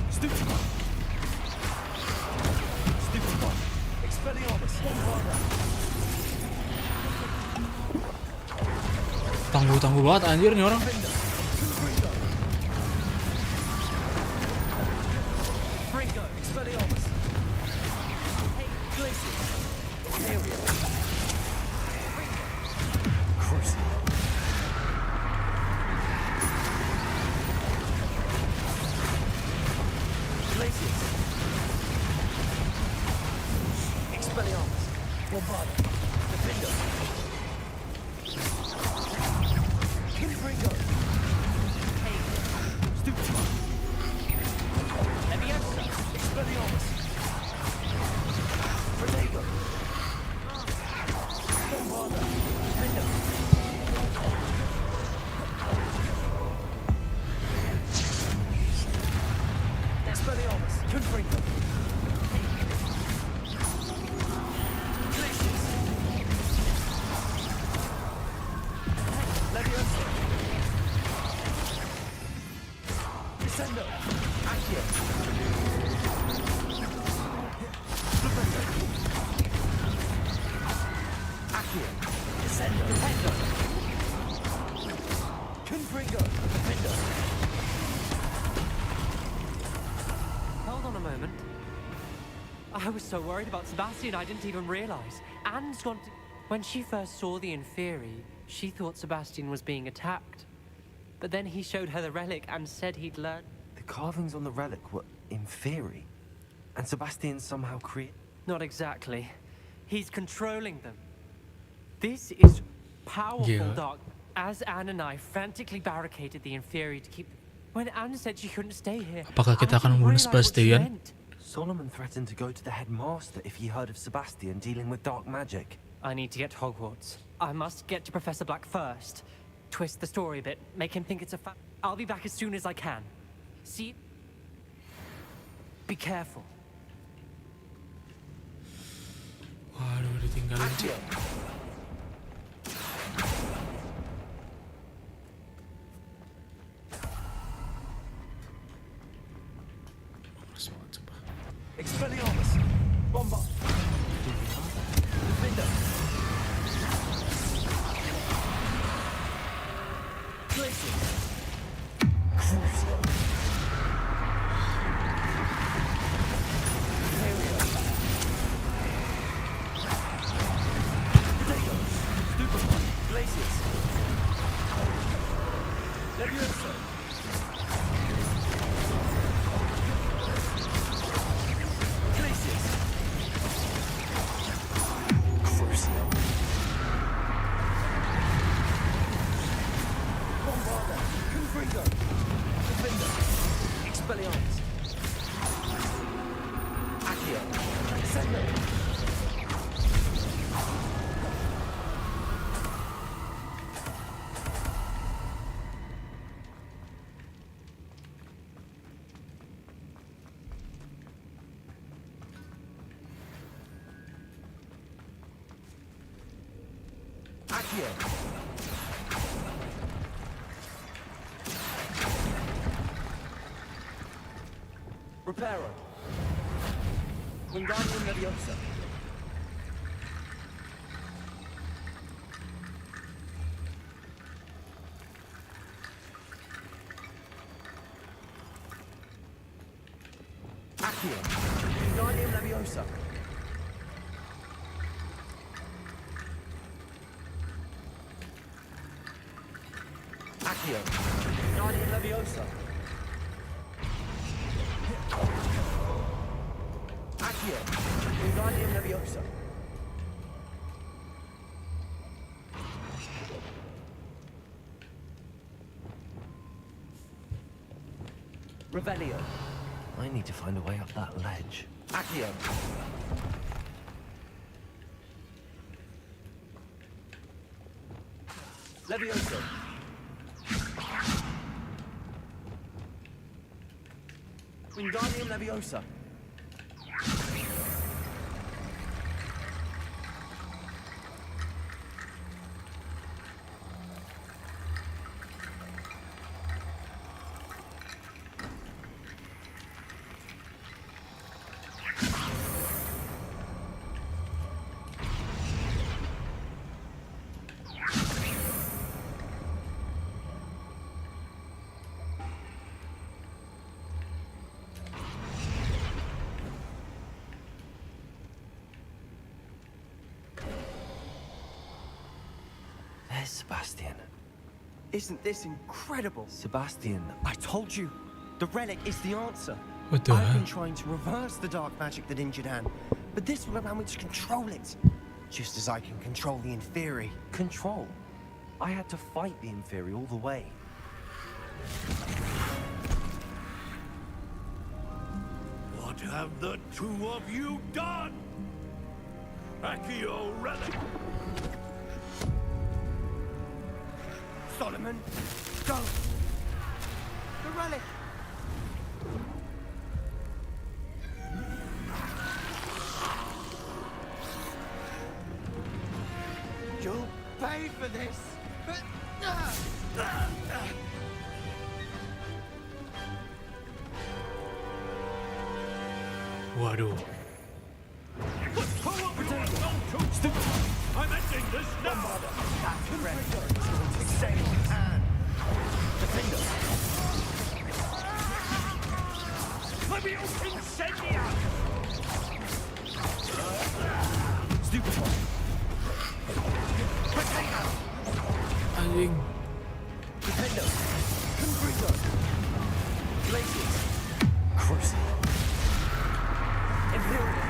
S2: Stupefy! Stupefy! Expelliarmus! Bombarda!
S1: Tangguh banget anjir nih orang.
S2: Confringo! Fringo! Expelliarmus! Glacius! Imperio! Crucio! Glacius! Expelliarmus! Bombarda! Defendo! Confringo! Stupefy! Levioso! Expelliarmus! Potato! Bombarda! Defendo! Expelliarmus! Confringo! Glacius! Levioso! Descendo! Accio! Defendo! Accio! Descendo! Defendo! Confringo! Defendo!
S5: Hold on a moment. I was so worried about Sebastian I didn't even realize. Anne's gone to... When she first saw the Inferi, she thought Sebastian was being attacked. But then he showed her the relic and said he'd learned...
S2: The carvings on the relic were Inferi, and Sebastian somehow
S5: Not exactly. He's controlling them. This is powerful,
S1: Yeah.
S5: Doc. As Anne and I frantically barricaded the Inferi to keep... When Anne said she couldn't stay here...
S1: Apakah kita akan membunuh Sebastian?
S2: Solomon threatened to go to the headmaster if he heard of Sebastian dealing with dark magic.
S5: I need to get to Hogwarts. I must get to Professor Black first. Twist the story a bit, make him think it's a fact. I'll be back as soon as I can. See? Be careful.
S1: Waduh, ditinggalin sih. Males banget sumpah.
S21: Expelliarmus! Bomba! Defender! Glacier! Crucial! Potatoes! Stupefy! Glaciers! Levioso! Glaciers! Crucial! Bombarda! Confringo! Defender! Expelliarmus! Accio! Ascendo! Accio! Reparo! Wingardium Leviosa! Accio! Wingardium Leviosa! Accio! Wingardium Leviosa! Accio! Wingardium Leviosa! Revelio!
S2: I need to find a way up that ledge.
S21: Accio! Levioso! Wingardium Leviosa!
S2: There's Sebastian.
S21: Isn't this incredible?
S2: Sebastian.
S21: I told you, the relic is the answer.
S1: What the
S21: I've
S1: hell?
S21: been trying to reverse the dark magic that injured Anne, but this will allow me to control it. Just as I can control the Inferi.
S2: Control? I had to fight the Inferi all the way.
S4: What have the two of you done? Accio relic!
S21: Solomon, go! The relic! You'll pay for this!
S1: Waduh.
S4: I'm ending this now!
S21: That's relic is going to save Anne! Defender!
S4: Leviosa incendia!
S21: Stupefy!
S1: Anjing.
S21: Defender! Confringo! Glaciers! Crucial! Imperial!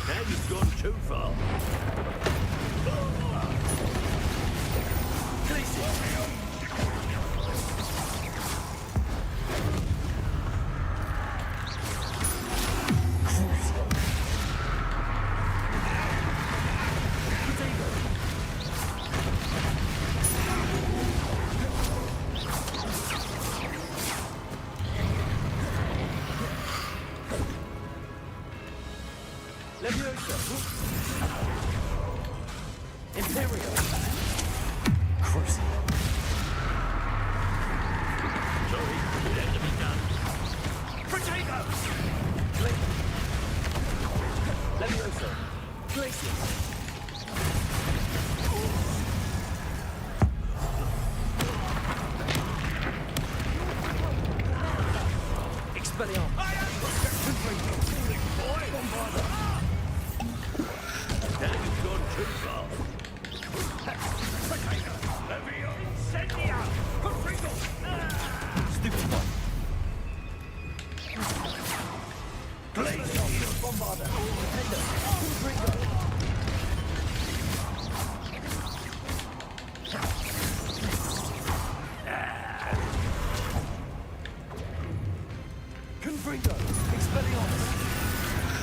S4: Now you've gone too far.
S9: Leviosa! Imperial! Crucial!
S6: Sorry, it had to be done.
S9: Protego! Leviosa! Glacius! Expelliarmus!
S6: Now you've gone too far.
S9: Stupefy! Glacius! Bombarder! Defender! Confringo! Confringo! Expelliarmus!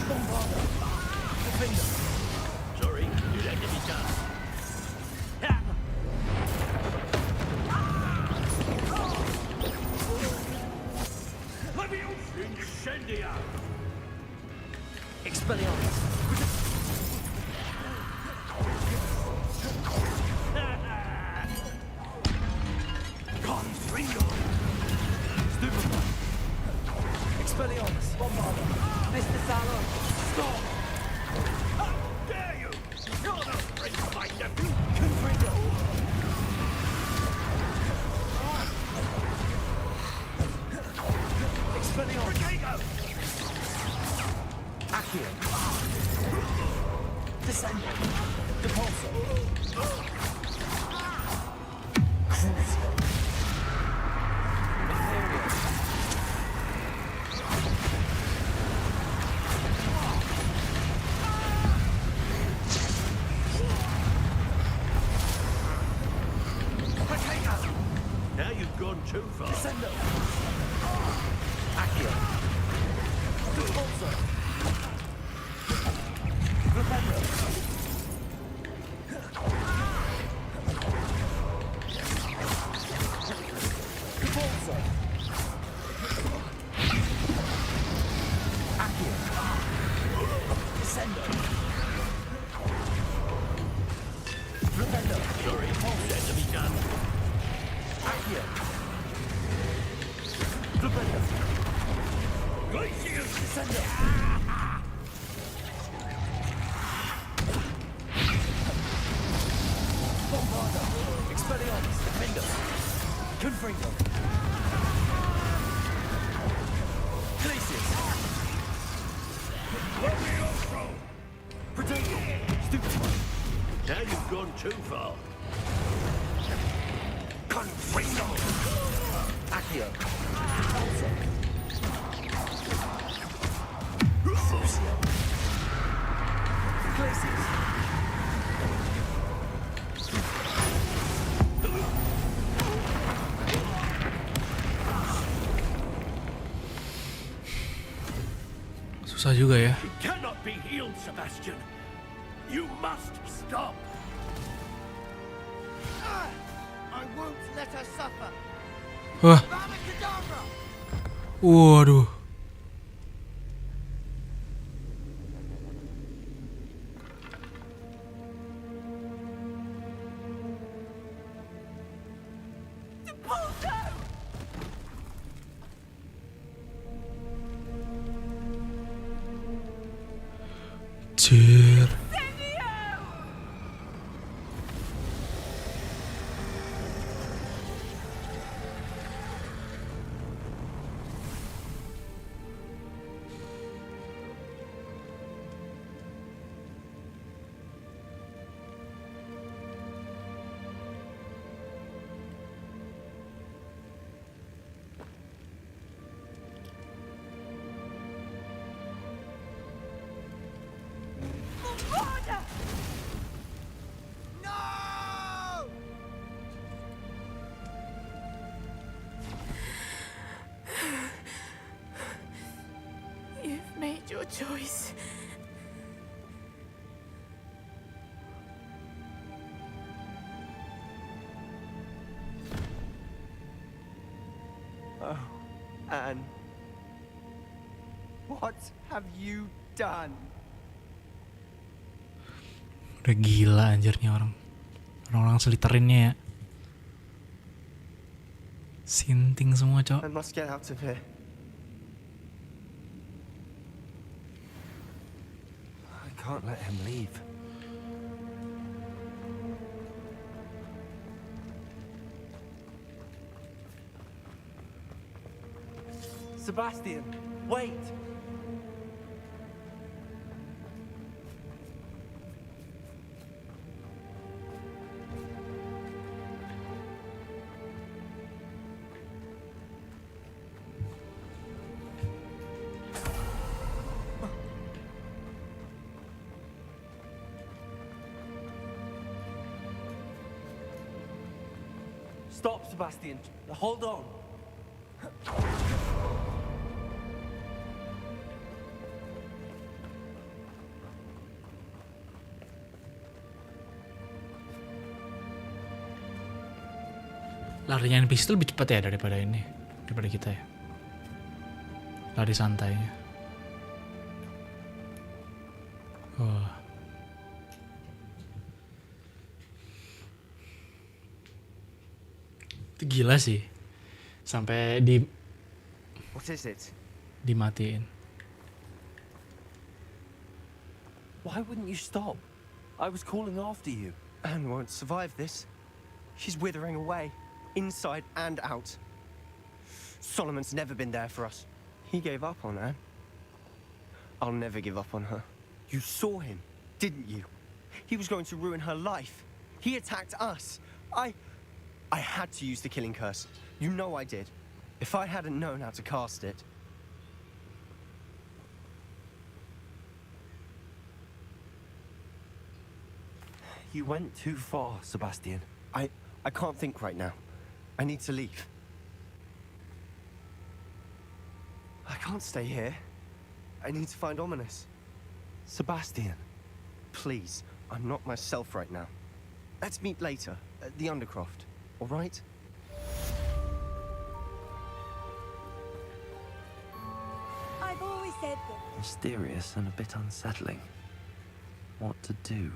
S9: Bombarder! Defender!
S6: Sorry, it had to be done.
S9: Incendia! Expelliarmus! Confringo! Stupefy! Expelliarmus! Bombarder! Mr. Salo! Stop!
S6: How dare you! You're no friend of my nephew!
S9: Confringo! Expelliarmus! Accio! Descendo! Depulso! Crucio! Imperial!
S6: Now you've gone too far.
S9: Descendo! Accio! Depulso! Defendo! Depulso! Accio! Descendo! Defendo!
S6: Sorry, it had to be done.
S9: Accio! Defendo!
S6: Glacius!
S9: Descendo! Bombarder! Expelliarmus! Defender! Confringo! Glacius! Protego! Stupefy!
S6: Now you've gone too far.
S9: Confringo! Accio! Repulso! Crucio! Glacius!
S1: Susah juga ya.
S6: It cannot be healed, Sebastian. You must stop.
S9: I won't let her suffer.
S1: Wah. Waduh. Anjir.
S8: You've made your choice.
S21: Oh, Anne. What have you done?
S1: Udah gila anjir nih orang. Orang-orang seliterinnya ya. Sinting semua, Cok.
S7: I must get out of here.
S2: I can't let him leave.
S7: Sebastian, wait! Stop, Sebastian. Hold on.
S1: Larinya NPC itu lebih cepat ya daripada ini, daripada kita ya. Lari santainya. Wah. Itu gila sih. Sampai
S7: What is it?
S1: dimatiin.
S7: Why wouldn't you stop? I was calling after you. Anne won't survive this. She's withering away, inside and out. Solomon's never been there for us. He gave up on Anne. I'll never give up on her. You saw him, didn't you? He was going to ruin her life. He attacked us. I had to use the killing curse. You know I did. If I hadn't known how to cast it... You went too far, Sebastian. I can't think right now. I need to leave. I can't stay here. I need to find Ominous. Sebastian, please, I'm not myself right now. Let's meet later, at the Undercroft, all right?
S3: I've always said that.
S2: Mysterious and a bit unsettling. What to do?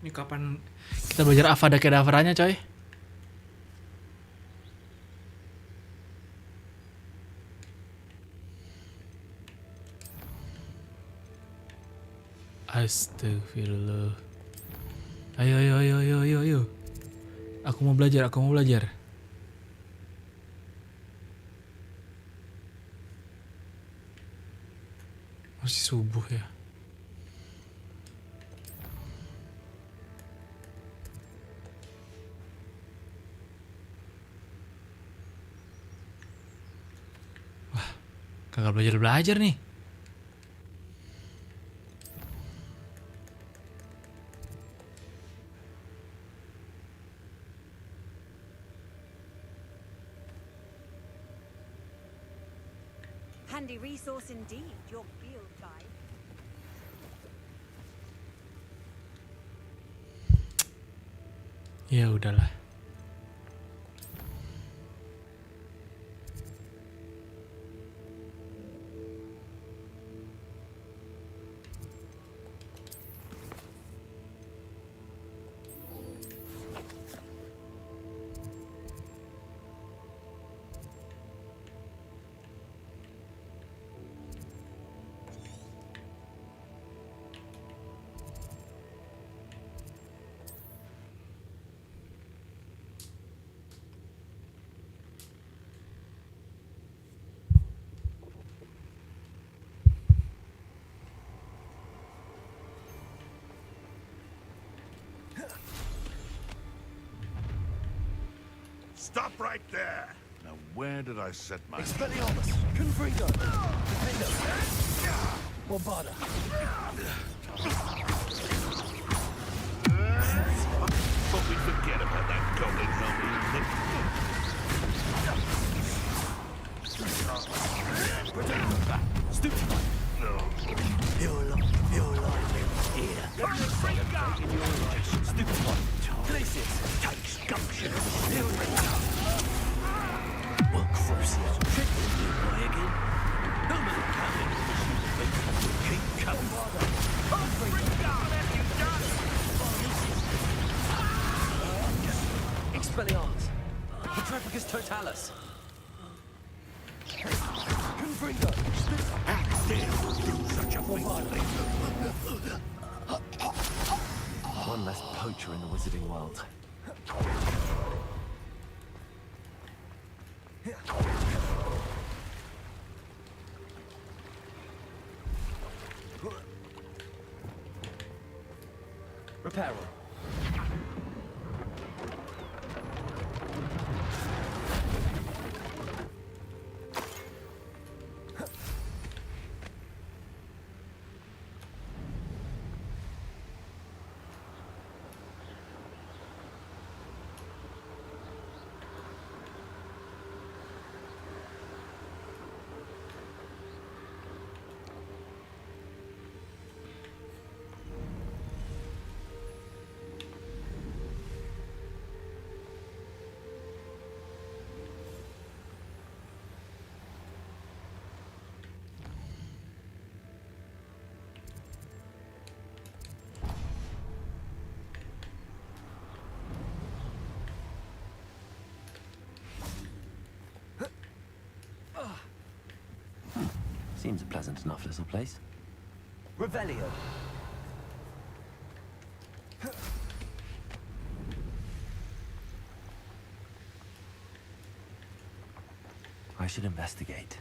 S1: Ini kapan kita belajar Avada Kedavra-nya, coy? Astagfirullah. Ayo. Aku mau belajar. Masih subuh ya. Kagak belajar nih.
S3: Handy resource indeed, your field guide.
S1: Ya udahlah.
S4: Stop right there! Now where did I set my...
S7: Expelliarmus! Confringo! Defender! Wabada!
S20: Stupid one. Places. Takes gumption. Still What crucial trick will you play again? No matter how many missions you make, keep coming.
S7: Expelliarmus. Petrificus totalis. Confringo.
S20: Such a thing.
S2: One less poacher in the wizarding world.
S7: Reparo.
S2: Seems a pleasant enough little place.
S7: Revelio.
S2: I should investigate.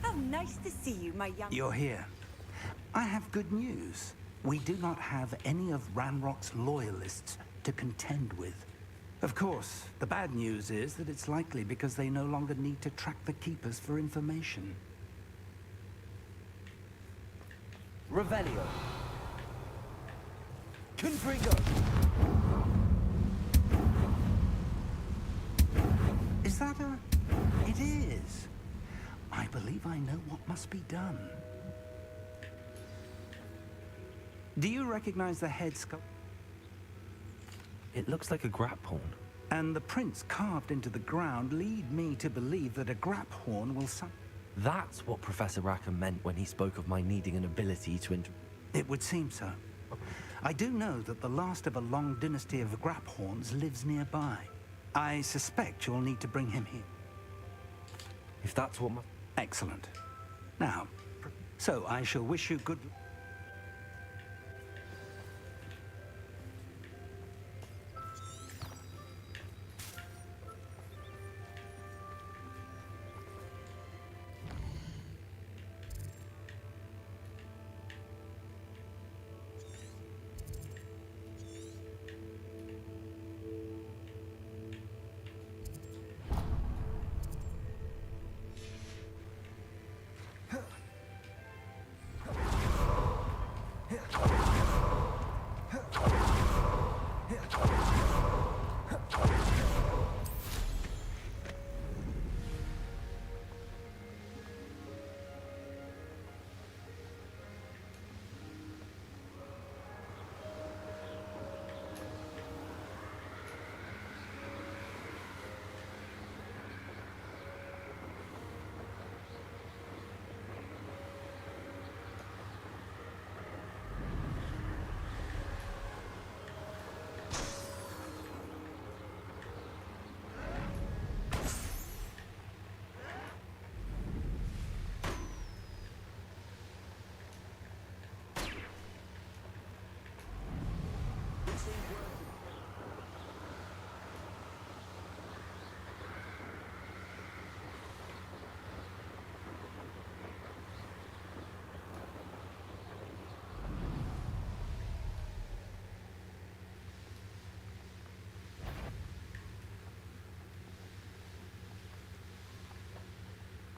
S3: How nice to see you, my young...
S10: You're here. I have good news. We do not have any of Ranrock's loyalists to contend with. Of course, the bad news is that it's likely because they no longer need to track the Keepers for information.
S7: Revelio. Confringo.
S10: Is that a... It is. I believe I know what must be done. Do you recognize the head sculpt?
S2: It looks like a grap horn.
S10: And the prints carved into the ground lead me to believe that a grap horn will
S2: That's what Professor Rackham meant when he spoke of my needing an ability to
S10: It would seem so. I do know that the last of a long dynasty of grap horns lives nearby. I suspect you'll need to bring him here.
S2: If that's what my...
S10: Excellent. Now, so I shall wish you good...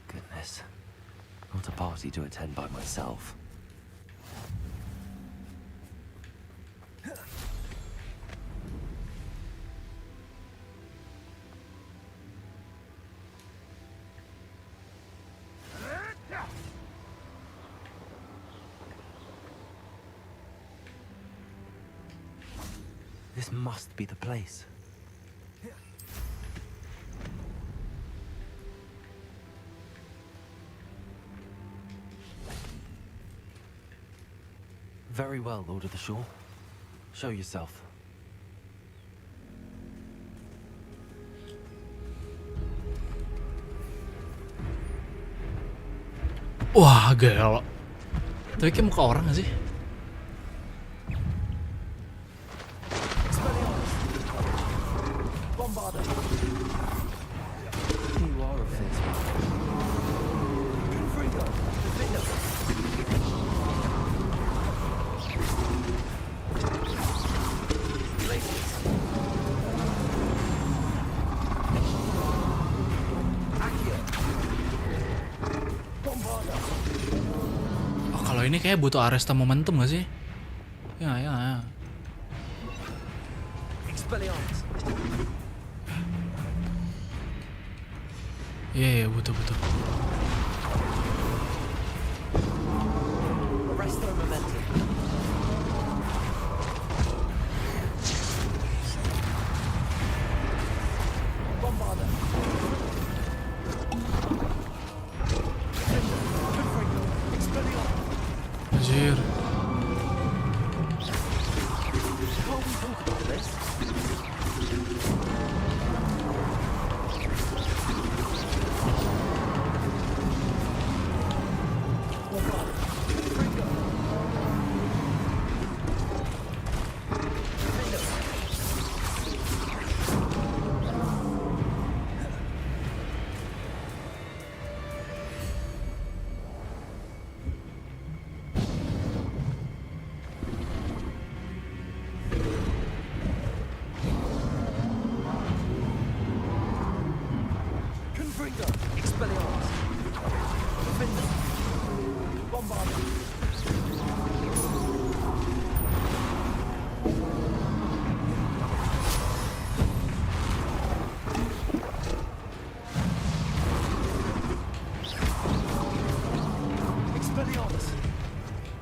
S2: Goodness. Not a party to attend by myself. This must be the place. Very well, Lord of the Shore. Show yourself.
S1: Wah, gelo. Tapi kayak muka orang gak sih? Kalau ini kayak butuh arresta momentum gak sih? Ya. Iya, butuh.
S2: Arresto momentum.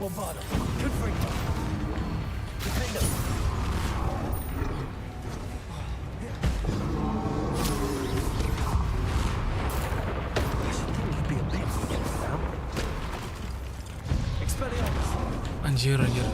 S2: Bombarda.
S1: Anjir. Anjir.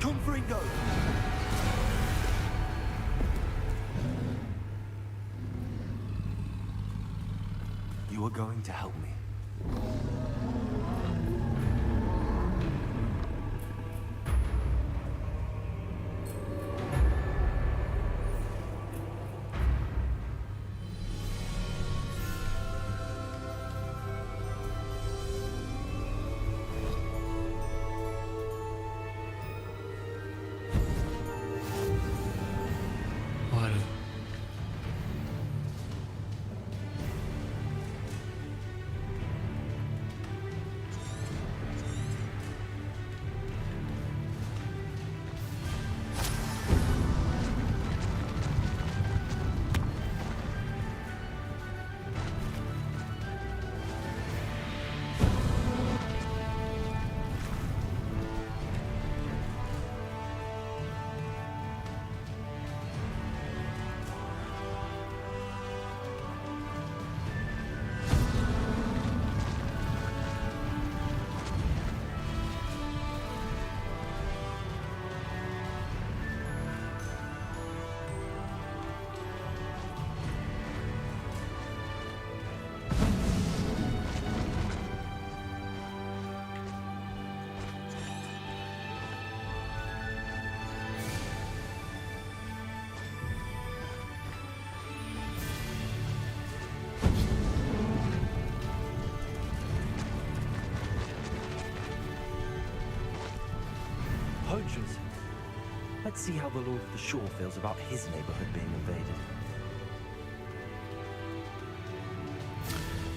S2: Confringo! You are going to help me. poachers. Let's see how the Lord of the Shore feels about his neighborhood being invaded.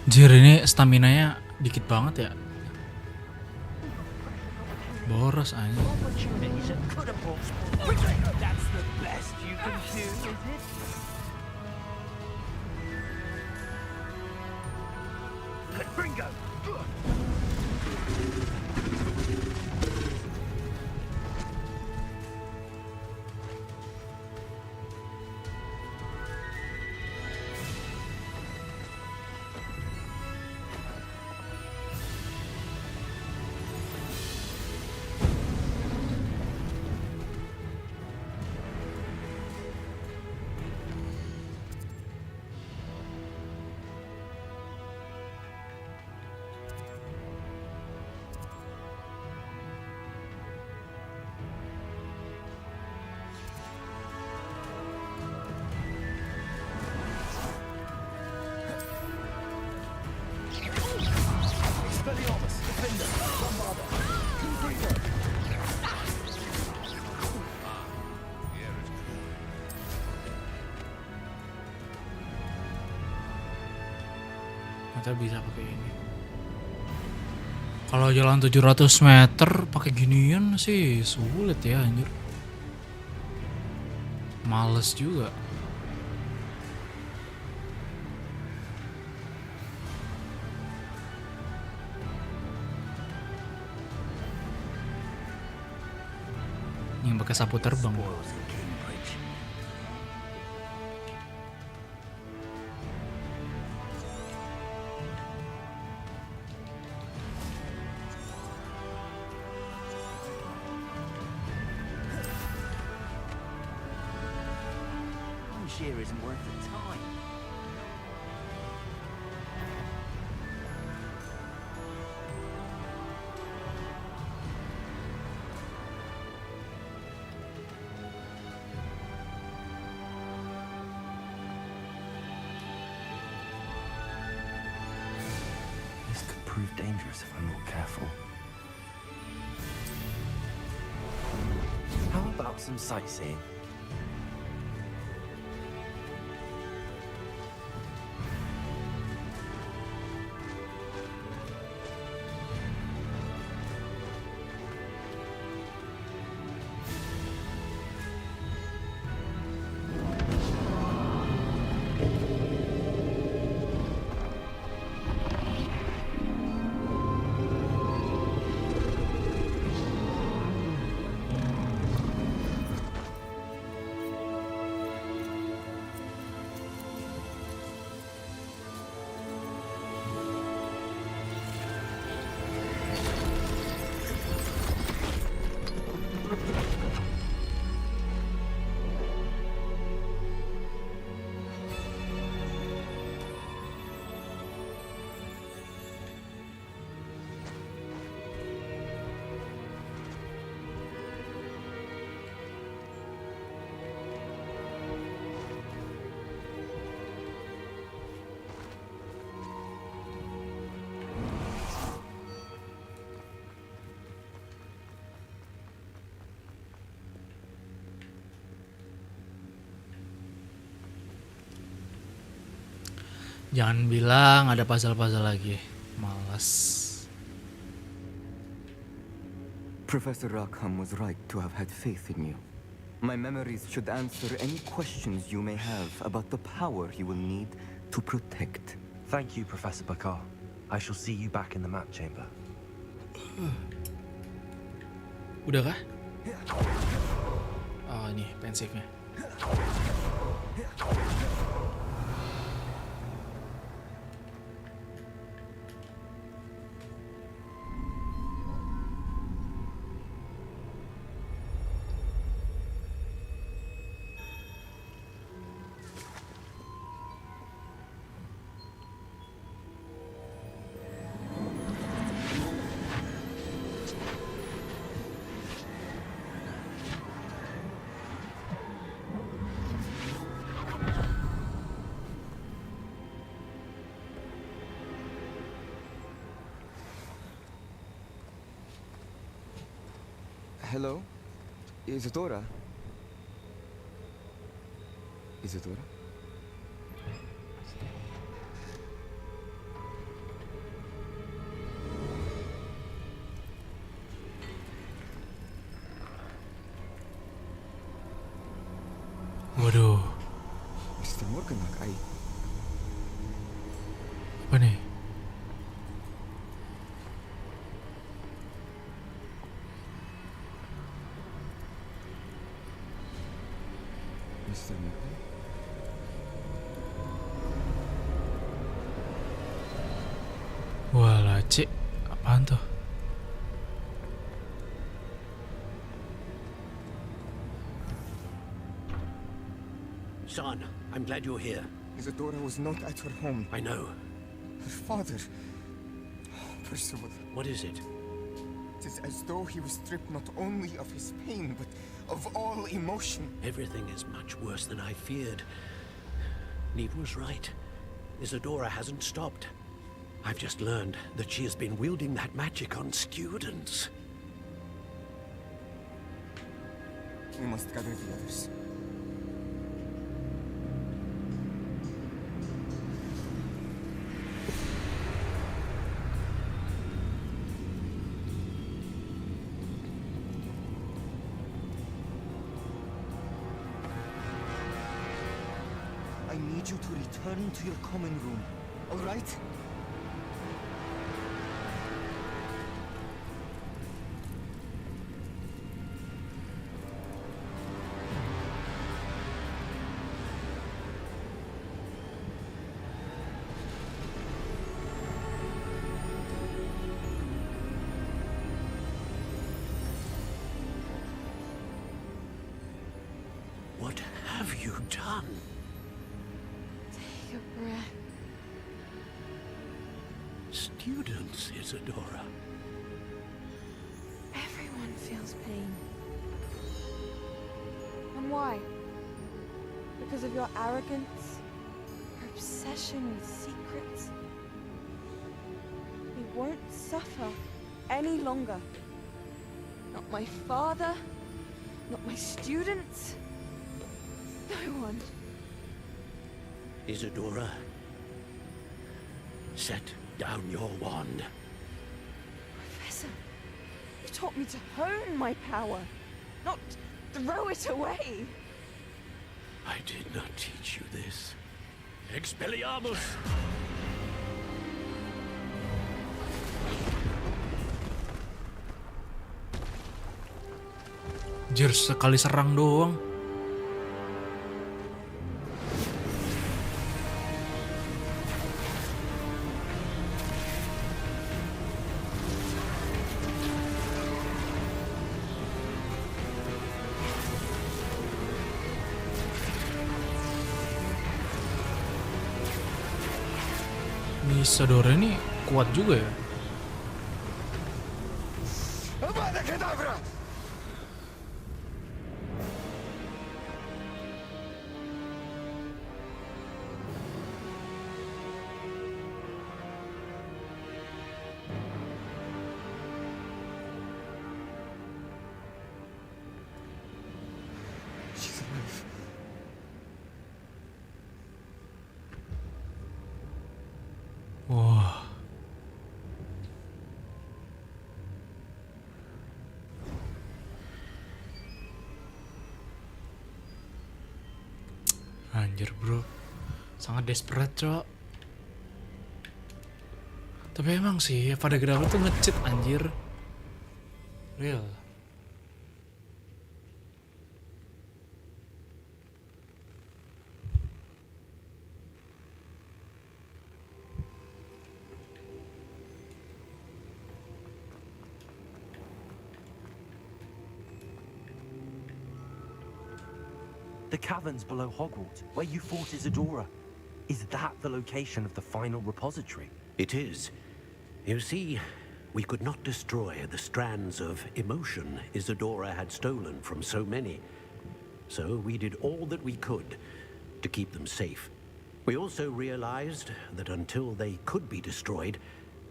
S1: Jir, ini stamina-nya dikit banget ya. Boros aja.
S20: That's the best you can do, is it? Gringo!
S1: Ternyata bisa pakai ini. Kalau jalan 700 meter pakai ginian sih sulit ya anjir. Males juga. Yang pakai sapu terbang.
S20: Sheer isn't worth the time.
S2: This could prove dangerous if I'm not careful. How about some sightseeing?
S1: Jangan bilang ada puzzle-puzzle lagi. Malas.
S21: Professor Rackham was right to have had faith in you. My memories should answer any questions you may have about the power he will need to protect.
S2: Thank you, Professor Bakar. I shall see you back in the map chamber.
S1: Udah kah? Oh ini pensifnya.
S21: Hello? Isadora? Isadora?
S1: Waduh,
S21: Mr. Morganlock,
S1: apa nih?
S21: Mr. Morgan?
S1: Walah, Cik. Apaan tuh?
S6: Son, I'm glad you're here.
S21: Isadora was not at her home.
S6: I know.
S21: Her father... Percival.
S6: What is it?
S21: It is as though he was stripped not only of his pain, but of all emotion.
S6: Everything is much worse than I feared. Neve was right. Isadora hasn't stopped. I've just learned that she has been wielding that magic on students.
S21: We must gather the others. I need you to return to your common room, all right?
S6: What have you done?
S8: Take a breath.
S6: Students, Isadora.
S8: Everyone feels pain. And why? Because of your arrogance? Your obsession with secrets? We won't suffer any longer. Not my father, not my students, no one.
S6: Isadora, set down your wand.
S8: Professor, you taught me to hone my power, not throw it away.
S6: I did not teach you this. Expelliarmus!
S1: Anjir, sekali serang doang. Ini Isadora ini kuat juga ya.
S21: Avada Kedavra! She's alive.
S1: Wah. Anjir bro, sangat desperate cok. Tapi emang sih pada Kedavra tuh nge-cheat anjir. Real.
S2: The caverns below Hogwarts, where you fought Isadora. Is that the location of the final repository?
S6: It is. You see, we could not destroy the strands of emotion Isadora had stolen from so many. So we did all that we could to keep them safe. We also realized that until they could be destroyed,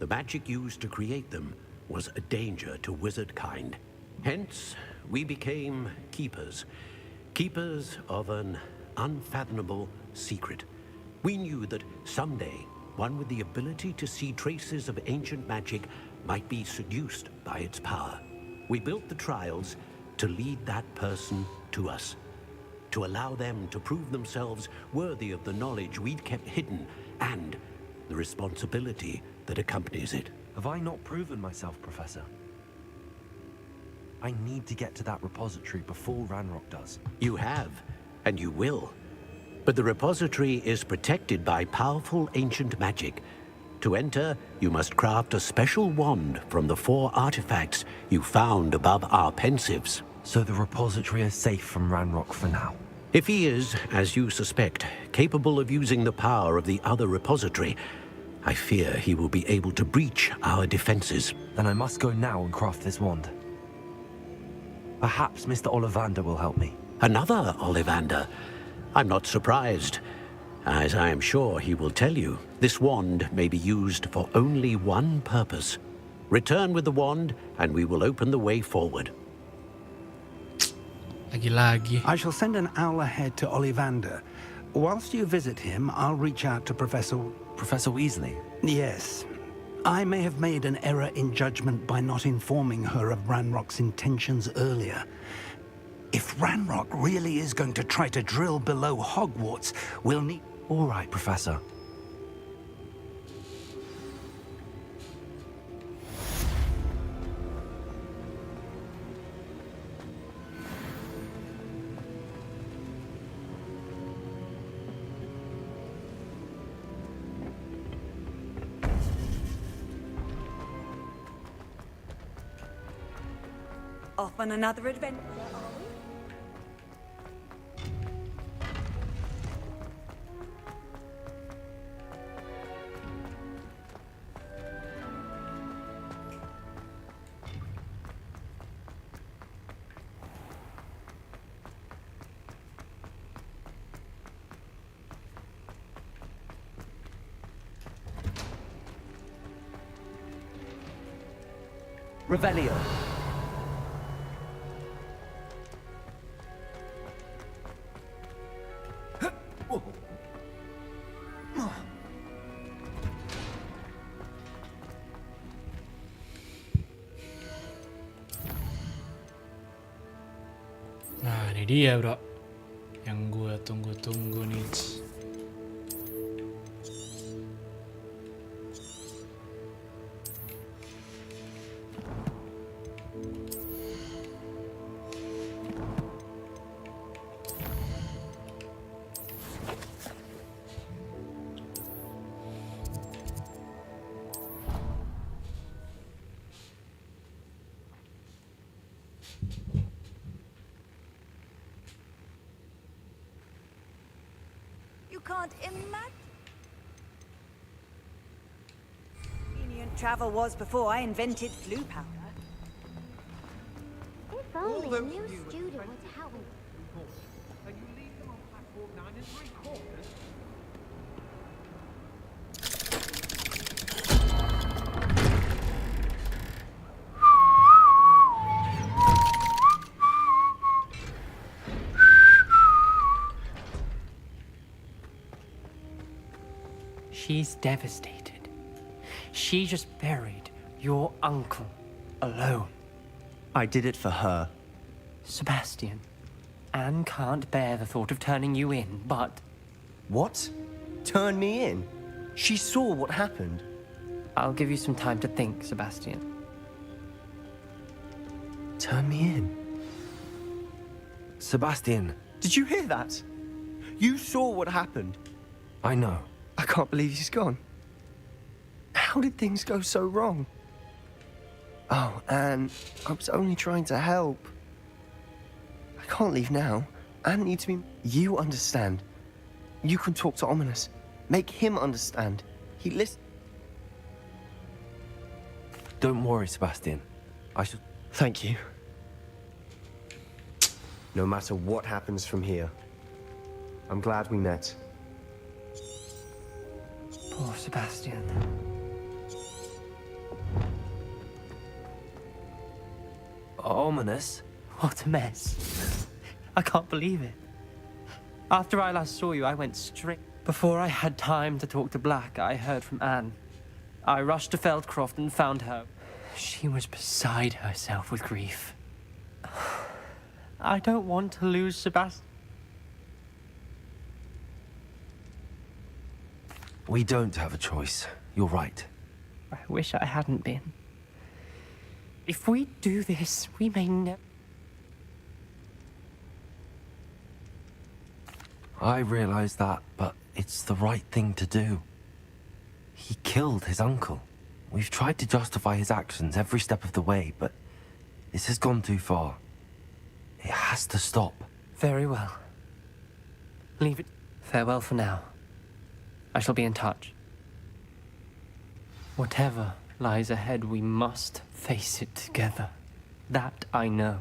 S6: the magic used to create them was a danger to wizard kind. Hence, we became keepers. Keepers of an unfathomable secret. We knew that someday, one with the ability to see traces of ancient magic might be seduced by its power. We built the trials to lead that person to us, to allow them to prove themselves worthy of the knowledge we'd kept hidden and the responsibility that accompanies it.
S2: Have I not proven myself, Professor? I need to get to that repository before Ranrock does.
S6: You have, and you will. But the repository is protected by powerful ancient magic. To enter, you must craft a special wand from the 4 artifacts you found above our pensives.
S2: So the repository is safe from Ranrock for now?
S6: If he is, as you suspect, capable of using the power of the other repository, I fear he will be able to breach our defenses.
S2: Then I must go now and craft this wand. Perhaps Mr. Ollivander will help me.
S6: Another Ollivander? I'm not surprised. As I am sure he will tell you, this wand may be used for only one purpose. Return with the wand, and we will open the way forward.
S1: Lagi-lagi.
S10: I shall send an owl ahead to Ollivander. Whilst you visit him, I'll reach out to Professor
S2: Weasley?
S10: Yes. I may have made an error in judgment by not informing her of Ranrock's intentions earlier. If Ranrock really is going to try to drill below Hogwarts, we'll need...
S2: All right, Professor.
S3: Off on another adventure, are we?
S7: Revelio.
S1: Nah, ini dia bro, yang gue tunggu-tunggu nih.
S3: You can't imagine. Convenient travel was before I invented flu powder.
S12: If only a new student would help.
S10: And you leave them on platform 9 3/4?
S5: She's devastated. She just buried your uncle alone.
S7: I did it for her.
S5: Sebastian, Anne can't bear the thought of turning you in, but...
S7: What? Turn me in? She saw what happened.
S5: I'll give you some time to think, Sebastian.
S7: Turn me in?
S2: Sebastian.
S7: Did you hear that? You saw what happened.
S2: I know.
S7: I can't believe he's gone. How did things go so wrong? Oh, Anne, I was only trying to help. I can't leave now. Anne needs me. You understand. You can talk to Ominous. Make him understand. He listen.
S2: Don't worry, Sebastian. I shall...
S7: Thank you. No matter what happens from here, I'm glad we met.
S5: Poor Sebastian.
S2: Ominous?
S5: What a mess. I can't believe it. After I last saw you, I went straight. Before I had time to talk to Black, I heard from Anne. I rushed to Feldcroft and found her. She was beside herself with grief. I don't want to lose Sebastian.
S2: We don't have a choice. You're right.
S5: I wish I hadn't been. If we do this, we may never...
S2: I realize that, but it's the right thing to do. He killed his uncle. We've tried to justify his actions every step of the way, but this has gone too far. It has to stop.
S5: Very well. Leave it. Farewell for now. I shall be in touch. Whatever lies ahead, we must face it together. That I know.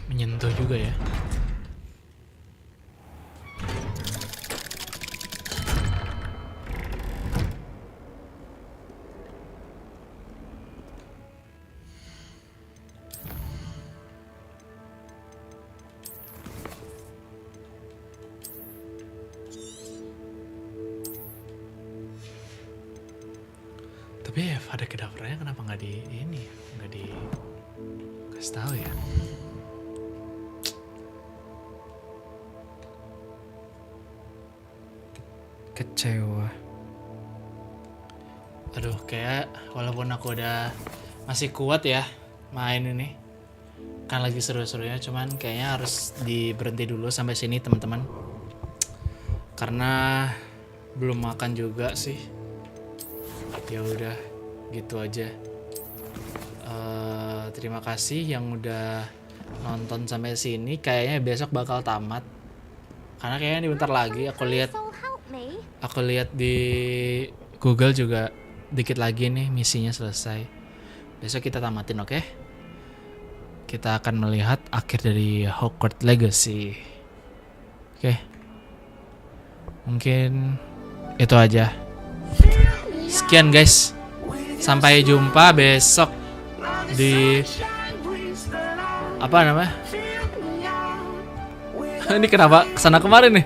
S1: Menyentuh juga ya. Tapi ya ada kedapurnya kenapa nggak di ini, nggak di kasih tahu ya? Kecewa. Aduh, kayak walaupun aku udah masih kuat ya main ini, kan lagi seru-serunya, cuman kayaknya harus diberhenti dulu sampai sini teman-teman, karena belum makan juga sih. Ya udah gitu aja. Terima kasih yang udah nonton sampai sini. Kayaknya besok bakal tamat, karena kayaknya bentar lagi aku lihat di Google juga dikit lagi nih misinya selesai. Besok kita tamatin, oke? Kita akan melihat akhir dari Hogwarts Legacy. Oke. Mungkin itu aja. Sekian guys. Sampai jumpa besok di apa namanya? Ini kenapa kesana kemarin nih?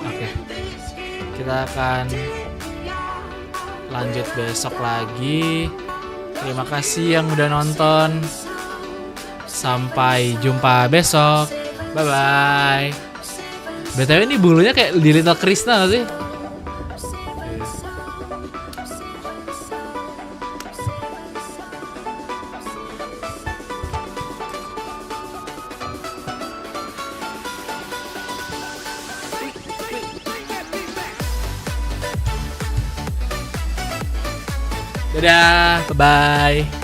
S1: Oke. Kita akan lanjut besok lagi. Terima kasih yang udah nonton. Sampai jumpa besok. Bye bye. BTW ini bulunya kayak di Little Krishna gak sih? Dadah, bye-bye.